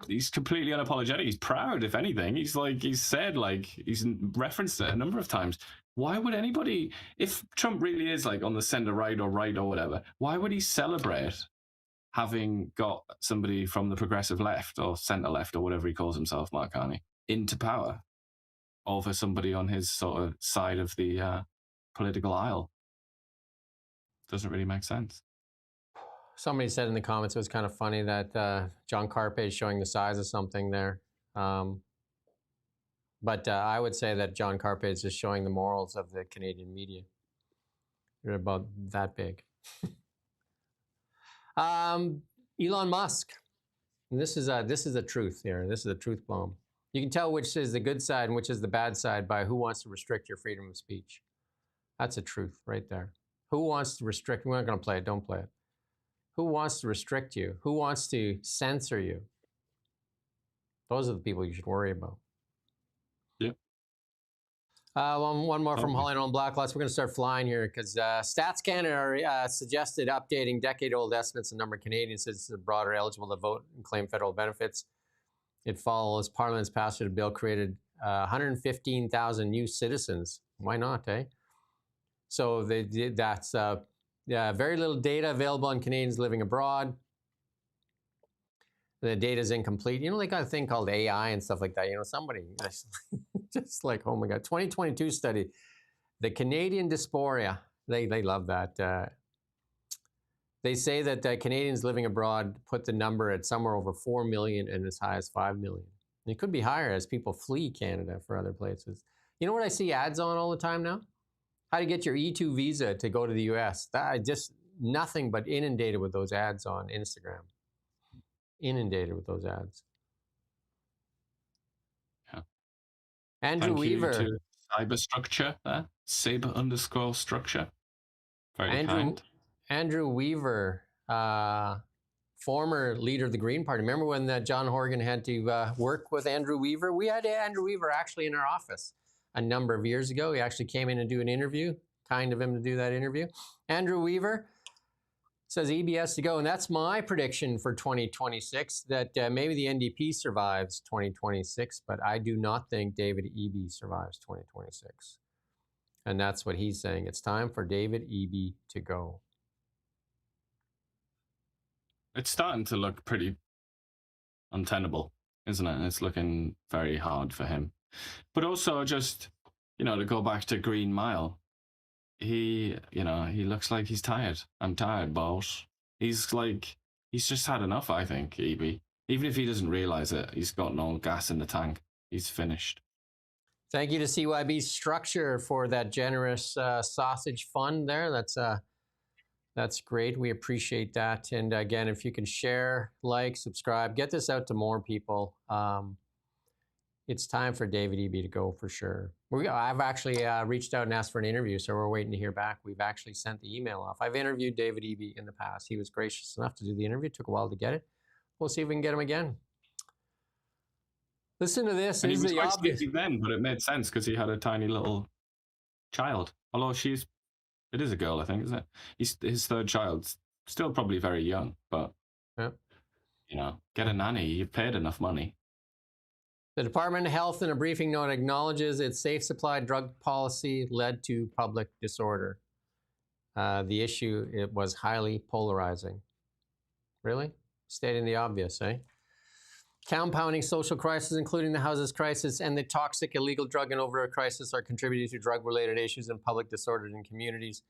he's completely unapologetic. He's proud, if anything. He's referenced it a number of times. Why would anybody, if Trump really is like on the center right or whatever, why would he celebrate having got somebody from the progressive left or center left or whatever he calls himself, Mark Carney, into power over somebody on his sort of side of the political aisle? Doesn't really make sense. Somebody said in the comments it was kind of funny that John Carpe is showing the size of something there. But I would say that John Carpe is just showing the morals of the Canadian media. They're about that big. Elon Musk. And this is the truth here. This is a truth bomb. You can tell which is the good side and which is the bad side by who wants to restrict your freedom of speech. That's a truth right there. Who wants to restrict? We're not going to play it. Don't play it. Who wants to restrict you? Who wants to censor you? Those are the people you should worry about. Yep. One more from Holly on Black Lots. We're going to start flying here because Stats Canada suggested updating decade-old estimates of number of Canadians citizens abroad are eligible to vote and claim federal benefits. It follows Parliament's passage of a bill created 115,000 new citizens. Why not, eh? So that's very little data available on Canadians living abroad. The data is incomplete. They got a thing called AI and stuff like that. Somebody just like, oh my God, 2022 study, the Canadian diaspora. They love that. They say that Canadians living abroad put the number at somewhere over 4 million and as high as 5 million. And it could be higher as people flee Canada for other places. You know what I see ads on all the time now? How to get your E2 visa to go to the US. nothing but inundated with those ads on Instagram. Inundated with those ads. Yeah. Andrew Thank Weaver. you to Cyberstructure there. Saber_structure. Very kind. Andrew Weaver, former leader of the Green Party. Remember when John Horgan had to work with Andrew Weaver? We had Andrew Weaver actually in our office a number of years ago. He actually came in and do an interview. Kind of him to do that interview. Andrew Weaver says EBS to go, and that's my prediction for 2026, that maybe the NDP survives 2026, but I do not think David Eby survives 2026. And that's what he's saying. It's time for David Eby to go. It's starting to look pretty untenable, isn't it? It's looking very hard for him. But also just, to go back to Green Mile, he looks like he's tired. I'm tired, boss. He's just had enough, I think, Eby. Even if he doesn't realize it, he's got no gas in the tank. He's finished. Thank you to CYB Structure for that generous sausage fund there. That's great. We appreciate that. And again, if you can share, like, subscribe, get this out to more people. It's time for David Eby to go for sure. I've actually reached out and asked for an interview, so we're waiting to hear back. We've actually sent the email off. I've interviewed David Eby in the past. He was gracious enough to do the interview. It took a while to get it. We'll see if we can get him again. Listen to this. And This he was is the quite obvious. sleepy then, but it made sense because he had a tiny little child. Although it is a girl, I think, isn't it? His third child, still probably very young, but yeah. Get a nanny. You've paid enough money. The Department of Health, in a briefing note, acknowledges its safe supply drug policy led to public disorder. The issue, it was highly polarizing. Really? Stating the obvious, eh? Compounding social crises, including the houses crisis and the toxic illegal drug and overdose crisis, are contributing to drug-related issues and public disorders in communities.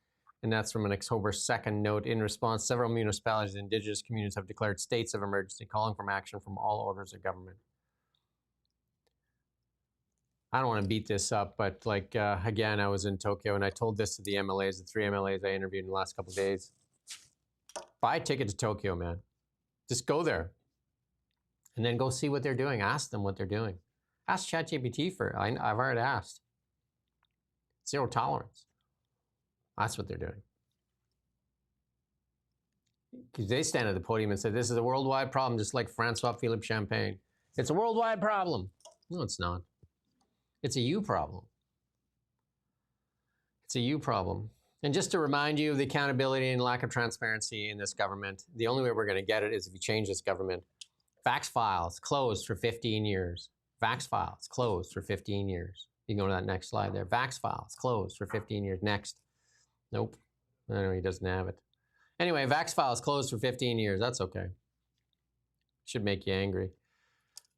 And that's from an October 2nd note. In response, several municipalities and Indigenous communities have declared states of emergency, calling for action from all orders of government. I don't want to beat this up, but again, I was in Tokyo and I told this to the MLAs, the 3 MLAs I interviewed in the last couple of days. Buy a ticket to Tokyo, man. Just go there. And then go see what they're doing. Ask them what they're doing. Ask ChatGPT for it. I've already asked. Zero tolerance. That's what they're doing. Because they stand at the podium and say, this is a worldwide problem, just like Francois-Philippe Champagne. It's a worldwide problem. No, it's not. It's a you problem. It's a you problem. And just to remind you of the accountability and lack of transparency in this government, the only way we're going to get it is if you change this government. Vax files closed for 15 years. Vax files closed for 15 years. You can go to that next slide there. Vax files closed for 15 years. Next. Nope. No, he doesn't have it. Anyway, Vax files closed for 15 years. That's okay. Should make you angry.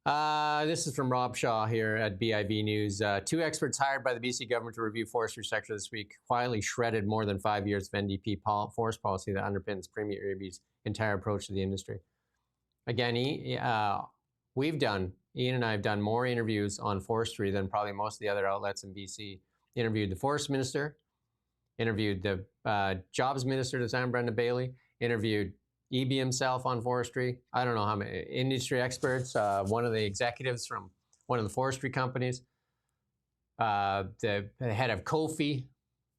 This is from Rob Shaw here at BIV News. 2 experts hired by the BC government to review forestry sector this week quietly shredded more than 5 years of NDP forest policy that underpins Premier Irby's entire approach to the industry. Again, Ian and I have done more interviews on forestry than probably most of the other outlets in BC. Interviewed the forest minister, interviewed the jobs minister at the time, Brenda Bailey, interviewed Eby himself on forestry. I don't know how many industry experts, one of the executives from one of the forestry companies, the head of Kofi.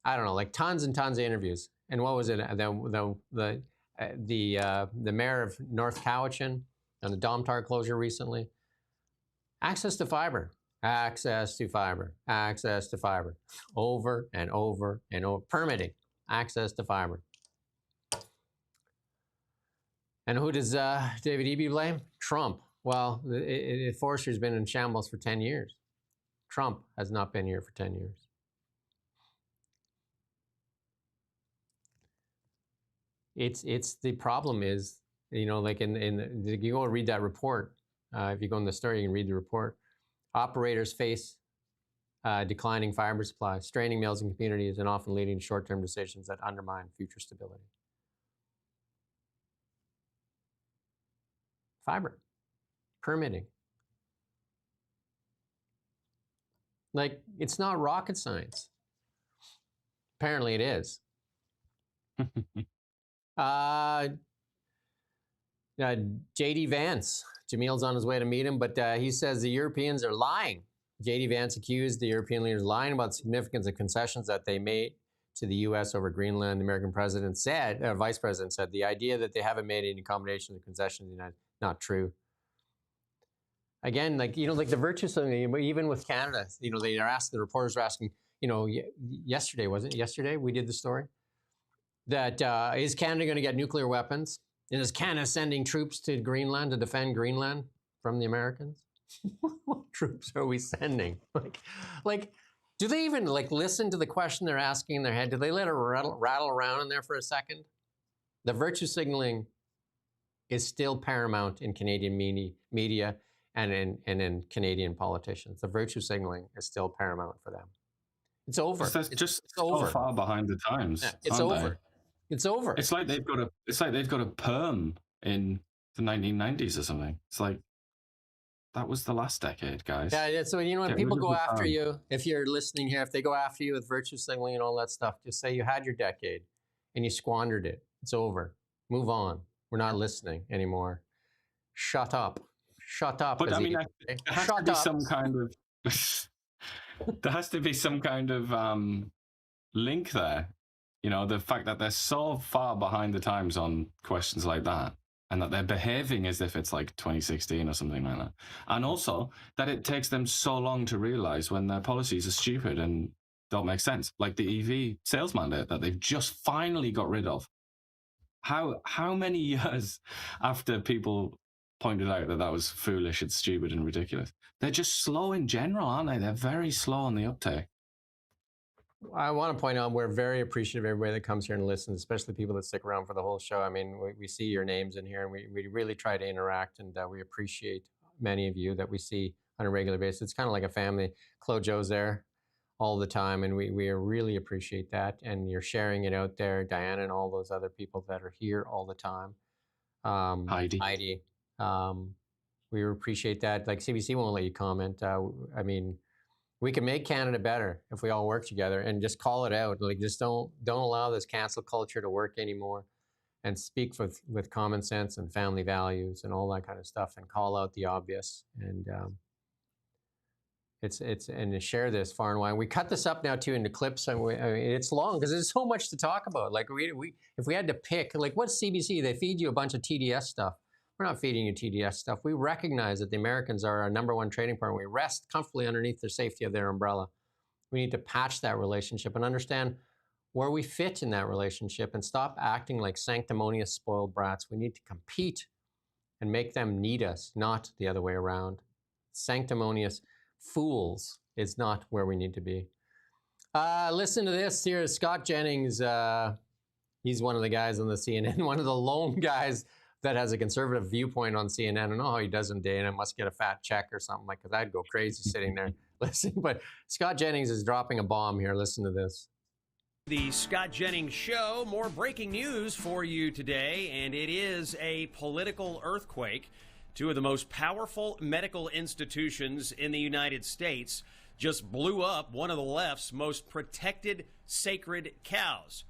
I don't know, like tons and tons of interviews. And what was it? The mayor of North Cowichan on the Domtar closure recently. Access to fiber, access to fiber, access to fiber, over and over and over. Permitting, access to fiber. And who does David Eby blame? Trump. Well, forestry's been in shambles for 10 years. Trump has not been here for 10 years. It's the problem is, like you go and read that report. If you go in the story, you can read the report. Operators face declining fiber supply, straining mills and communities, and often leading to short-term decisions that undermine future stability. Fiber, permitting. Like, it's not rocket science. Apparently it is. JD Vance. Jamil's on his way to meet him, but he says the Europeans are lying. JD Vance accused the European leaders lying about the significance of concessions that they made to the U.S. over Greenland. The American president said, vice president said, the idea that they haven't made any accommodations or concessions is not true. Again, like the virtue signaling, even with Canada, they are asking, the reporters are asking, yesterday, wasn't it? Yesterday we did the story that is Canada going to get nuclear weapons? And is Canada sending troops to Greenland to defend Greenland from the Americans? What troops are we sending? Like, do they even listen to the question they're asking in their head? Do they let it rattle around in there for a second? The virtue signaling is still paramount in Canadian media and in Canadian politicians. The virtue signaling is still paramount for them. It's over. It's just so over. far behind the times. Yeah, it's over. They? It's over. It's like they've got a perm in the 1990s or something. It's like that was the last decade, guys. Yeah. So when people go after you, if you're listening here, if they go after you with virtue signaling and all that stuff, just say you had your decade and you squandered it. It's over. Move on. We're not listening anymore. Shut up. Shut up. But I mean, there has to be some kind of there has to be some kind of link there. The fact that they're so far behind the times on questions like that, and that they're behaving as if it's like 2016 or something like that. And also that it takes them so long to realize when their policies are stupid and don't make sense, like the EV sales mandate that they've just finally got rid of. How many years after people pointed out that was foolish and stupid and ridiculous? They're just slow in general, aren't they? They're very slow on the uptake. I want to point out we're very appreciative of everybody that comes here and listens, especially people that stick around for the whole show. I mean, we see your names in here, and we really try to interact, and we appreciate many of you that we see on a regular basis. It's kind of like a family. Joe's there all the time, and we really appreciate that. And you're sharing it out there, Diana and all those other people that are here all the time. Heidi. We appreciate that. Like CBC won't let you comment. I mean, we can make Canada better if we all work together and just call it out. Like, just don't allow this cancel culture to work anymore, and speak with common sense and family values and all that kind of stuff, and call out the obvious. And and to share this far and wide. We cut this up now too into clips, and it's long because there's so much to talk about. Like if we had to pick, like what's CBC? They feed you a bunch of TDS stuff. We're not feeding you TDS stuff. We recognize that the Americans are our #1 trading partner. We rest comfortably underneath the safety of their umbrella. We need to patch that relationship and understand where we fit in that relationship and stop acting like sanctimonious spoiled brats. We need to compete and make them need us, not the other way around. Sanctimonious fools is not where we need to be. Listen to this here. Scott Jennings, he's one of the guys on the CNN, one of the lone guys that has a conservative viewpoint on CNN. I don't know how he does in day, and I must get a fat check or something, like, because I'd go crazy sitting there listening. But Scott Jennings is dropping a bomb here. Listen to this. The Scott Jennings Show, more breaking news for you today, and it is a political earthquake. Two of the most powerful medical institutions in the United States just blew up one of the left's most protected sacred cows.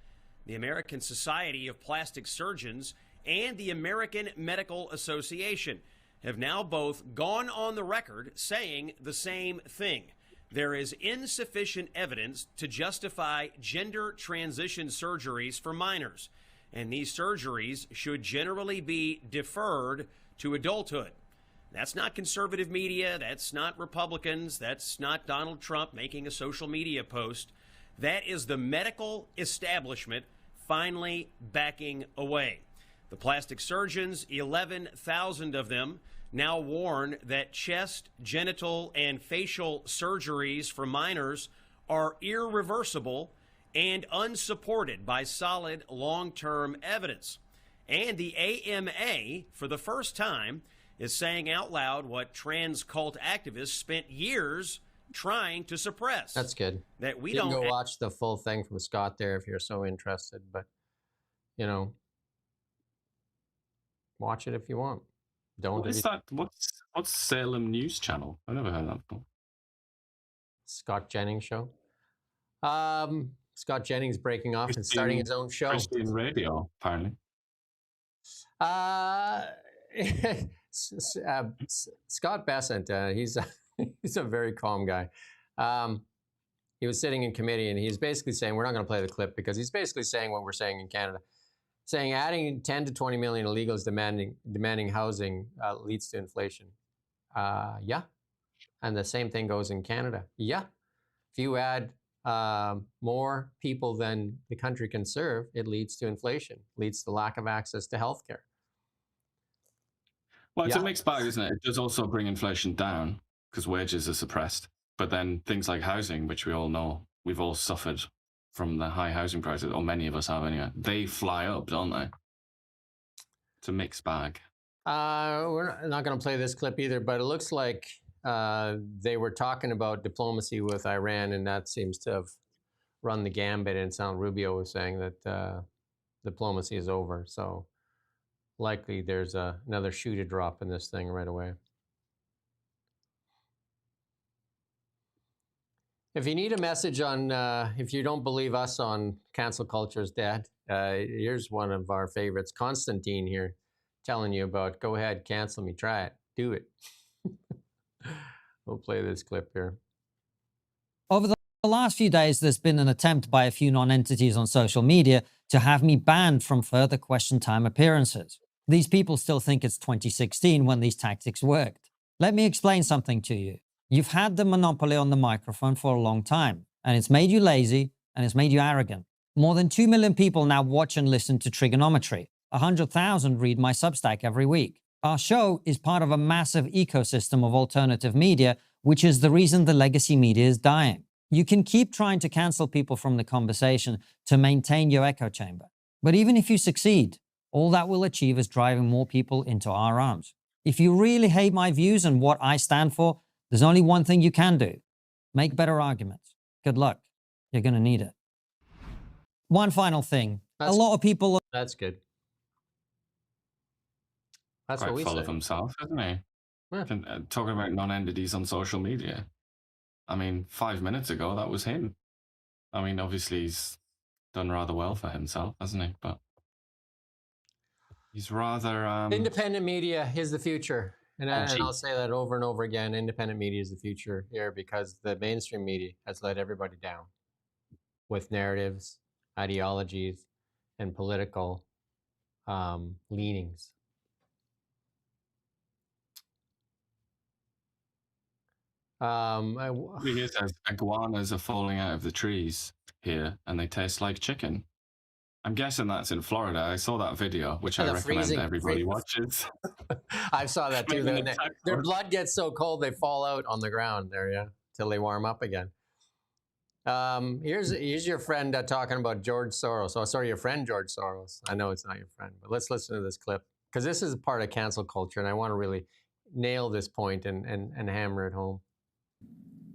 The American Society of Plastic Surgeons and the American Medical Association have now both gone on the record saying the same thing. There is insufficient evidence to justify gender transition surgeries for minors, and these surgeries should generally be deferred to adulthood. That's not conservative media, that's not Republicans, that's not Donald Trump making a social media post. That is the medical establishment finally backing away. The plastic surgeons, 11,000 of them, now warn that chest, genital, and facial surgeries for minors are irreversible and unsupported by solid long-term evidence. And the AMA, for the first time, is saying out loud what trans cult activists spent years trying to suppress. That's good. That we you don't can go watch the full thing from Scott there if you're so interested, but watch it if you want. Don't. What is that? What's Salem News Channel? I never heard that before. Scott Jennings Show. Scott Jennings breaking off and starting his own show. Christian radio, apparently. Scott Bessent, he's a very calm guy. He was sitting in committee and he's basically saying, we're not going to play the clip because he's basically saying what we're saying in Canada, saying adding 10 to 20 million illegals demanding housing leads to inflation. Yeah. And the same thing goes in Canada. Yeah. If you add more people than the country can serve, it leads to inflation, leads to lack of access to healthcare. Well, it's a mixed bag, isn't it? It does also bring inflation down because wages are suppressed. But then things like housing, which we all know, we've all suffered from the high housing prices, or many of us have anyway, they fly up, don't they? It's a mixed bag. We're not going to play this clip either, but it looks like they were talking about diplomacy with Iran, and that seems to have run the gambit. And San Rubio was saying that diplomacy is over. So likely there's another shoe to drop in this thing right away. If you need a message on, if you don't believe us on cancel culture is dead, here's one of our favorites, Constantine here, telling you about, go ahead, cancel me, try it, do it. We'll play this clip here. Over the last few days, there's been an attempt by a few non-entities on social media to have me banned from further question time appearances. These people still think it's 2016 when these tactics worked. Let me explain something to you. You've had the monopoly on the microphone for a long time, and it's made you lazy, and it's made you arrogant. More than 2 million people now watch and listen to Trigonometry. 100,000 read my Substack every week. Our show is part of a massive ecosystem of alternative media, which is the reason the legacy media is dying. You can keep trying to cancel people from the conversation to maintain your echo chamber. But even if you succeed, all that will achieve is driving more people into our arms. If you really hate my views and what I stand for, there's only one thing you can do. Make better arguments. Good luck. You're going to need it. One final thing. A lot of people... That's good. That's quite what we full say. of himself, isn't he? Yeah. Talking about non-entities on social media. I mean, 5 minutes ago, that was him. I mean, obviously, he's done rather well for himself, hasn't he? But he's rather... Independent media is the future. And I'll say that over and over again. Independent media is the future here because the mainstream media has let everybody down with narratives, ideologies, and political leanings. He says iguanas are falling out of the trees here and they taste like chicken. I'm guessing that's in Florida. I saw that video, which I recommend everybody watches. I saw that too. Their blood gets so cold they fall out on the ground there, yeah, till they warm up again. Here's your friend talking about George Soros. Oh, sorry, your friend George Soros. I know it's not your friend, but let's listen to this clip because this is a part of cancel culture, and I want to really nail this point and hammer it home.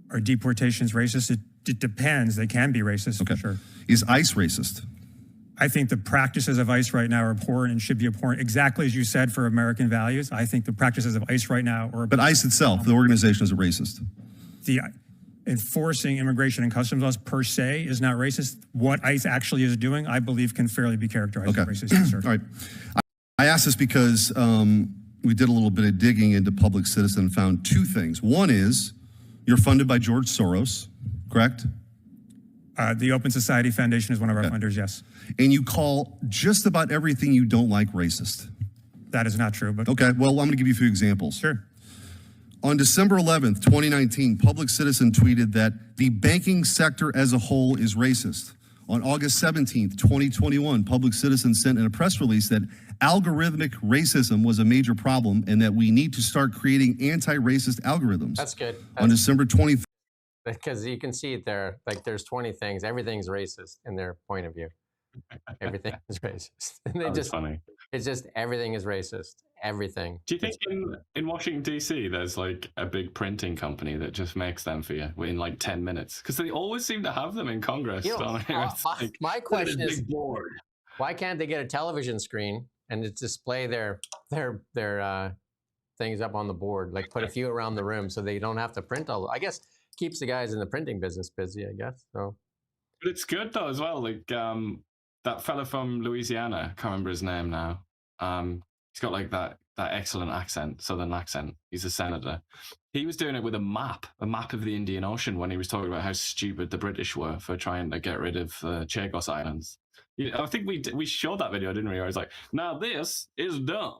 Are deportations racist? It depends. They can be racist, for sure. Is ICE racist? I think the practices of ICE right now are abhorrent and should be abhorrent, exactly as you said, for American values. I think the practices of ICE right now are... But ICE itself, the organization, is a racist. The enforcing immigration and customs laws per se is not racist. What ICE actually is doing, I believe, can fairly be characterized as racist. Yes, sir. All right. I asked this because we did a little bit of digging into Public Citizen and found two things. One is you're funded by George Soros, correct? The Open Society Foundation is one of our funders, yes. And you call just about everything you don't like racist. That is not true, but... Okay, well, I'm going to give you a few examples. Sure. On December 11th, 2019, Public Citizen tweeted that the banking sector as a whole is racist. On August 17th, 2021, Public Citizen sent in a press release that algorithmic racism was a major problem and that we need to start creating anti-racist algorithms. That's good. On December 23rd, because you can see it there, like there's 20 things. Everything's racist in their point of view. Everything is racist. And they just, funny. It's just everything is racist. Everything. Do you think in Washington, D.C., there's like a big printing company that just makes them for you in like 10 minutes? Because they always seem to have them in Congress. You know, my question is, board. Why can't they get a television screen and just display their things up on the board? Like put a few around the room so they don't have to print all. I guess keeps the guys in the printing business busy, I guess. So, but it's good though as well. Like that fella from Louisiana, I can't remember his name now. He's got like that excellent accent, southern accent. He's a senator. He was doing it with a map of the Indian Ocean when he was talking about how stupid the British were for trying to get rid of Chagos Islands. I think we showed that video, didn't we? I was like, now this is dumb.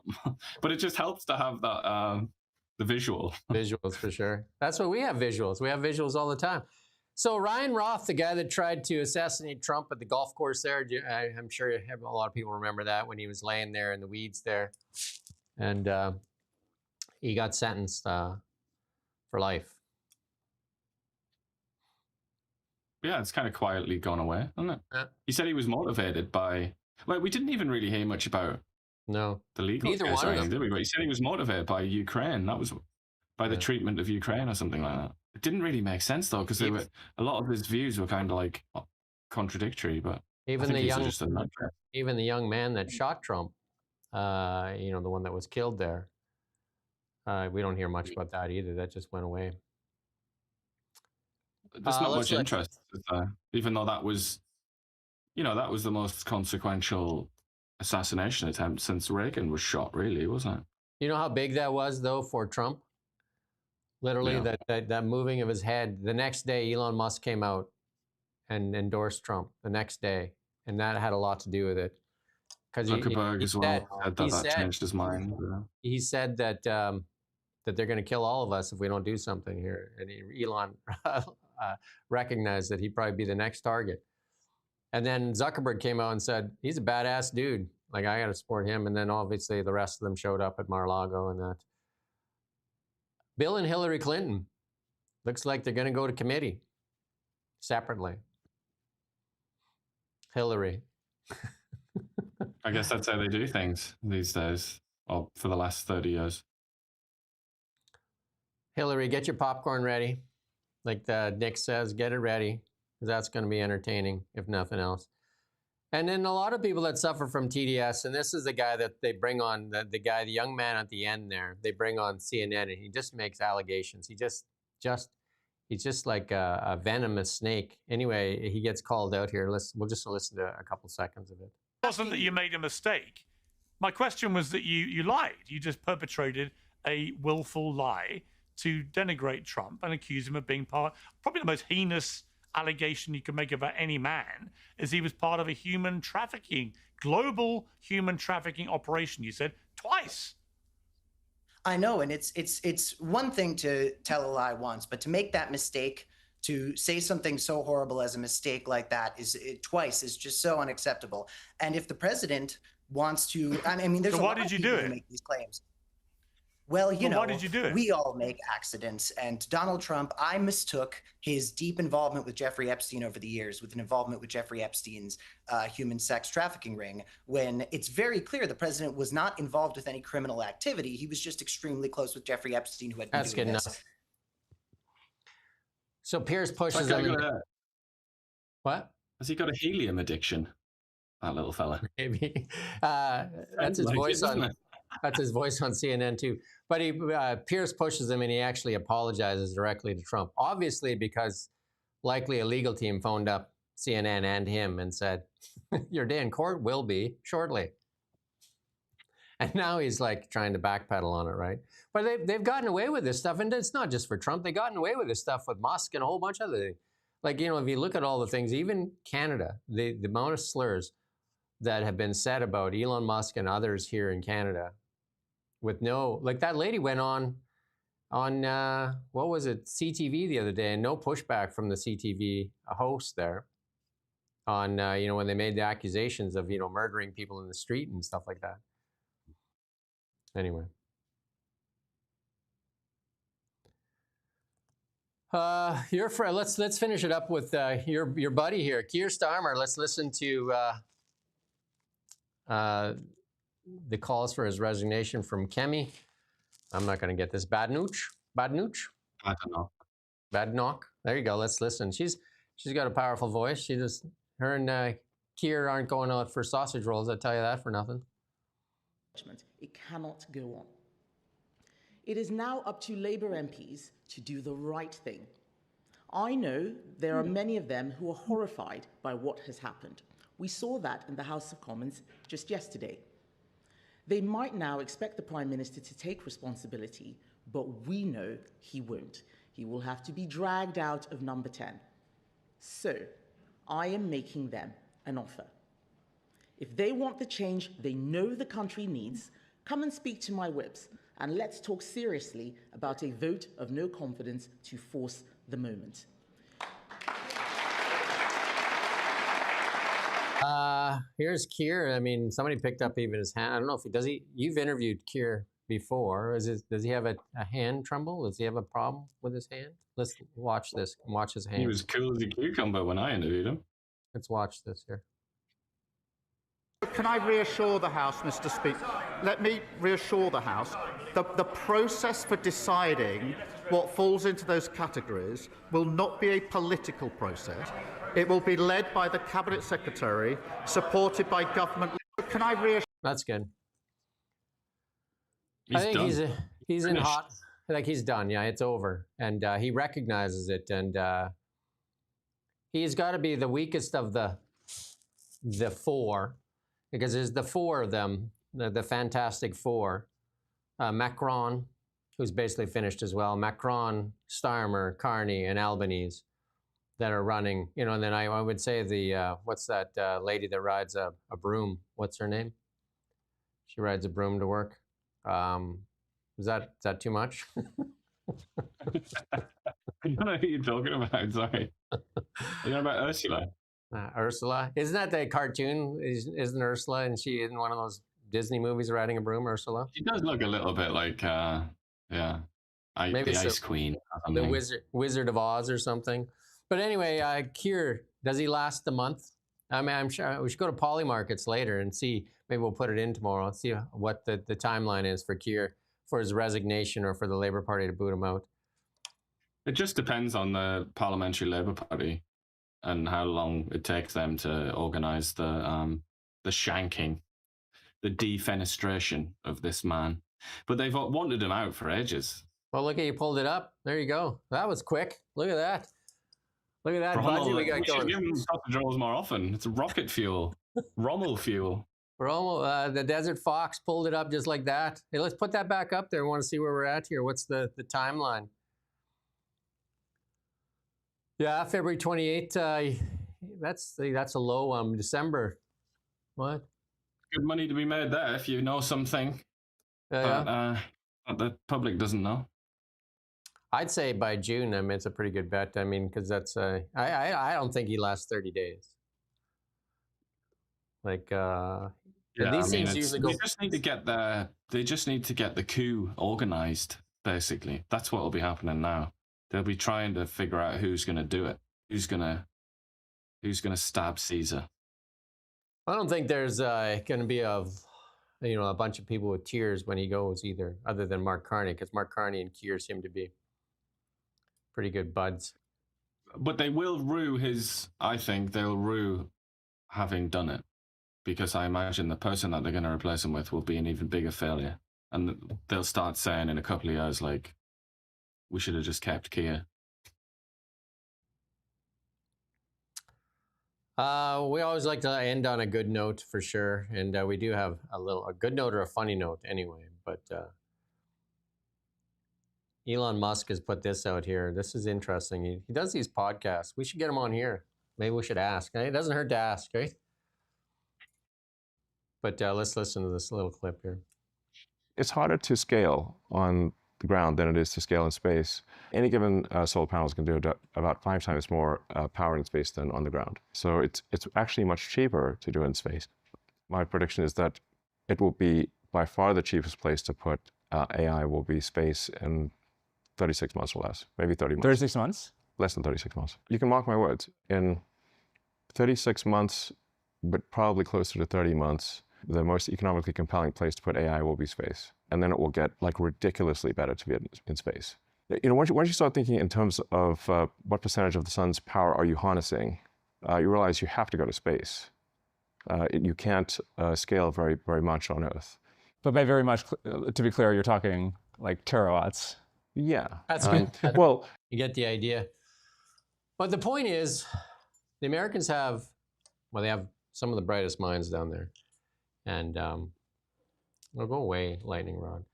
But it just helps to have that the visual. Visuals for sure. That's what we have, visuals. We have visuals all the time. So Ryan Roth, the guy that tried to assassinate Trump at the golf course there, I'm sure a lot of people remember that when he was laying there in the weeds there. And he got sentenced for life. Yeah, it's kind of quietly gone away, hasn't it? Yeah. He said he was motivated by... Like, we didn't even really hear much about the legal Neither case one or of anything, them. did we? But he said he was motivated by Ukraine. That was by the treatment of Ukraine or something like that. It didn't really make sense, though, because a lot of his views were kind of like contradictory, but Even the young man that shot Trump, the one that was killed there, we don't hear much about that either. That just went away. There's not much interest, even though that was, that was the most consequential assassination attempt since Reagan was shot, really, wasn't it? You know how big that was, though, for Trump? Literally, Yeah. that moving of his head. The next day, Elon Musk came out and endorsed Trump. The next day, and that had a lot to do with it. Because Zuckerberg as well said that changed his mind. He said that that they're going to kill all of us if we don't do something here. And Elon recognized that he'd probably be the next target. And then Zuckerberg came out and said, he's a badass dude. Like, I got to support him. And then obviously the rest of them showed up at Mar-a-Lago and that. Bill and Hillary Clinton, looks like they're going to go to committee separately. Hillary. I guess that's how they do things these days, or for the last 30 years. Hillary, get your popcorn ready. Like Nick says, get it ready, because that's going to be entertaining, if nothing else. And then a lot of people that suffer from TDS, and this is the guy that they bring on, the young man at the end there, they bring on CNN, and he just makes allegations. He's just like a venomous snake. Anyway, he gets called out here. We'll just listen to a couple seconds of it. It wasn't that you made a mistake. My question was that you lied. You just perpetrated a willful lie to denigrate Trump and accuse him of being probably the most heinous allegation you can make about any man, is he was part of a global human trafficking operation, you said twice. I know, and it's one thing to tell a lie once, but to make that mistake, to say something so horrible as a mistake like that twice is just so unacceptable. And if the president wants to, I mean, there's a lot of people who make these claims. Well, why did you do it? We all make accidents. And Donald Trump, I mistook his deep involvement with Jeffrey Epstein over the years with an involvement with Jeffrey Epstein's human sex trafficking ring, when it's very clear the president was not involved with any criminal activity. He was just extremely close with Jeffrey Epstein, who had been doing this. Enough. So Pierce pushes him. What? Has he got a helium addiction? That little fella. Maybe. That's his voice on. That's his voice on CNN too. But Pierce pushes him, and he actually apologizes directly to Trump. Obviously, because likely a legal team phoned up CNN and him and said, "Your day in court will be shortly." And now he's like trying to backpedal on it, right? But they've gotten away with this stuff, and it's not just for Trump. They've gotten away with this stuff with Musk and a whole bunch of other things. Like, if you look at all the things, even Canada, the amount of slurs that have been said about Elon Musk and others here in Canada, with like that lady went on what was it, CTV the other day, and no pushback from the CTV host there on when they made the accusations of murdering people in the street and stuff like that. Anyway, your friend. Let's finish it up with your buddy here, Keir Starmer. Let's listen to the calls for his resignation from Kemi. I'm not going to get this. Badnoch. There you go. Let's listen. She's got a powerful voice. Her and Keir aren't going out for sausage rolls. I tell you that for nothing. It cannot go on. It is now up to Labour MPs to do the right thing. I know there are many of them who are horrified by what has happened. We saw that in the House of Commons just yesterday. They might now expect the Prime Minister to take responsibility, but we know he won't. He will have to be dragged out of number 10. So, I am making them an offer. If they want the change they know the country needs, come and speak to my whips, and let's talk seriously about a vote of no confidence to force the moment. Here's Keir. I mean, somebody picked up even his hand. I don't know if he does. You've interviewed Keir before. Does he have a hand tremble? Does he have a problem with his hand? Let's watch this. Watch his hand. He was cool as a cucumber when I interviewed him. Let's watch this here. Can I reassure the House, Mr. Speaker? Let me reassure the House. The process for deciding what falls into those categories will not be a political process. It will be led by the Cabinet Secretary, supported by government. Can I reassure? That's good. I think he's in hot. Like he's done. Yeah, it's over, and he recognizes it, and he's got to be the weakest of the four, because there's the four of them, the Fantastic Four. Macron, who's basically finished as well. Macron, Starmer, Carney, and Albanese that are running. You know, and then I would say the what's that lady that rides a broom? What's her name? She rides a broom to work. Is that too much? I don't know who you're talking about. Sorry. You know about Ursula? Ursula? Isn't that the cartoon? Isn't Ursula? And she in one of those Disney movies riding a broom, Ursula? She does look a little bit like, the Ice Queen. The Wizard of Oz or something. But anyway, Keir, does he last the month? I mean, I'm sure we should go to Poly Markets later and see. Maybe we'll put it in tomorrow. Let's see what the timeline is for Keir, for his resignation, or for the Labour Party to boot him out. It just depends on the Parliamentary Labour Party and how long it takes them to organise the shanking, the defenestration of this man. But they've wanted him out for ages. Well, look at you pulled it up. There you go. That was quick. Look at that. Look at that budget we got going. We should give him sausage rolls more often. It's rocket fuel, Rommel fuel. Rommel, the Desert Fox pulled it up just like that. Hey, let's put that back up there. I want to see where we're at here. What's the timeline? Yeah, February 28th. That's a low. December. What? Good money to be made there if you know something. But the public doesn't know. I'd say by June. I mean, it's a pretty good bet. I mean, because that's I don't think he lasts 30 days. Like these things usually go. They just need to get the coup organized. Basically, that's what will be happening now. They'll be trying to figure out who's going to do it. Who's going to stab Caesar. I don't think there's going to be a bunch of people with tears when he goes either, other than Mark Carney, because Mark Carney and Keir seem to be pretty good buds. But they will rue I think they'll rue having done it, because I imagine the person that they're going to replace him with will be an even bigger failure. And they'll start saying in a couple of years, like, we should have just kept Keir. We always like to end on a good note for sure. And we do have a good note or a funny note anyway. But Elon Musk has put this out here. This is interesting. He does these podcasts. We should get him on here. Maybe we should ask. It doesn't hurt to ask, right? But let's listen to this little clip here. It's harder to scale on the ground than it is to scale in space. Any given solar panels can do about 5 times more power in space than on the ground. So it's actually much cheaper to do in space. My prediction is that it will be by far the cheapest place to put AI will be space in 36 months or less, maybe 30 months. 36 months? Less than 36 months. You can mark my words. In 36 months, but probably closer to 30 months, the most economically compelling place to put AI will be space. And then it will get like ridiculously better to be in space. You know, once you start thinking in terms of what percentage of the sun's power are you harnessing, you realize you have to go to space. You can't scale very, very much on Earth. But by very much, to be clear, you're talking like terawatts. Yeah. That's good. Well, you get the idea. But the point is, the Americans they have some of the brightest minds down there. And Well, go away, lightning rod.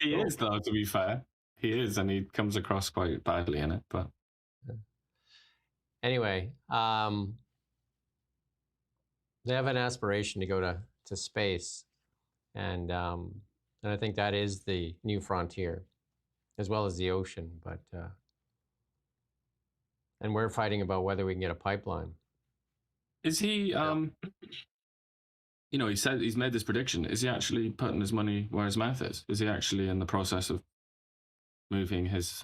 He is, though, to be fair. He is, and he comes across quite badly in it, but... Anyway, they have an aspiration to go to space, and I think that is the new frontier, as well as the ocean. But and we're fighting about whether we can get a pipeline. Is he? You know, he said he's made this prediction. Is he actually putting his money where his mouth is? Is he actually in the process of moving his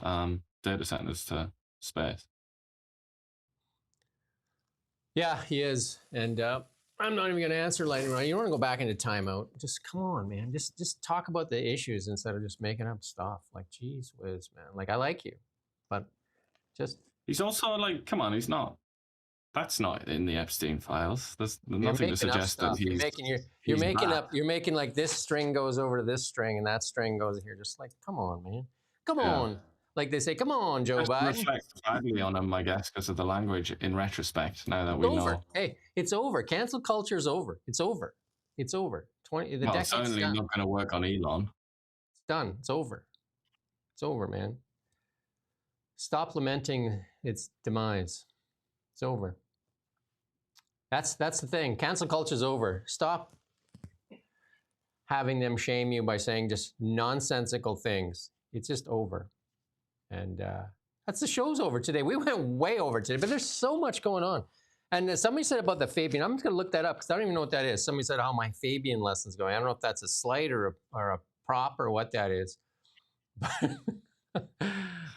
data centers to space? Yeah, he is, and I'm not even going to answer lightning round. You don't want to go back into timeout. Just come on, man. Just talk about the issues instead of just making up stuff. Like, geez whiz, man. Like, I like you, but just... He's also like, come on, he's not. That's not in the Epstein files. There's nothing to suggest that he's... You're making like this string goes over to this string and that string goes here. Just like, come on, man. Come on. Like they say, come on, Joe Biden. Reflects badly on him, I guess, because of the language in retrospect, now that we know. Hey, it's over. Cancel culture is over. It's over. It's over. It's certainly not going to work on Elon. It's done. It's over. It's over, man. Stop lamenting its demise. It's over. That's the thing. Cancel culture is over. Stop having them shame you by saying just nonsensical things. It's just over. And that's the show's over today. We went way over today, but there's so much going on. And somebody said about the Fabian. I'm just going to look that up because I don't even know what that is. Somebody said how my Fabian lesson's going. I don't know if that's a slight or a prop or what that is.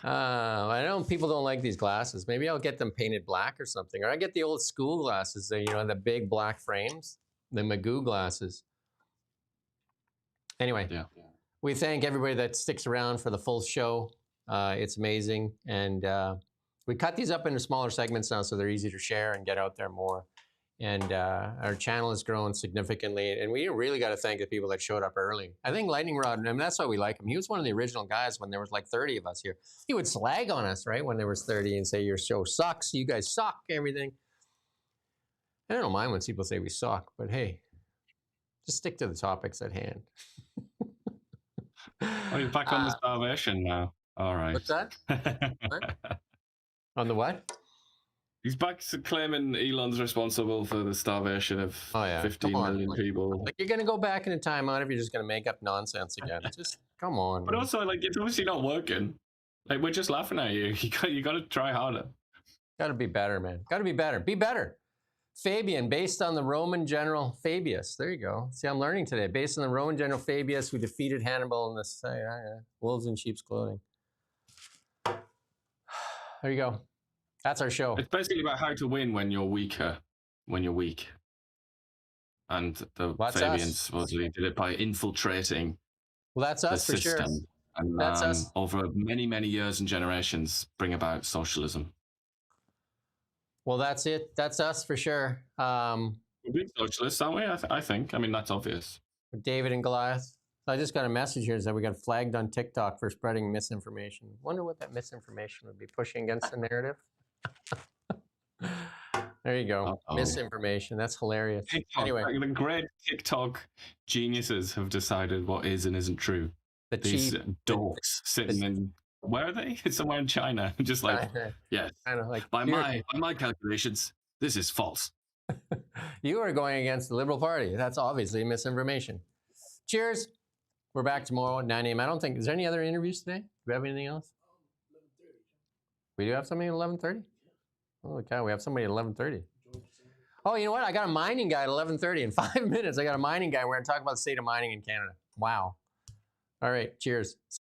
I know people don't like these glasses. Maybe I'll get them painted black or something. Or I get the old school glasses, you know, the big black frames, the Magoo glasses. Anyway, we thank everybody that sticks around for the full show. It's amazing. And we cut these up into smaller segments now so they're easy to share and get out there more. And our channel has grown significantly. And we really got to thank the people that showed up early. I think Lightning Rod, I mean, that's why we like him. He was one of the original guys when there was like 30 of us here. He would slag on us, right, when there was 30 and say, your show sucks, you guys suck, everything. I don't mind when people say we suck, but hey, just stick to the topics at hand. Oh, you're back on the starvation now. All right. What's that? What? On the what? He's back to claiming Elon's responsible for the starvation of 15 million people. Like, you're going to go back in a timeout if you're just going to make up nonsense again. Just come on. But also, like, it's obviously not working. Like, we're just laughing at you. You got to try harder. Got to be better, man. Got to be better. Be better. Fabian, based on the Roman general Fabius. There you go. See, I'm learning today. Based on the Roman general Fabius, who defeated Hannibal in this wolves in sheep's clothing. There you go. That's our show. It's basically about how to win when you're weaker, when you're weak. And the Fabians supposedly did it by infiltrating the system. For sure. And that's us. Over many, many years and generations, bring about socialism. Well, that's it. That's us for sure. We're being socialists, aren't we? I think. I mean, that's obvious. David and Goliath. I just got a message here that we got flagged on TikTok for spreading misinformation. Wonder what that misinformation would be pushing against the narrative. There you go. Misinformation. That's hilarious. TikTok, anyway, the great TikTok geniuses have decided what is and isn't true. These dorks sitting in, where are they? It's somewhere in China. Just like, yes. By my calculations, this is false. You are going against the Liberal Party. That's obviously misinformation. Cheers. We're back tomorrow at 9 a.m. I don't think, is there any other interviews today? Do we have anything else? We do have somebody at 11:30? Holy cow, we have somebody at 11:30. Oh, you know what? I got a mining guy at 11:30. In 5 minutes, I got a mining guy. We're going to talk about the state of mining in Canada. Wow. All right, cheers. See